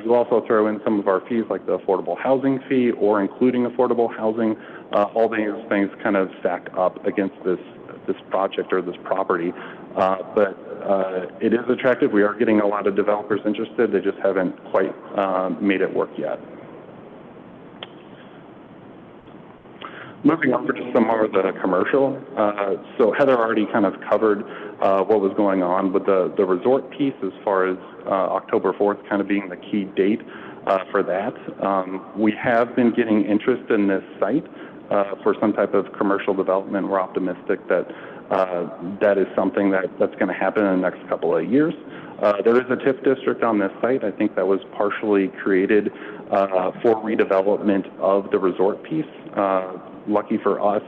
You also throw in some of our fees like the affordable housing fee or including affordable housing. All these things kind of stack up against this project or this property. But it is attractive. We are getting a lot of developers interested. They just haven't quite made it work yet. Moving over to some more of the commercial. So Heather already kind of covered what was going on with the resort piece as far as October 4th kind of being the key date for that. We have been getting interest in this site for some type of commercial development. We're optimistic that that is something that's going to happen in the next couple of years. There is a TIF district on this site. I think that was partially created for redevelopment of the resort piece. Lucky for us,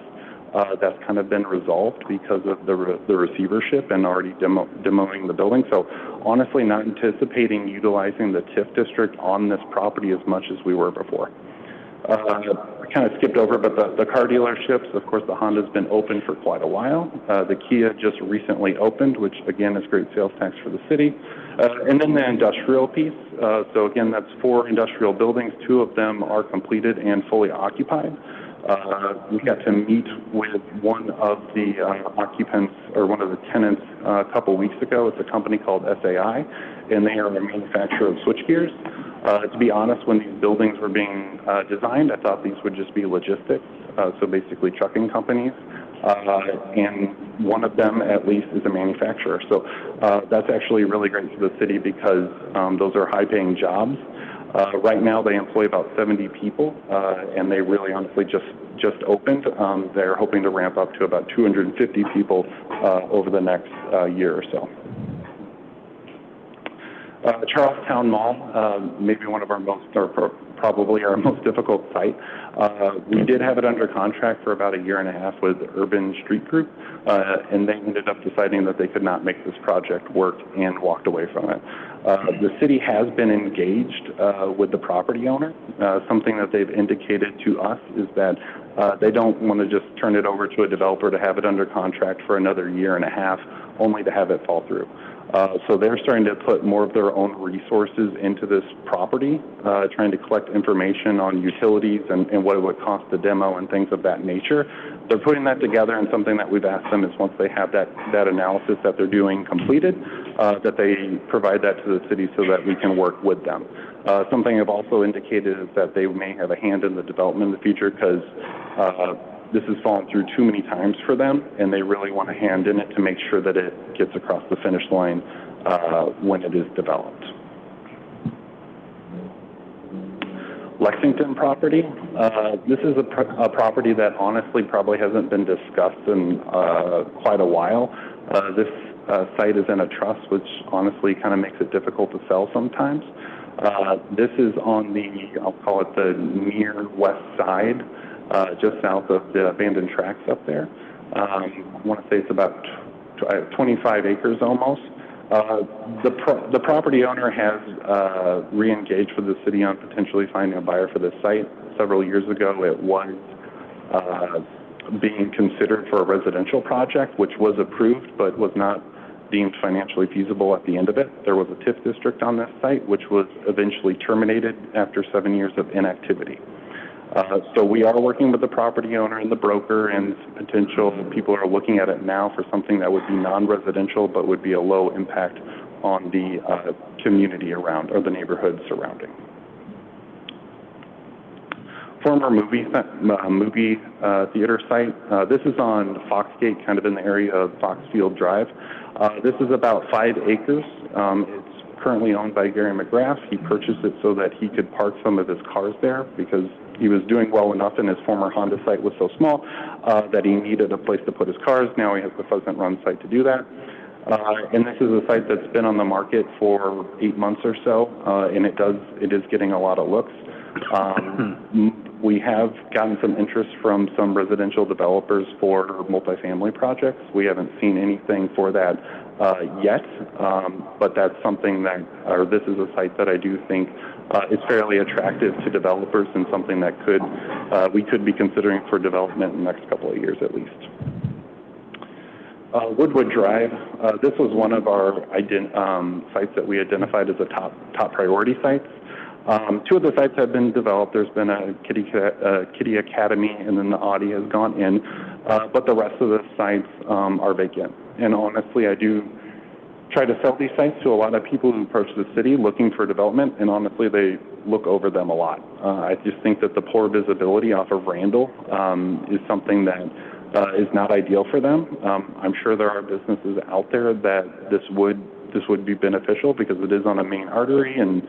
that's kind of been resolved because of the receivership and already demoing the building. So honestly, not anticipating utilizing the TIF district on this property as much as we were before. I kind of skipped over, but the car dealerships, of course, the Honda's been open for quite a while. The Kia just recently opened, which again is great sales tax for the city. And then the industrial piece. So again, that's 4 industrial buildings. 2 of them are completed and fully occupied. We got to meet with one of the occupants, or one of the tenants, a couple weeks ago. It's a company called SAI, and they are a manufacturer of switchgears. To be honest, when these buildings were being designed, I thought these would just be logistics, so basically trucking companies. And one of them, at least, is a manufacturer. So that's actually really great for the city because those are high-paying jobs. Right now, they employ about 70 people, and they really honestly just opened. They're hoping to ramp up to about 250 people over the next year or so. Charlestown Mall, maybe one of our most, or probably our most difficult site. We did have it under contract for about a year and a half with Urban Street Group, and they ended up deciding that they could not make this project work and walked away from it. The city has been engaged with the property owner. Something that they've indicated to us is that they don't want to just turn it over to a developer to have it under contract for another year and a half, only to have it fall through. So they're starting to put more of their own resources into this property, trying to collect information on utilities and what it would cost to demo and things of that nature. They're putting that together, and something that we've asked them is once they have that analysis that they're doing completed, that they provide that to the city so that we can work with them. Something I've also indicated is that they may have a hand in the development in the future because this has fallen through too many times for them, and they really want a hand in it to make sure that it gets across the finish line when it is developed. Lexington property. This is a property that honestly probably hasn't been discussed in quite a while. This site is in a trust, which honestly kind of makes it difficult to sell sometimes. This is on the, I'll call it the near west side, just south of the abandoned tracks up there. I want to say it's about 25 acres almost. The property owner has re-engaged with the city on potentially finding a buyer for this site. Several years ago, it was being considered for a residential project, which was approved but was not deemed financially feasible at the end of it. There was a TIF district on this site, which was eventually terminated after 7 years of inactivity. So we are working with the property owner and the broker, and potential people are looking at it now for something that would be non-residential but would be a low impact on the community around, or the neighborhood surrounding. Former movie theater site. This is on Foxgate, kind of in the area of Foxfield Drive. This is about 5 acres. It's currently owned by Gary McGrath. He purchased it so that he could park some of his cars there because he was doing well enough, and his former Honda site was so small that he needed a place to put his cars. Now he has the Pheasant Run site to do that. And this is a site that's been on the market for 8 months or so, and it is getting a lot of looks. We have gotten some interest from some residential developers for multifamily projects. We haven't seen anything for that yet, but that's something that, or this is a site that I do think is fairly attractive to developers, and something that we could be considering for development in the next couple of years at least. Woodwood Drive. This was one of our sites that we identified as a top priority sites. 2 of the sites have been developed. There's been a Kitty Academy, and then the Audi has gone in, but the rest of the sites are vacant. And honestly, I do try to sell these sites to a lot of people who approach the city looking for development, and honestly, they look over them a lot. I just think that the poor visibility off of Randall is something that is not ideal for them. I'm sure there are businesses out there that this would be beneficial because it is on a main artery, and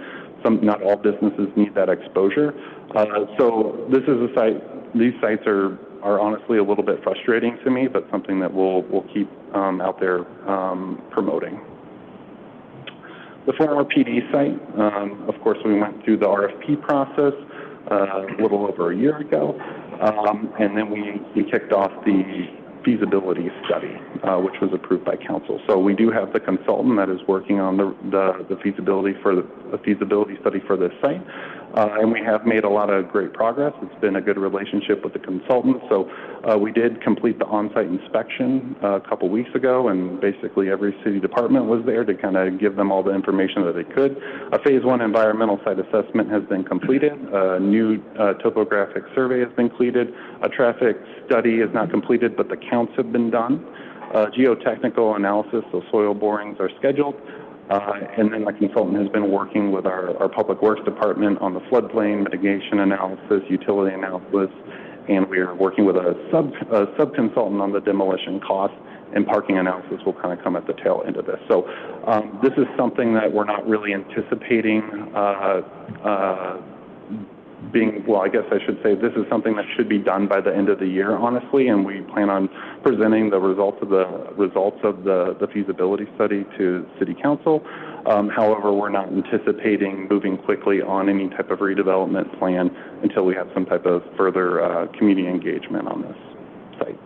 not all businesses need that exposure. So this is a site. These sites are honestly a little bit frustrating to me, but something that we'll keep out there promoting. The former PD site, of course, we went through the RFP process a little over a year ago, and then we kicked off the feasibility study, which was approved by council. So we do have the consultant that is working on the feasibility study for this site. And we have made a lot of great progress. It's been a good relationship with the consultant. So we did complete the on-site inspection a couple weeks ago, and basically every city department was there to kind of give them all the information that they could. A phase 1 environmental site assessment has been completed. A new topographic survey has been completed. A traffic study is not completed, but the counts have been done. Geotechnical analysis, so soil borings are scheduled. And then the consultant has been working with our Public Works Department on the floodplain mitigation analysis, utility analysis, and we are working with a sub-consultant on the demolition cost, and parking analysis will kind of come at the tail end of this. So this is something that we're not really anticipating well, I guess I should say this is something that should be done by the end of the year, honestly, and we plan on presenting the results of the feasibility study to City Council. However, we're not anticipating moving quickly on any type of redevelopment plan until we have some type of further community engagement on this site.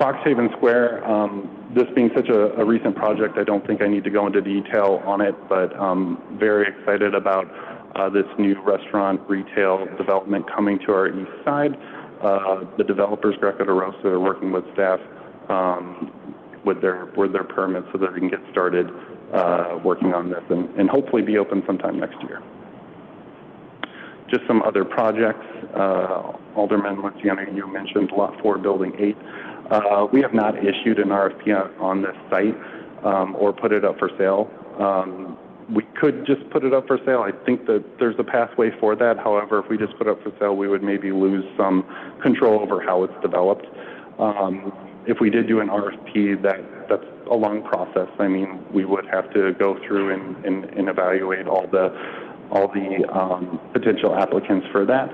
Foxhaven Square, this being such a recent project, I don't think I need to go into detail on it, but very excited about this new restaurant retail development coming to our east side. The developers, Greco de Rosa, are working with staff with their permits so that we can get started working on this and hopefully be open sometime next year. Just some other projects. Alderman Luciano, you mentioned Lot 4, Building 8. We have not issued an RFP on this site or put it up for sale. We could just put it up for sale. I think that there's a pathway for that. However, if we just put it up for sale, we would maybe lose some control over how it's developed. If we did do an RFP, that's a long process. I mean, we would have to go through and evaluate all the potential applicants for that.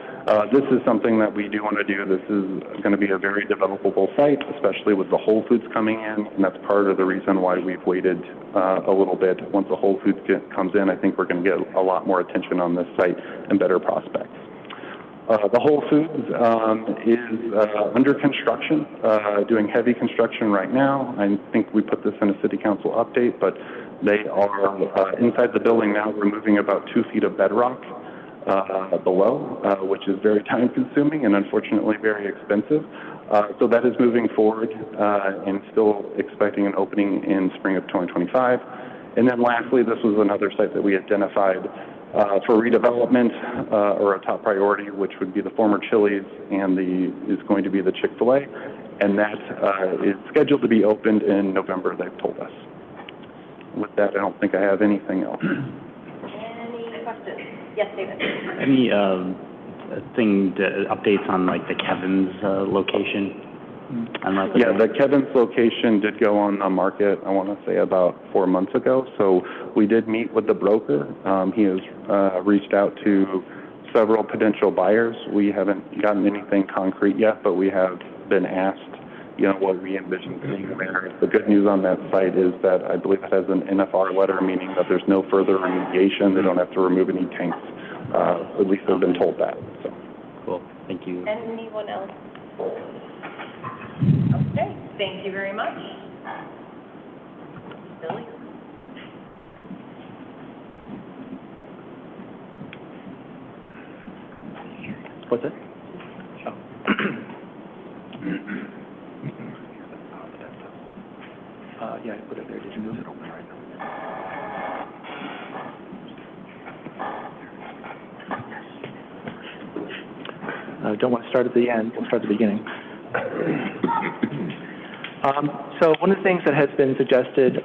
This is something that we do want to do. This is going to be a very developable site, especially with the Whole Foods coming in, and that's part of the reason why we've waited a little bit. Once the Whole Foods comes in, I think we're going to get a lot more attention on this site and better prospects. The Whole Foods is under construction, doing heavy construction right now. I think we put this in a City Council update, but they are inside the building now, removing about 2 feet of bedrock below, which is very time-consuming and unfortunately very expensive. So that is moving forward and still expecting an opening in spring of 2025. And then lastly, this was another site that we identified for redevelopment or a top priority, which would be the former Chili's and is going to be the Chick-fil-A. And that is scheduled to be opened in November, they've told us. With that, I don't think I have anything else. Any questions? Yes, David. Any updates on like the Kevin's location? Yeah, the Kevin's location did go on the market, I want to say about 4 months ago. So we did meet with the broker. He has reached out to several potential buyers. We haven't gotten anything concrete yet, but we have been asked, what we envision seeing there. The good news on that site is that I believe it has an NFR letter, meaning that there's no further remediation. They don't have to remove any tanks. At least they've been told that. So. Cool. Thank you. Anyone else? Okay. Thank you very much. Billy? What's it? Yeah, I put it there. Did you move it over right now? Don't want to start at the end. We'll start at the beginning. So one of the things that has been suggested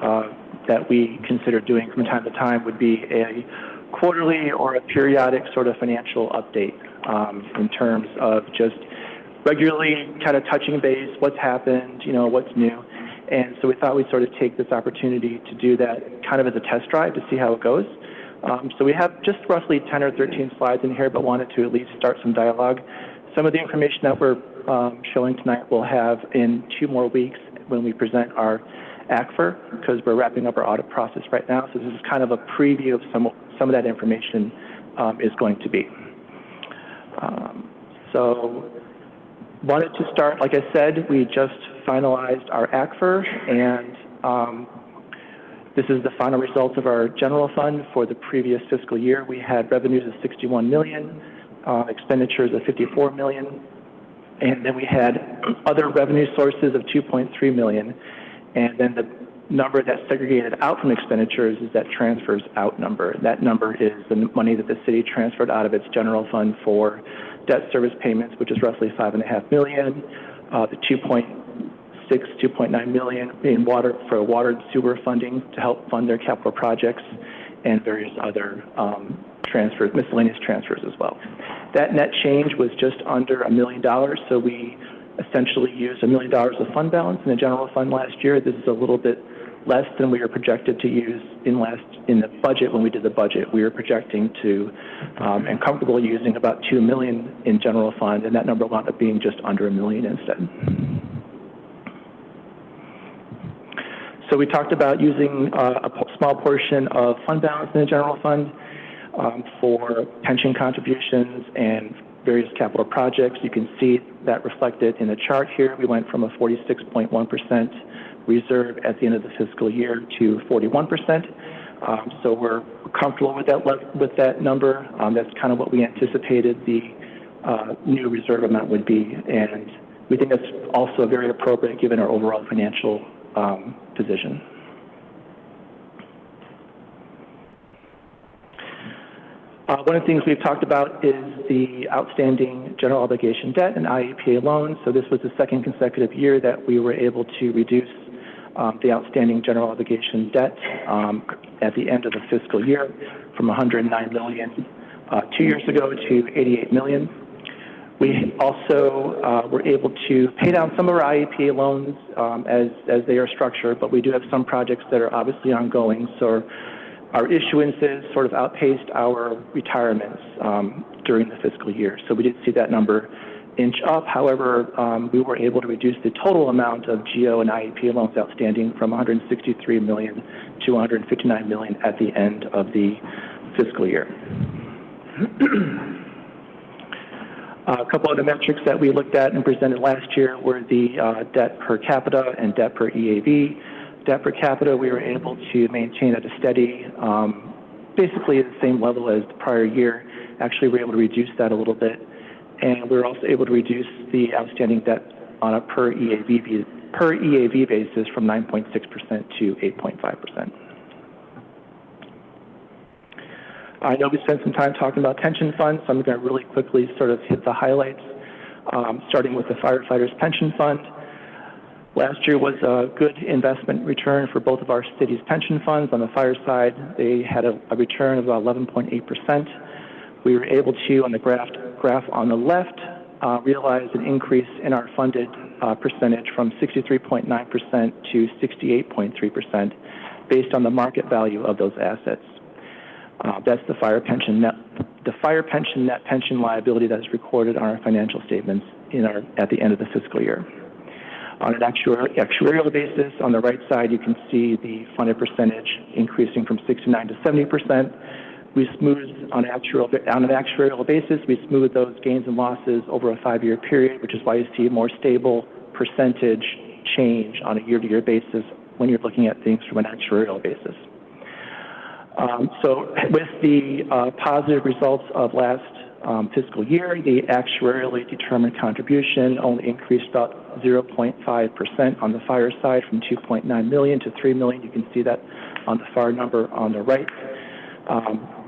that we consider doing from time to time would be a quarterly or a periodic sort of financial update in terms of just regularly kind of touching base, what's happened, what's new. And so we thought we'd sort of take this opportunity to do that kind of as a test drive to see how it goes. So we have just roughly 10 or 13 slides in here, but wanted to at least start some dialogue. Some of the information that we're showing tonight we'll have in 2 more weeks when we present our ACFR, because we're wrapping up our audit process right now. So this is kind of a preview of some of that information is going to be. So wanted to start, like I said, we just finalized our ACFR, and This is the final results of our general fund for the previous fiscal year. We had revenues of $61 million, expenditures of $54 million, and then we had other revenue sources of $2.3 million. And then the number that's segregated out from expenditures is that transfers out number. That number is the money that the city transferred out of its general fund for debt service payments, which is roughly $5.5 million, the $2.9 million in water and sewer funding to help fund their capital projects, and various other transfers, miscellaneous transfers as well. That net change was just under $1 million, so we essentially used $1 million of fund balance in the general fund last year. This is a little bit less than we were projected to use in the budget. When we did the budget, we were projecting to and comfortable using about $2 million in general fund, and that number wound up being just under $1 million instead. So we talked about using a small portion of fund balance in the general fund for pension contributions and various capital projects. You can see that reflected in the chart here. We went from a 46.1% reserve at the end of the fiscal year to 41%. So we're comfortable with that number. That's kind of what we anticipated the new reserve amount would be, and we think that's also very appropriate given our overall financial position. One of the things we've talked about is the outstanding general obligation debt and IEPA loans. So this was the second consecutive year that we were able to reduce the outstanding general obligation debt at the end of the fiscal year from $109 million 2 years ago to $88 million. We also were able to pay down some of our IEPA loans as they are structured, but we do have some projects that are obviously ongoing. So our issuances sort of outpaced our retirements during the fiscal year. So we did see that number inch up. However, we were able to reduce the total amount of GO and IEPA loans outstanding from $163 million to $159 million at the end of the fiscal year. A couple of the metrics that we looked at and presented last year were the debt per capita and debt per EAV. Debt per capita, we were able to maintain at a steady, basically at the same level as the prior year. Actually, we were able to reduce that a little bit. And we were also able to reduce the outstanding debt on a per EAV basis from 9.6% to 8.5%. I know we spent some time talking about pension funds, so I'm going to really quickly sort of hit the highlights, starting with the firefighters' pension fund. Last year was a good investment return for both of our city's pension funds. On the fire side, they had a return of about 11.8%. We were able to, on the graph on the left, realize an increase in our funded percentage from 63.9% to 68.3% based on the market value of those assets. That's the fire pension net pension liability that is recorded on our financial statements at the end of the fiscal year. On an actuarial basis, on the right side, you can see the funded percentage increasing from 69 to 70%. We smoothed on an actuarial basis, we smoothed those gains and losses over a 5-year period, which is why you see a more stable percentage change on a year-to-year basis when you're looking at things from an actuarial basis. So with the positive results of last fiscal year, the actuarially determined contribution only increased about 0.5% on the fire side from $2.9 million to $3 million. You can see that on the fire number on the right.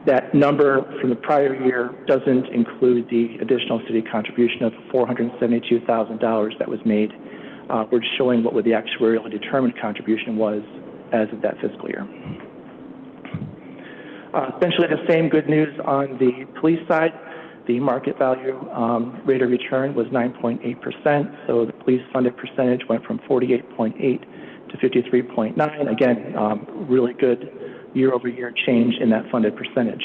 That number from the prior year doesn't include the additional city contribution of $472,000 that was made. We're just showing what the actuarially determined contribution was as of that fiscal year. Essentially the same good news on the police side. The market value rate of return was 9.8%, so the police funded percentage went from 48.8 to 53.9. Again, really good year-over-year change in that funded percentage.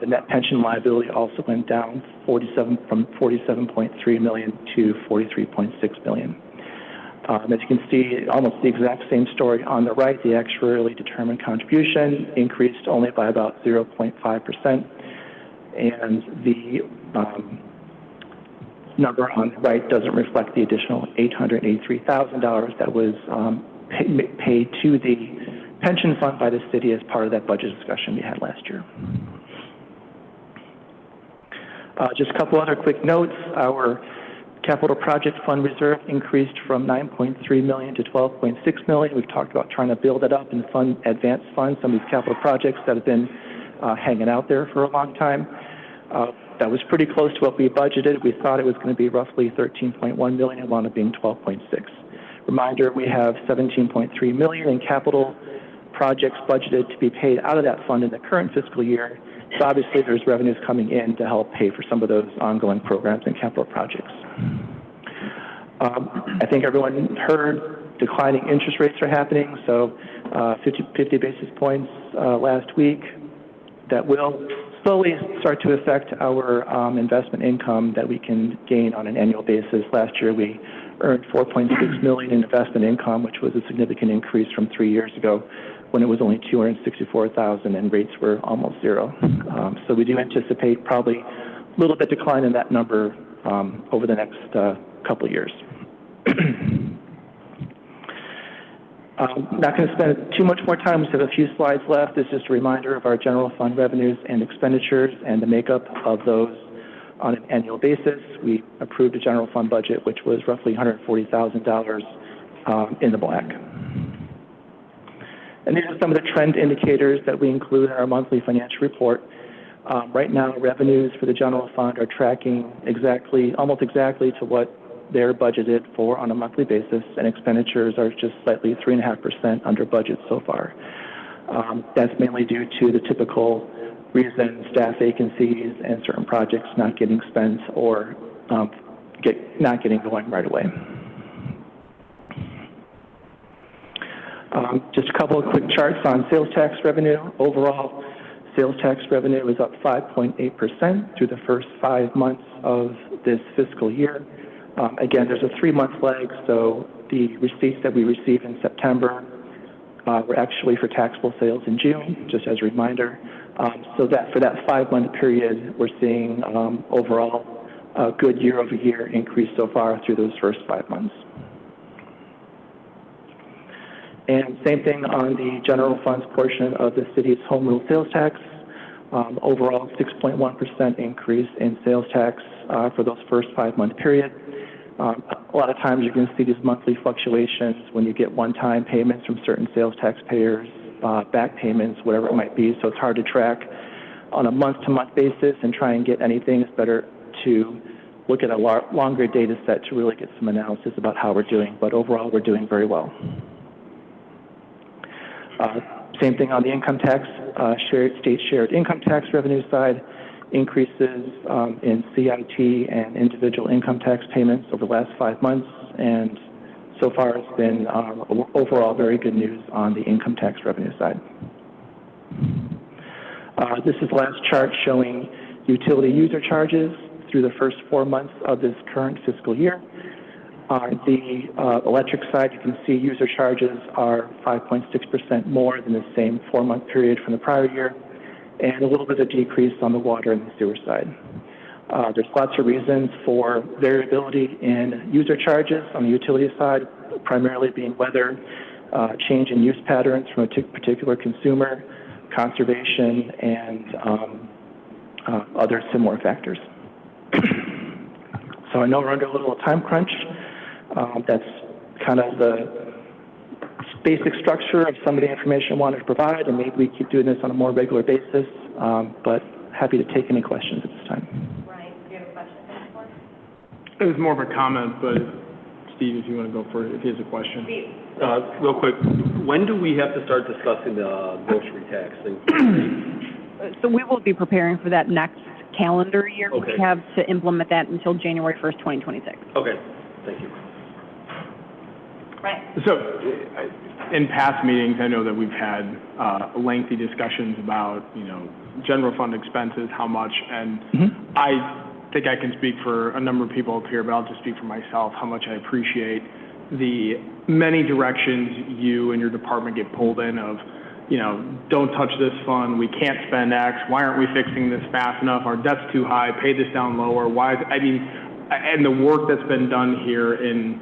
The net pension liability also went down from $47.3 million to $43.6 million. As you can see, almost the exact same story on the right. The actuarially determined contribution increased only by about 0.5%, and the number on the right doesn't reflect the additional $883,000 that was paid to the pension fund by the city as part of that budget discussion we had last year. Just a couple other quick notes. Our capital project fund reserve increased from $9.3 million to $12.6 million. We've talked about trying to build it up and advance fund some of these capital projects that have been hanging out there for a long time. That was pretty close to what we budgeted. We thought it was going to be roughly $13.1 million. It wound up being $12.6. Reminder, we have $17.3 million in capital projects budgeted to be paid out of that fund in the current fiscal year. So obviously there's revenues coming in to help pay for some of those ongoing programs and capital projects. I think everyone heard declining interest rates are happening, so 50 basis points last week. That will slowly start to affect our investment income that we can gain on an annual basis. Last year we earned $4.6 million in investment income, which was a significant increase from 3 years ago when it was only $264,000 and rates were almost zero. So we do anticipate probably a little bit decline in that number over the next couple of years. Not going to spend too much more time. We just have a few slides left. This is just a reminder of our general fund revenues and expenditures and the makeup of those on an annual basis. We approved a general fund budget which was roughly $140,000 in the black. And these are some of the trend indicators that we include in our monthly financial report. Right now, revenues for the general fund are tracking almost exactly to what they're budgeted for on a monthly basis, and expenditures are just slightly 3.5% under budget so far. That's mainly due to the typical reasons, staff vacancies and certain projects not getting spent or not getting going right away. Just a couple of quick charts on sales tax revenue. Overall, sales tax revenue is up 5.8% through the first 5 months of this fiscal year. Again, there's a 3-month lag, so the receipts that we receive in September were actually for taxable sales in June, just as a reminder. So that for that 5-month period, we're seeing overall a good year-over-year increase so far through those first 5 months. And same thing on the general funds portion of the city's home rule sales tax. Overall, 6.1% increase in sales tax for those first 5-month period. A lot of times you're going to see these monthly fluctuations when you get one-time payments from certain sales taxpayers, back payments, whatever it might be. So it's hard to track on a month-to-month basis and try and get anything. It's better to look at a longer data set to really get some analysis about how we're doing. But overall, we're doing very well. Same thing on the income tax, state shared income tax revenue side, increases in CIT and individual income tax payments over the last 5 months, and so far it's been overall very good news on the income tax revenue side. This is the last chart showing utility user charges through the first 4 months of this current fiscal year. On the electric side, you can see user charges are 5.6% more than the same 4-month period from the prior year, and a little bit of decrease on the water and the sewer side. There's lots of reasons for variability in user charges on the utility side, primarily being weather, change in use patterns from a particular consumer, conservation, and other similar factors. So I know we're under a little time crunch. That's kind of the basic structure of some of the information I wanted to provide, and maybe we keep doing this on a more regular basis, but happy to take any questions at this time. Ryan, do you have a question? It was more of a comment, but Steve, if you want to go for it, if he has a question. Real quick, when do we have to start discussing the grocery tax thing? So we will be preparing for that next calendar year. Okay. We have to implement that until January 1st, 2026. Okay, thank you. Right. So, in past meetings, I know that we've had lengthy discussions about, general fund expenses, how much, and I think I can speak for a number of people up here, but I'll just speak for myself, how much I appreciate the many directions you and your department get pulled in of, don't touch this fund, we can't spend X, why aren't we fixing this fast enough, our debt's too high, pay this down lower, and the work that's been done here in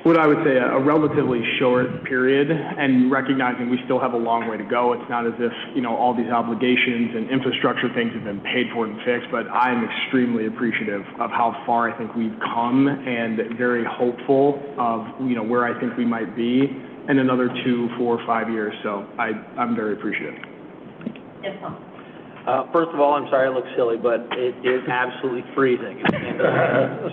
what I would say, a relatively short period, and recognizing we still have a long way to go. It's not as if, all these obligations and infrastructure things have been paid for and fixed, but I'm extremely appreciative of how far I think we've come and very hopeful of, where I think we might be in another 2, 4, 5 years. So I'm very appreciative. Yes, Tom. First of all, I'm sorry I look silly, but it is absolutely freezing.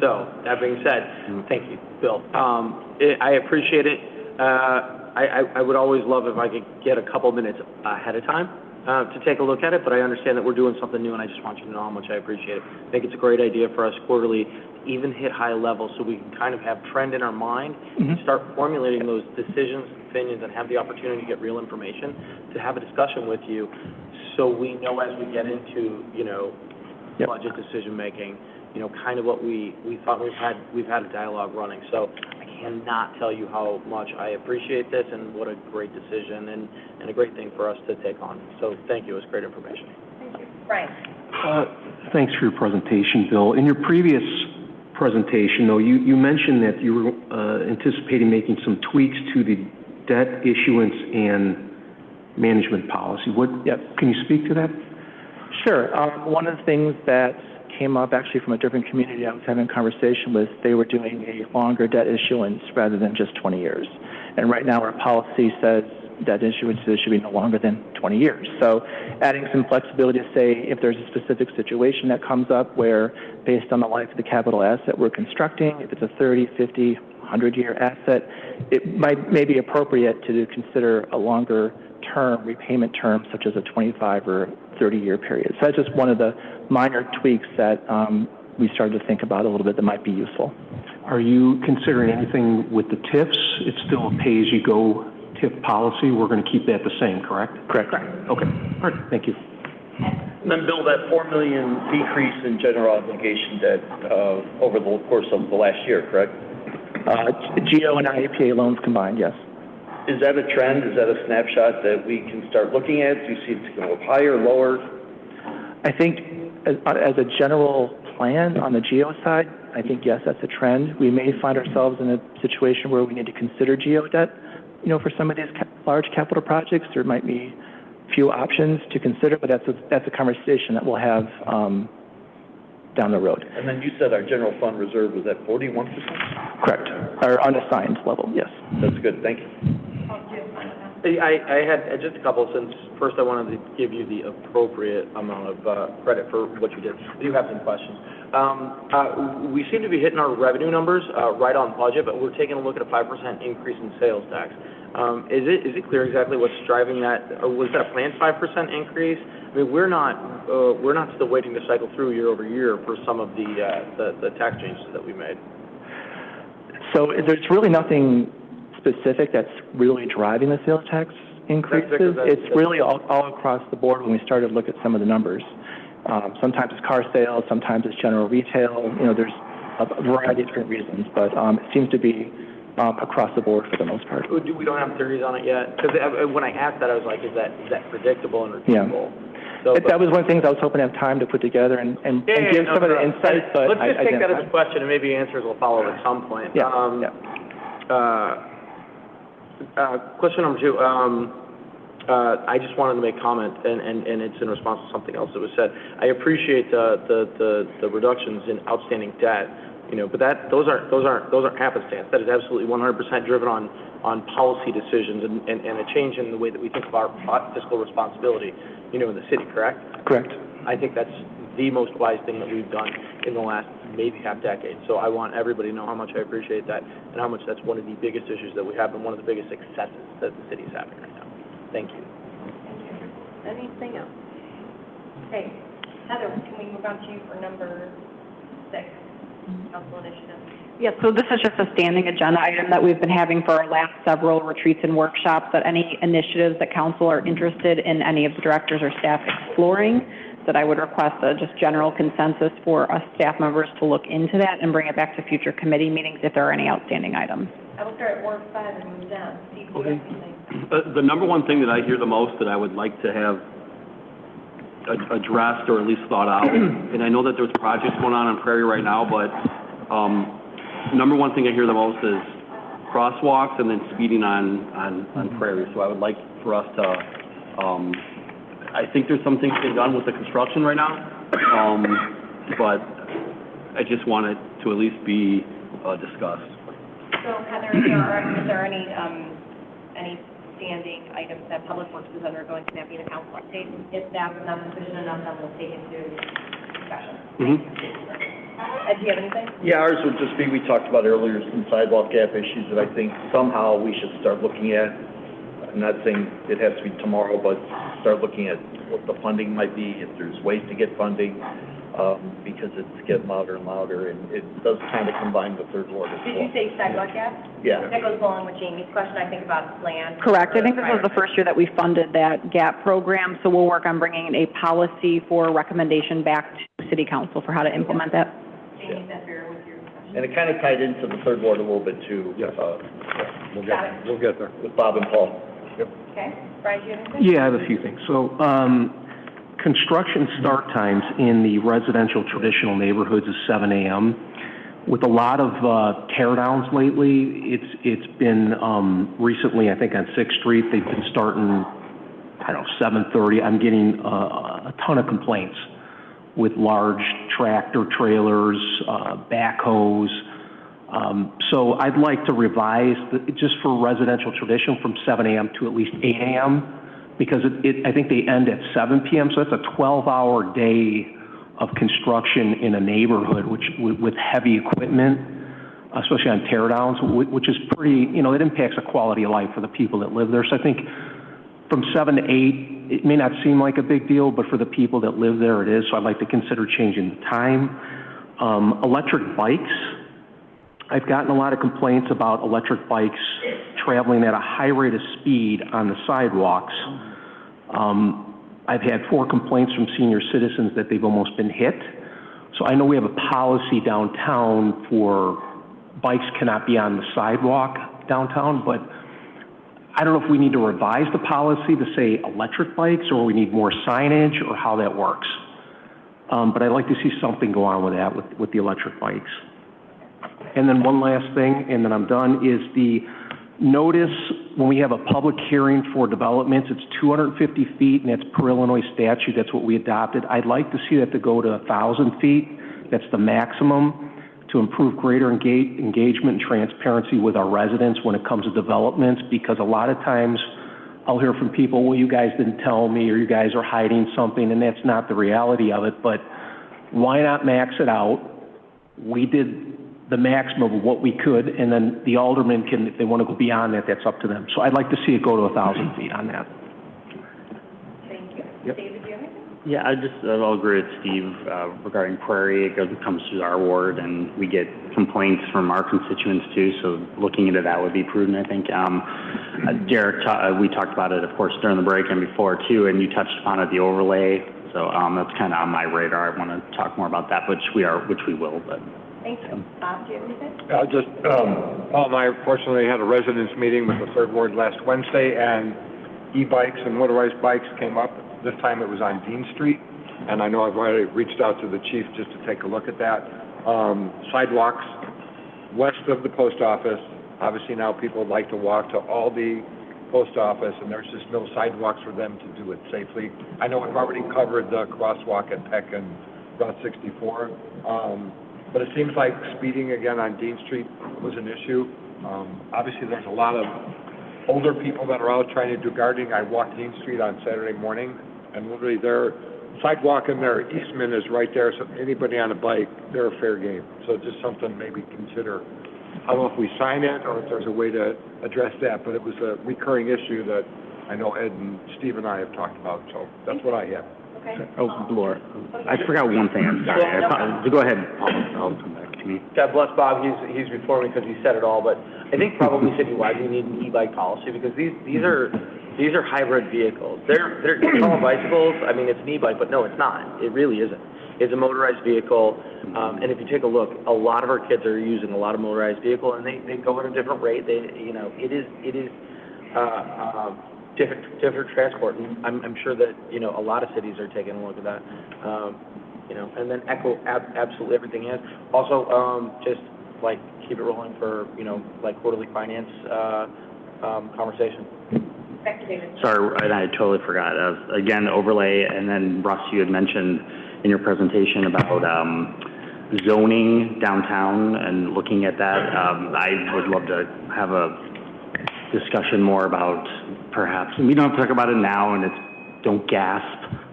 So, that being said, thank you, Bill. I appreciate it. I would always love if I could get a couple minutes ahead of time to take a look at it, but I understand that we're doing something new, and I just want you to know how much I appreciate it. I think it's a great idea for us quarterly to even hit high levels so we can kind of have trend in our mind and start formulating those decisions, opinions, and have the opportunity to get real information, to have a discussion with you so we know as we get into, budget decision-making, kind of what we thought we've had a dialogue running. So I cannot tell you how much I appreciate this and what a great decision and a great thing for us to take on. So thank you. It was great information. Thank you. Brian? Thanks for your presentation, Bill. In your previous presentation, though, you mentioned that you were anticipating making some tweaks to the debt issuance and management policy. Can you speak to that? Sure. One of the things that came up actually from a different community I was having a conversation with, they were doing a longer debt issuance rather than just 20 years. And right now our policy says debt issuances should be no longer than 20 years. So adding some flexibility to say if there's a specific situation that comes up where based on the life of the capital asset we're constructing, if it's a 30, 50, 100-year asset, it may be appropriate to consider a longer term repayment term such as a 25 or 30-year period. So that's just one of the minor tweaks that we started to think about a little bit that might be useful. Are you considering anything with the TIFs? It's still a pay-as-you-go TIF policy. We're going to keep that the same, correct? Correct. Okay. All right. Thank you. And then, Bill, that $4 million decrease in general obligation debt over the course of the last year, correct? GO and IAPA loans combined, yes. Is that a trend? Is that a snapshot that we can start looking at? Do you see it go up higher, lower? I think as a general plan on the GO side, I think, yes, that's a trend. We may find ourselves in a situation where we need to consider GO debt, for some of these large capital projects. There might be few options to consider, but that's a conversation that we'll have down the road. And then you said our general fund reserve was at 41%? Correct. Our unassigned level, yes. That's good. Thank you. I had just a couple, since first I wanted to give you the appropriate amount of credit for what you did. I do have some questions. We seem to be hitting our revenue numbers right on budget, but we're taking a look at a 5% increase in sales tax. Is it clear exactly what's driving that? Or was that a planned 5% increase? I mean, we're not still waiting to cycle through year over year for some of the tax changes that we made. So there's really nothing specific that's really driving the sales tax increases. It's really all across the board when we started to look at some of the numbers. Sometimes it's car sales, sometimes it's general retail. There's a variety of different reasons, but it seems to be across the board for the most part. We don't have theories on it yet? Because when I asked that, I was like, is that predictable and repeatable? Yeah. So, that was one of the things I was hoping to have time to put together and give some of the insights, but let's just take that as a question, and maybe answers will follow at some point. Question number 2. I just wanted to make comment, and it's in response to something else that was said. I appreciate the reductions in outstanding debt, but those aren't happenstance. That is absolutely 100% driven on policy decisions and a change in the way that we think about fiscal responsibility, in the city, correct? Correct. I think that's the most wise thing that we've done in the last maybe half decade. So I want everybody to know how much I appreciate that and how much that's one of the biggest issues that we have and one of the biggest successes that the city's having right now. Thank you. Anything else? Okay. Heather, can we move on to you for number 6, council initiative? Yes, so this is just a standing agenda item that we've been having for our last several retreats and workshops, that any initiatives that council are interested in any of the directors or staff exploring, that I would request just general consensus for us staff members to look into that and bring it back to future committee meetings if there are any outstanding items. I will start at Ward 5 and move down. Steve, do you have anything? The number one thing that I hear the most that I would like to have addressed or at least thought out, and I know that there's projects going on Prairie right now, but number one thing I hear the most is crosswalks and then speeding on Prairie. So I would like for us to, I think there's some things being done with the construction right now, but I just want it to at least be discussed. So Heather, is there any standing items that Public Works is undergoing to that be the council update? If that's not sufficient enough, then we'll take into discussion. Ed, do you have anything? Yeah, ours would just be, we talked about earlier, some sidewalk gap issues that I think somehow we should start looking at. I'm not saying it has to be tomorrow, but start looking at what the funding might be, if there's ways to get funding, because it's getting louder and louder, and it does kind of combine the third ward as well. Did you say sidewalk gap? Yeah. That goes along with Jamie's question, I think, about land. Correct. I think this was the first year that we funded that GAP program, so we'll work on bringing a policy for recommendation back to City Council for how to implement that. Jamie, that's fair with your question. And it kind of tied into the third ward a little bit too. Yes. We'll get there. With Bob and Paul. Yep. Okay. Brian, do you have anything? Yeah, I have a few things. So, construction start times in the residential traditional neighborhoods is 7 a.m. With a lot of tear downs lately, it's been recently, I think on 6th Street, they've been starting, I don't know, 7:30. I'm getting a ton of complaints with large tractor trailers, backhoes. So I'd like to revise, just for residential tradition, from 7 a.m. to at least 8 a.m., because I think they end at 7 p.m., so that's a 12-hour day of construction in a neighborhood with heavy equipment, especially on tear downs, which is pretty, it impacts the quality of life for the people that live there. So I think from 7 to 8, it may not seem like a big deal, but for the people that live there, it is. So I'd like to consider changing the time. Electric bikes. I've gotten a lot of complaints about electric bikes traveling at a high rate of speed on the sidewalks. I've had 4 complaints from senior citizens that they've almost been hit. So I know we have a policy downtown for bikes cannot be on the sidewalk downtown, but I don't know if we need to revise the policy to say electric bikes, or we need more signage, or how that works. But I'd like to see something go on with that, with the electric bikes. And then one last thing, and then I'm done, is the notice when we have a public hearing for developments, it's 250 feet, and that's per Illinois statute. That's what we adopted. I'd like to see that to go to 1,000 feet. That's the maximum, to improve greater engagement and transparency with our residents when it comes to developments, because a lot of times I'll hear from people, well, you guys didn't tell me, or you guys are hiding something, and that's not the reality of it. But why not max it out? We did the maximum of what we could, and then the aldermen can, if they want to go beyond that, that's up to them. So I'd like to see it go to 1,000 feet on that. Thank you. Yep. David, do you have anything? Yeah, I'll agree with Steve regarding Prairie. It comes through our ward, and we get complaints from our constituents too. So looking into that would be prudent, I think. Derek, we talked about it, of course, during the break and before too, and you touched upon it, the overlay. So that's kind of on my radar. I want to talk more about that, which we will. But thank you. Bob, do you have anything? Paul and I fortunately had a residents meeting with the third ward last Wednesday, and e-bikes and motorized bikes came up. This time it was on Dean Street, and I know I've already reached out to the chief just to take a look at that. Sidewalks west of the post office. Obviously now people like to walk to Aldi, post office, and there's just no sidewalks for them to do it safely. I know we've already covered the crosswalk at Peck and Route 64, but it seems like speeding again on Dean Street was an issue. Obviously there's a lot of older people that are out trying to do gardening. I walked Dean Street on Saturday morning, and literally their sidewalk in their easement is right there, so anybody on a bike, they're a fair game. So just something maybe consider. I don't know if we sign it or if there's a way to address that, but it was a recurring issue that I know Ed and Steve and I have talked about, so that's what I have. Okay. Oh, Laura, I forgot one thing. I'm sorry. Go ahead. I'll come back to me. God bless Bob, he's before me because he said it all, but I think probably citywide we need an e-bike policy, because these are hybrid vehicles. They're call them bicycles. I mean, it's an e-bike, but no, it's not. It really isn't. It's a motorized vehicle, and if you take a look, a lot of our kids are using a lot of motorized vehicle, and they go at a different rate. It is different transport, and I'm sure that a lot of cities are taking a look at that. And then echo absolutely everything is. Also, just like, keep it rolling for, you know, like quarterly finance, conversation. Back to David. Sorry, and I totally forgot. Again, overlay, and then Russ, you had mentioned in your presentation about zoning downtown and looking at that. I would love to have a discussion more about perhaps, and we don't have to talk about it now, and don't gasp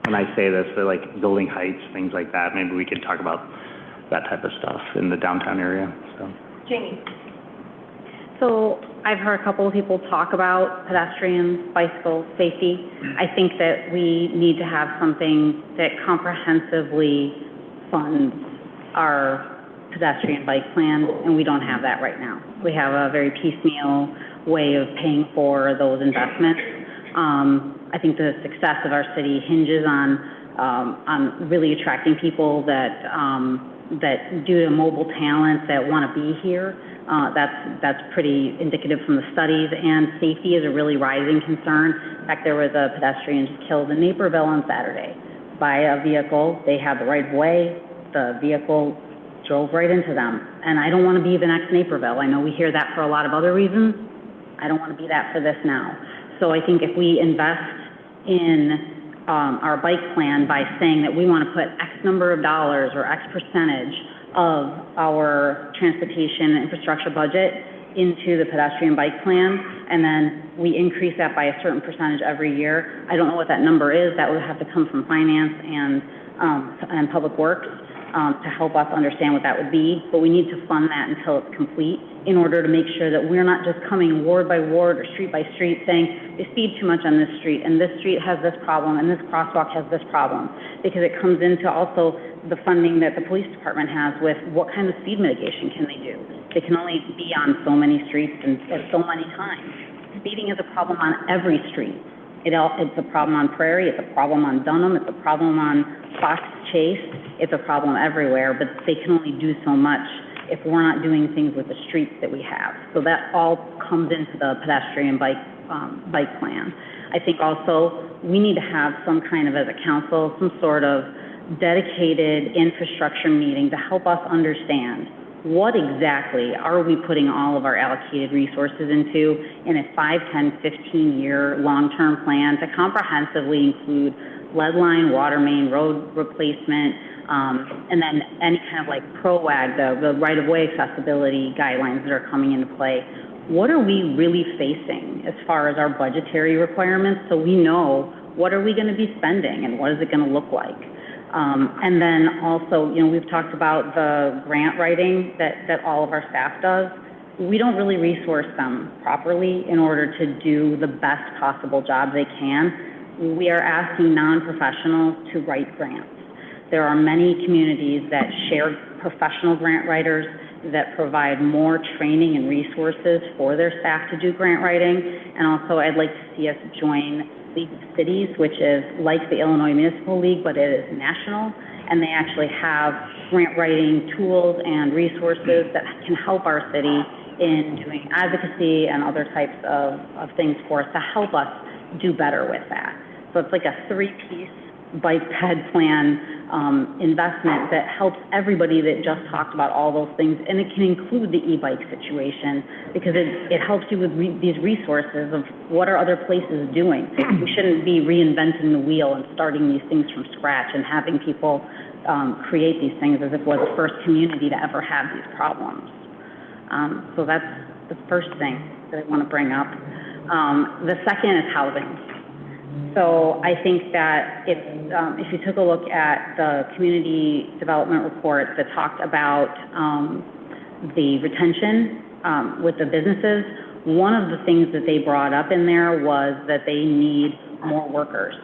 when I say this, but like building heights, things like that. Maybe we could talk about that type of stuff in the downtown area, so. Jamie. So I've heard a couple of people talk about pedestrians, bicycles, safety. I think that we need to have something that comprehensively funds our pedestrian bike plan, and we don't have that right now. We have a very piecemeal way of paying for those investments. I think the success of our city hinges on really attracting people that due to mobile talent that want to be here. That's pretty indicative from the studies, and safety is a really rising concern. In fact, there was a pedestrian just killed in Naperville on Saturday by a vehicle. They had the right of way. The vehicle drove right into them. And I don't want to be the next Naperville. I know we hear that for a lot of other reasons. I don't want to be that for this now. So I think if we invest in our bike plan by saying that we want to put X number of dollars or X percentage of our transportation and infrastructure budget into the pedestrian bike plan, and then we increase that by a certain percentage every year. I don't know what that number is. That would have to come from finance and public works to help us understand what that would be. But we need to fund that until it's complete in order to make sure that we're not just coming ward by ward or street by street saying they speed too much on this street and this street has this problem and this crosswalk has this problem, because it comes into also the funding that the police department has with what kind of speed mitigation can they do. They can only be on so many streets and at so many times. Speeding is a problem on every street. It's a problem on Prairie, it's a problem on Dunham, it's a problem on Fox Chase, it's a problem everywhere, but they can only do so much if we're not doing things with the streets that we have. So that all comes into the pedestrian bike plan. I think also we need to have some kind of, as a council, some sort of dedicated infrastructure meeting to help us understand what exactly are we putting all of our allocated resources into in a 5, 10, 15-year long-term plan to comprehensively include lead line, water main, road replacement, and then any kind of like PROAG, the right-of-way accessibility guidelines that are coming into play. What are we really facing as far as our budgetary requirements, so we know what are we going to be spending and what is it going to look like? And then also, you know, we've talked about the grant writing that all of our staff does. We don't really resource them properly in order to do the best possible job they can. We are asking non-professionals to write grants. There are many communities that share professional grant writers that provide more training and resources for their staff to do grant writing. And also, I'd like to see us join League of Cities, which is like the Illinois Municipal League, but it is national, and they actually have grant writing tools and resources that can help our city in doing advocacy and other types of things for us to help us do better with that. So it's like a 3-piece bike ped plan investment that helps everybody that just talked about all those things, and it can include the e-bike situation because it helps you with these resources of what are other places doing. We shouldn't be reinventing the wheel and starting these things from scratch and having people create these things as if we're the first community to ever have these problems. So that's the first thing that I want to bring up. The second is housing. So I think that if you took a look at the community development report that talked about the retention with the businesses, one of the things that they brought up in there was that they need more workers.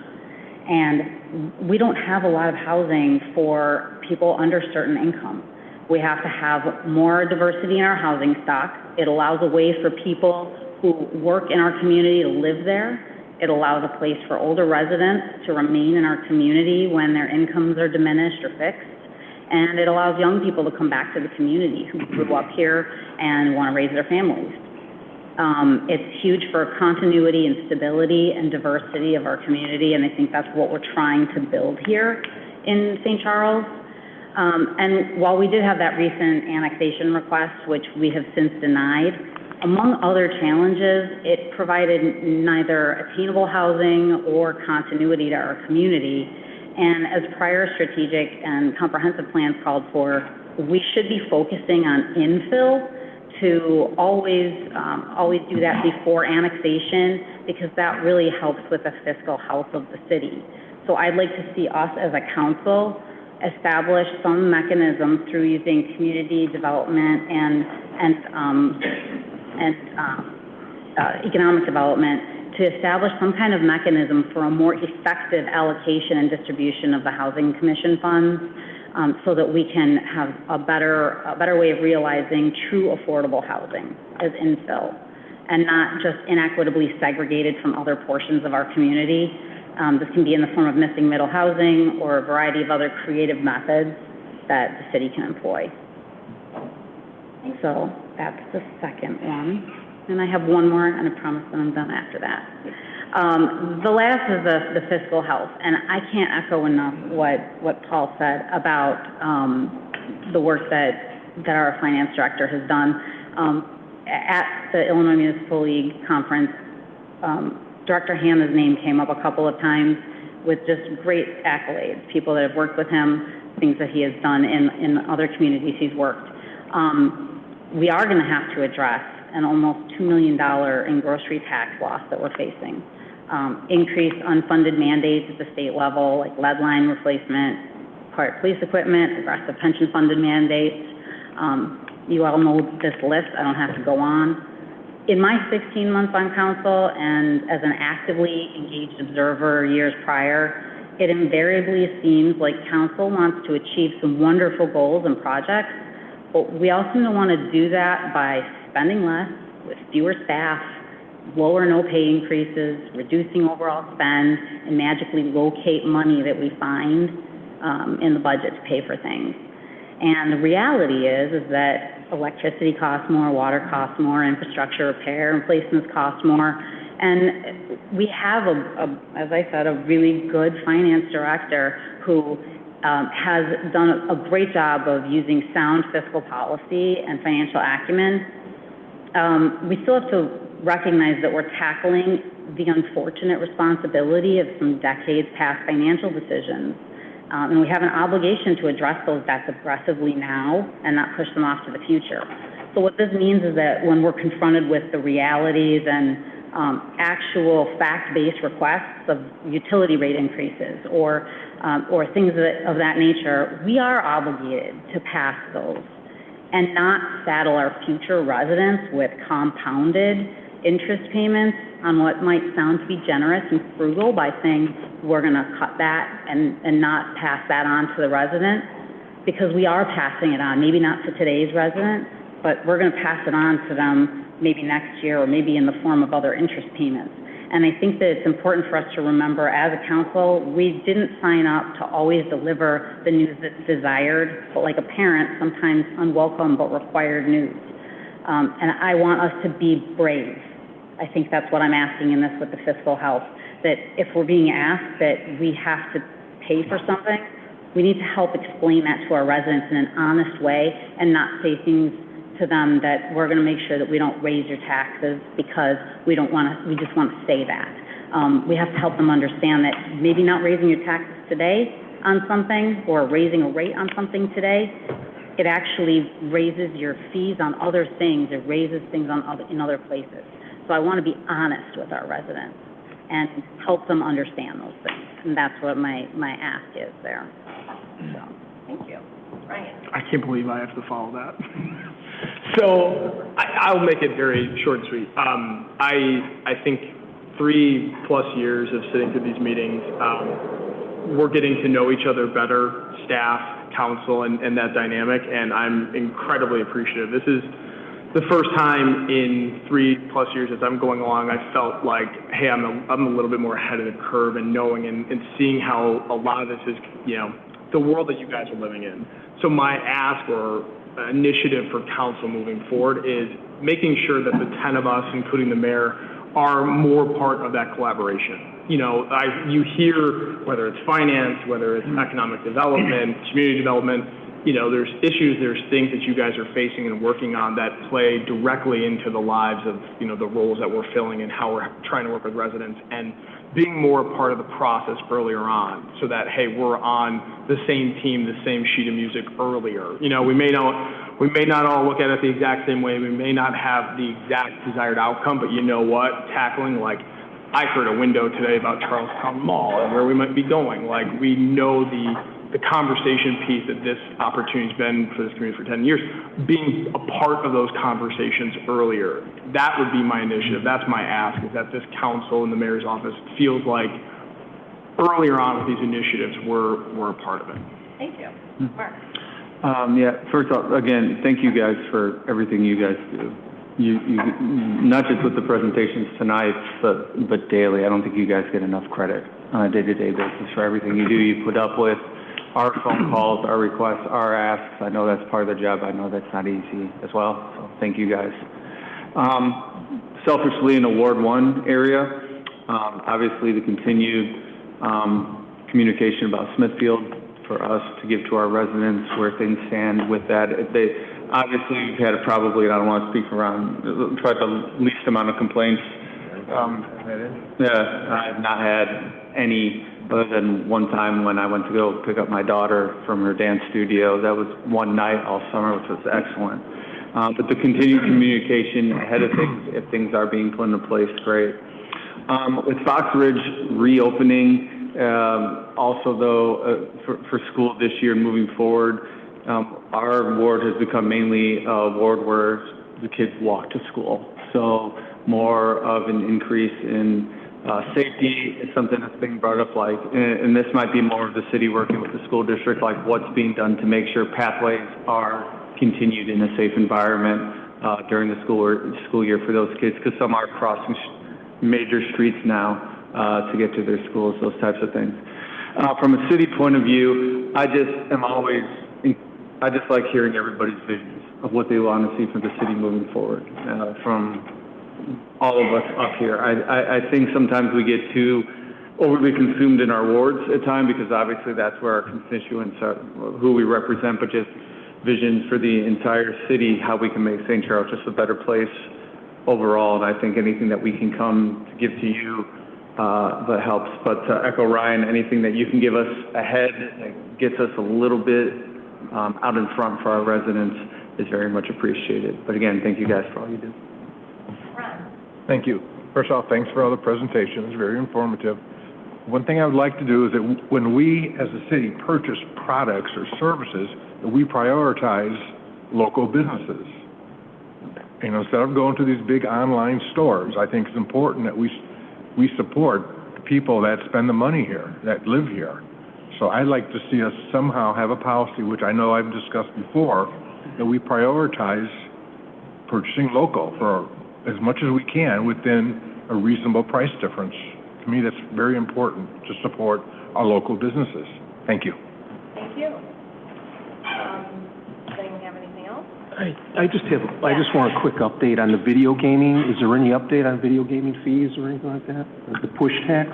And we don't have a lot of housing for people under certain income. We have to have more diversity in our housing stock. It allows a way for people who work in our community to live there. It allows a place for older residents to remain in our community when their incomes are diminished or fixed. And it allows young people to come back to the community who grew up here and want to raise their families. It's huge for continuity and stability and diversity of our community, and I think that's what we're trying to build here in St. Charles. And while we did have that recent annexation request, which we have since denied, among other challenges, it provided neither attainable housing or continuity to our community. And as prior strategic and comprehensive plans called for, we should be focusing on infill to always do that before annexation, because that really helps with the fiscal health of the city. So I'd like to see us as a council establish some mechanism through using community development and economic development to establish some kind of mechanism for a more effective allocation and distribution of the Housing Commission funds, so that we can have a better way of realizing true affordable housing as infill, and not just inequitably segregated from other portions of our community. This can be in the form of missing middle housing or a variety of other creative methods that the city can employ. So that's the second one. And I have one more, and I promise that I'm done after that. The last is the fiscal health, and I can't echo enough what Paul said about the work that our finance director has done. At the Illinois Municipal League conference, Director Hanna's name came up a couple of times with just great accolades, people that have worked with him, things that he has done in other communities he's worked. We are going to have to address an almost $2 million in grocery tax loss that we're facing. Increased unfunded mandates at the state level, like lead line replacement, part police equipment, aggressive pension funded mandates. You all know this list, I don't have to go on. In my 16 months on council and as an actively engaged observer years prior, it invariably seems like council wants to achieve some wonderful goals and projects, but we also want to do that by spending less with fewer staff, lower no pay increases, reducing overall spend, and magically locate money that we find in the budget to pay for things. And the reality is that electricity costs more, water costs more, infrastructure repair and replacements cost more. And we have, as I said, a really good finance director who has done a great job of using sound fiscal policy and financial acumen. We still have to recognize that we're tackling the unfortunate responsibility of some decades past financial decisions. And we have an obligation to address those debts aggressively now and not push them off to the future. So what this means is that when we're confronted with the realities and actual fact-based requests of utility rate increases or things of that nature, we are obligated to pass those and not saddle our future residents with compounded interest payments on what might sound to be generous and frugal by saying we're going to cut that and not pass that on to the resident, because we are passing it on, maybe not to today's resident, but we're going to pass it on to them maybe next year or maybe in the form of other interest payments. And I think that it's important for us to remember as a council, we didn't sign up to always deliver the news that's desired, but like a parent, sometimes unwelcome but required news. And I want us to be brave. I think that's what I'm asking in this with the fiscal health, that if we're being asked that we have to pay for something, we need to help explain that to our residents in an honest way and not say things to them that we're going to make sure that we don't raise your taxes because we just want to say that. We have to help them understand that maybe not raising your taxes today on something or raising a rate on something today, it actually raises your fees on other things. It raises things in other places. So I want to be honest with our residents and help them understand those things. And that's what my ask is there. So, Thank you. Ryan? I can't believe I have to follow that. So I'll make it very short and sweet. I think 3+ years of sitting through these meetings, we're getting to know each other better, staff, council, and that dynamic, and I'm incredibly appreciative. This is the first time in 3+ years as I'm going along, I felt like, hey, I'm a little bit more ahead of the curve and knowing and seeing how a lot of this is, the world that you guys are living in. So my ask or initiative for council moving forward is making sure that the 10 of us, including the mayor, are more part of that collaboration. You hear, whether it's finance, whether it's economic development, community development, there's issues, there's things that you guys are facing and working on that play directly into the lives of, the roles that we're filling and how we're trying to work with residents, and being more a part of the process earlier on, so that, hey, we're on the same team, the same sheet of music earlier. We may not all look at it the exact same way, we may not have the exact desired outcome, but you know what, tackling, like, I heard a window today about Charlestown Mall and where we might be going. Like, we know the conversation piece that this opportunity's been for this community for 10 years, being a part of those conversations earlier. That would be my initiative. That's my ask, is that this council and the mayor's office feels like earlier on with these initiatives, we're a part of it. Thank you. Mark? First off, again, thank you guys for everything you guys do. You not just with the presentations tonight, but daily. I don't think you guys get enough credit on a day-to-day basis for everything you do. You put up with our phone calls, our requests, our asks. I know that's part of the job. I know that's not easy as well. So thank you guys. Selfishly, in Award 1 area, obviously the continued communication about Smithfield for us to give to our residents, where things stand with that. Obviously, we've had probably, and I don't want to speak around, probably the least amount of complaints. I have not had any, other than one time when I went to go pick up my daughter from her dance studio. That was one night all summer, which was excellent. But the continued communication ahead of things, if things are being put into place, great. With Fox Ridge reopening, also though, for school this year moving forward, our ward has become mainly a ward where the kids walk to school. So more of an increase in safety is something that's being brought up, like, and this might be more of the city working with the school district, like what's being done to make sure pathways are continued in a safe environment during the school year for those kids, because some are crossing major streets now to get to their schools, those types of things. From a city point of view, I just like hearing everybody's visions of what they want to see from the city moving forward, from all of us up here. I think sometimes we get too overly consumed in our wards at times, because obviously that's where our constituents are, who we represent, but just visions for the entire city, how we can make St. Charles just a better place overall. And I think anything that we can come to give to you that helps. But to echo Ryan, anything that you can give us ahead that gets us a little bit out in front for our residents is very much appreciated. But again, thank you guys for all you do. Ron? Thank you. First off, thanks for all the presentations, very informative. One thing I would like to do is that when we, as a city, purchase products or services, that we prioritize local businesses. Instead of going to these big online stores, I think it's important that we support the people that spend the money here, that live here. So I'd like to see us somehow have a policy, which I know I've discussed before, that we prioritize purchasing local for as much as we can within a reasonable price difference. To me, that's very important to support our local businesses. Thank you. Thank you. Does anyone have anything else? I just want a quick update on the video gaming. Is there any update on video gaming fees or anything like that? Or the push tax?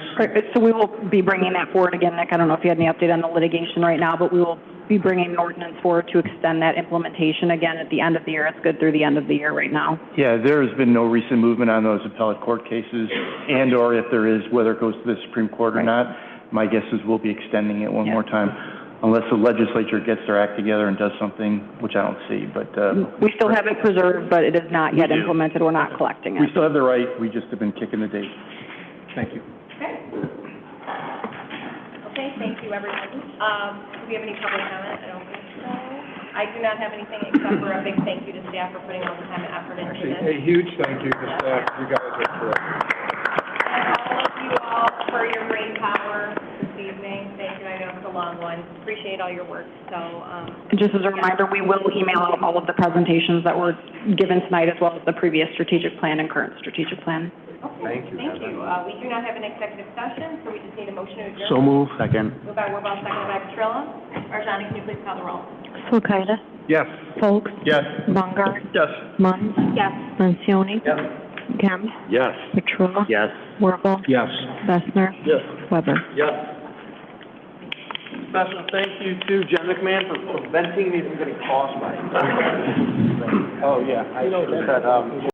So we will be bringing that forward again, Nick. I don't know if you had any update on the litigation right now, but we will be bringing an ordinance forward to extend that implementation again at the end of the year. It's good through the end of the year right now. Yeah, there has been no recent movement on those appellate court cases, and or if there is, whether it goes to the Supreme Court or not. My guess is we'll be extending it one more time, unless the legislature gets their act together and does something, which I don't see. But we still have it preserved, but it is not yet implemented. We're not collecting it. We still have the right. We just have been kicking the date. Thank you. Okay. Okay, thank you, everyone. Do we have any public comment? I don't think so. I do not have anything except for a big thank you to staff for putting all the time and effort into this. A huge thank you to staff. You guys are terrific. And all of you all for your brain power this evening. Thank you. I know it's a long one. Appreciate all your work. So, And just as a reminder, we will email out all of the presentations that were given tonight, as well as the previous strategic plan and current strategic plan. Okay, thank you. We do not have an executive session, so we just need a motion to adjourn. So move. Second. Moved by Wirball, second by Petrilla. Arjani, can you please call the roll? Kulkaitis. Yes. Folks. Yes. Bungard. Yes. Munn. Yes. Lencioni. Yes. Kemp. Yes. Petrilla. Yes. Wirball. Yes. Bessner. Yes. Weber. Yes. Special thank you to Jen McMahon for preventing me from getting crossed by. Oh, yeah, I said,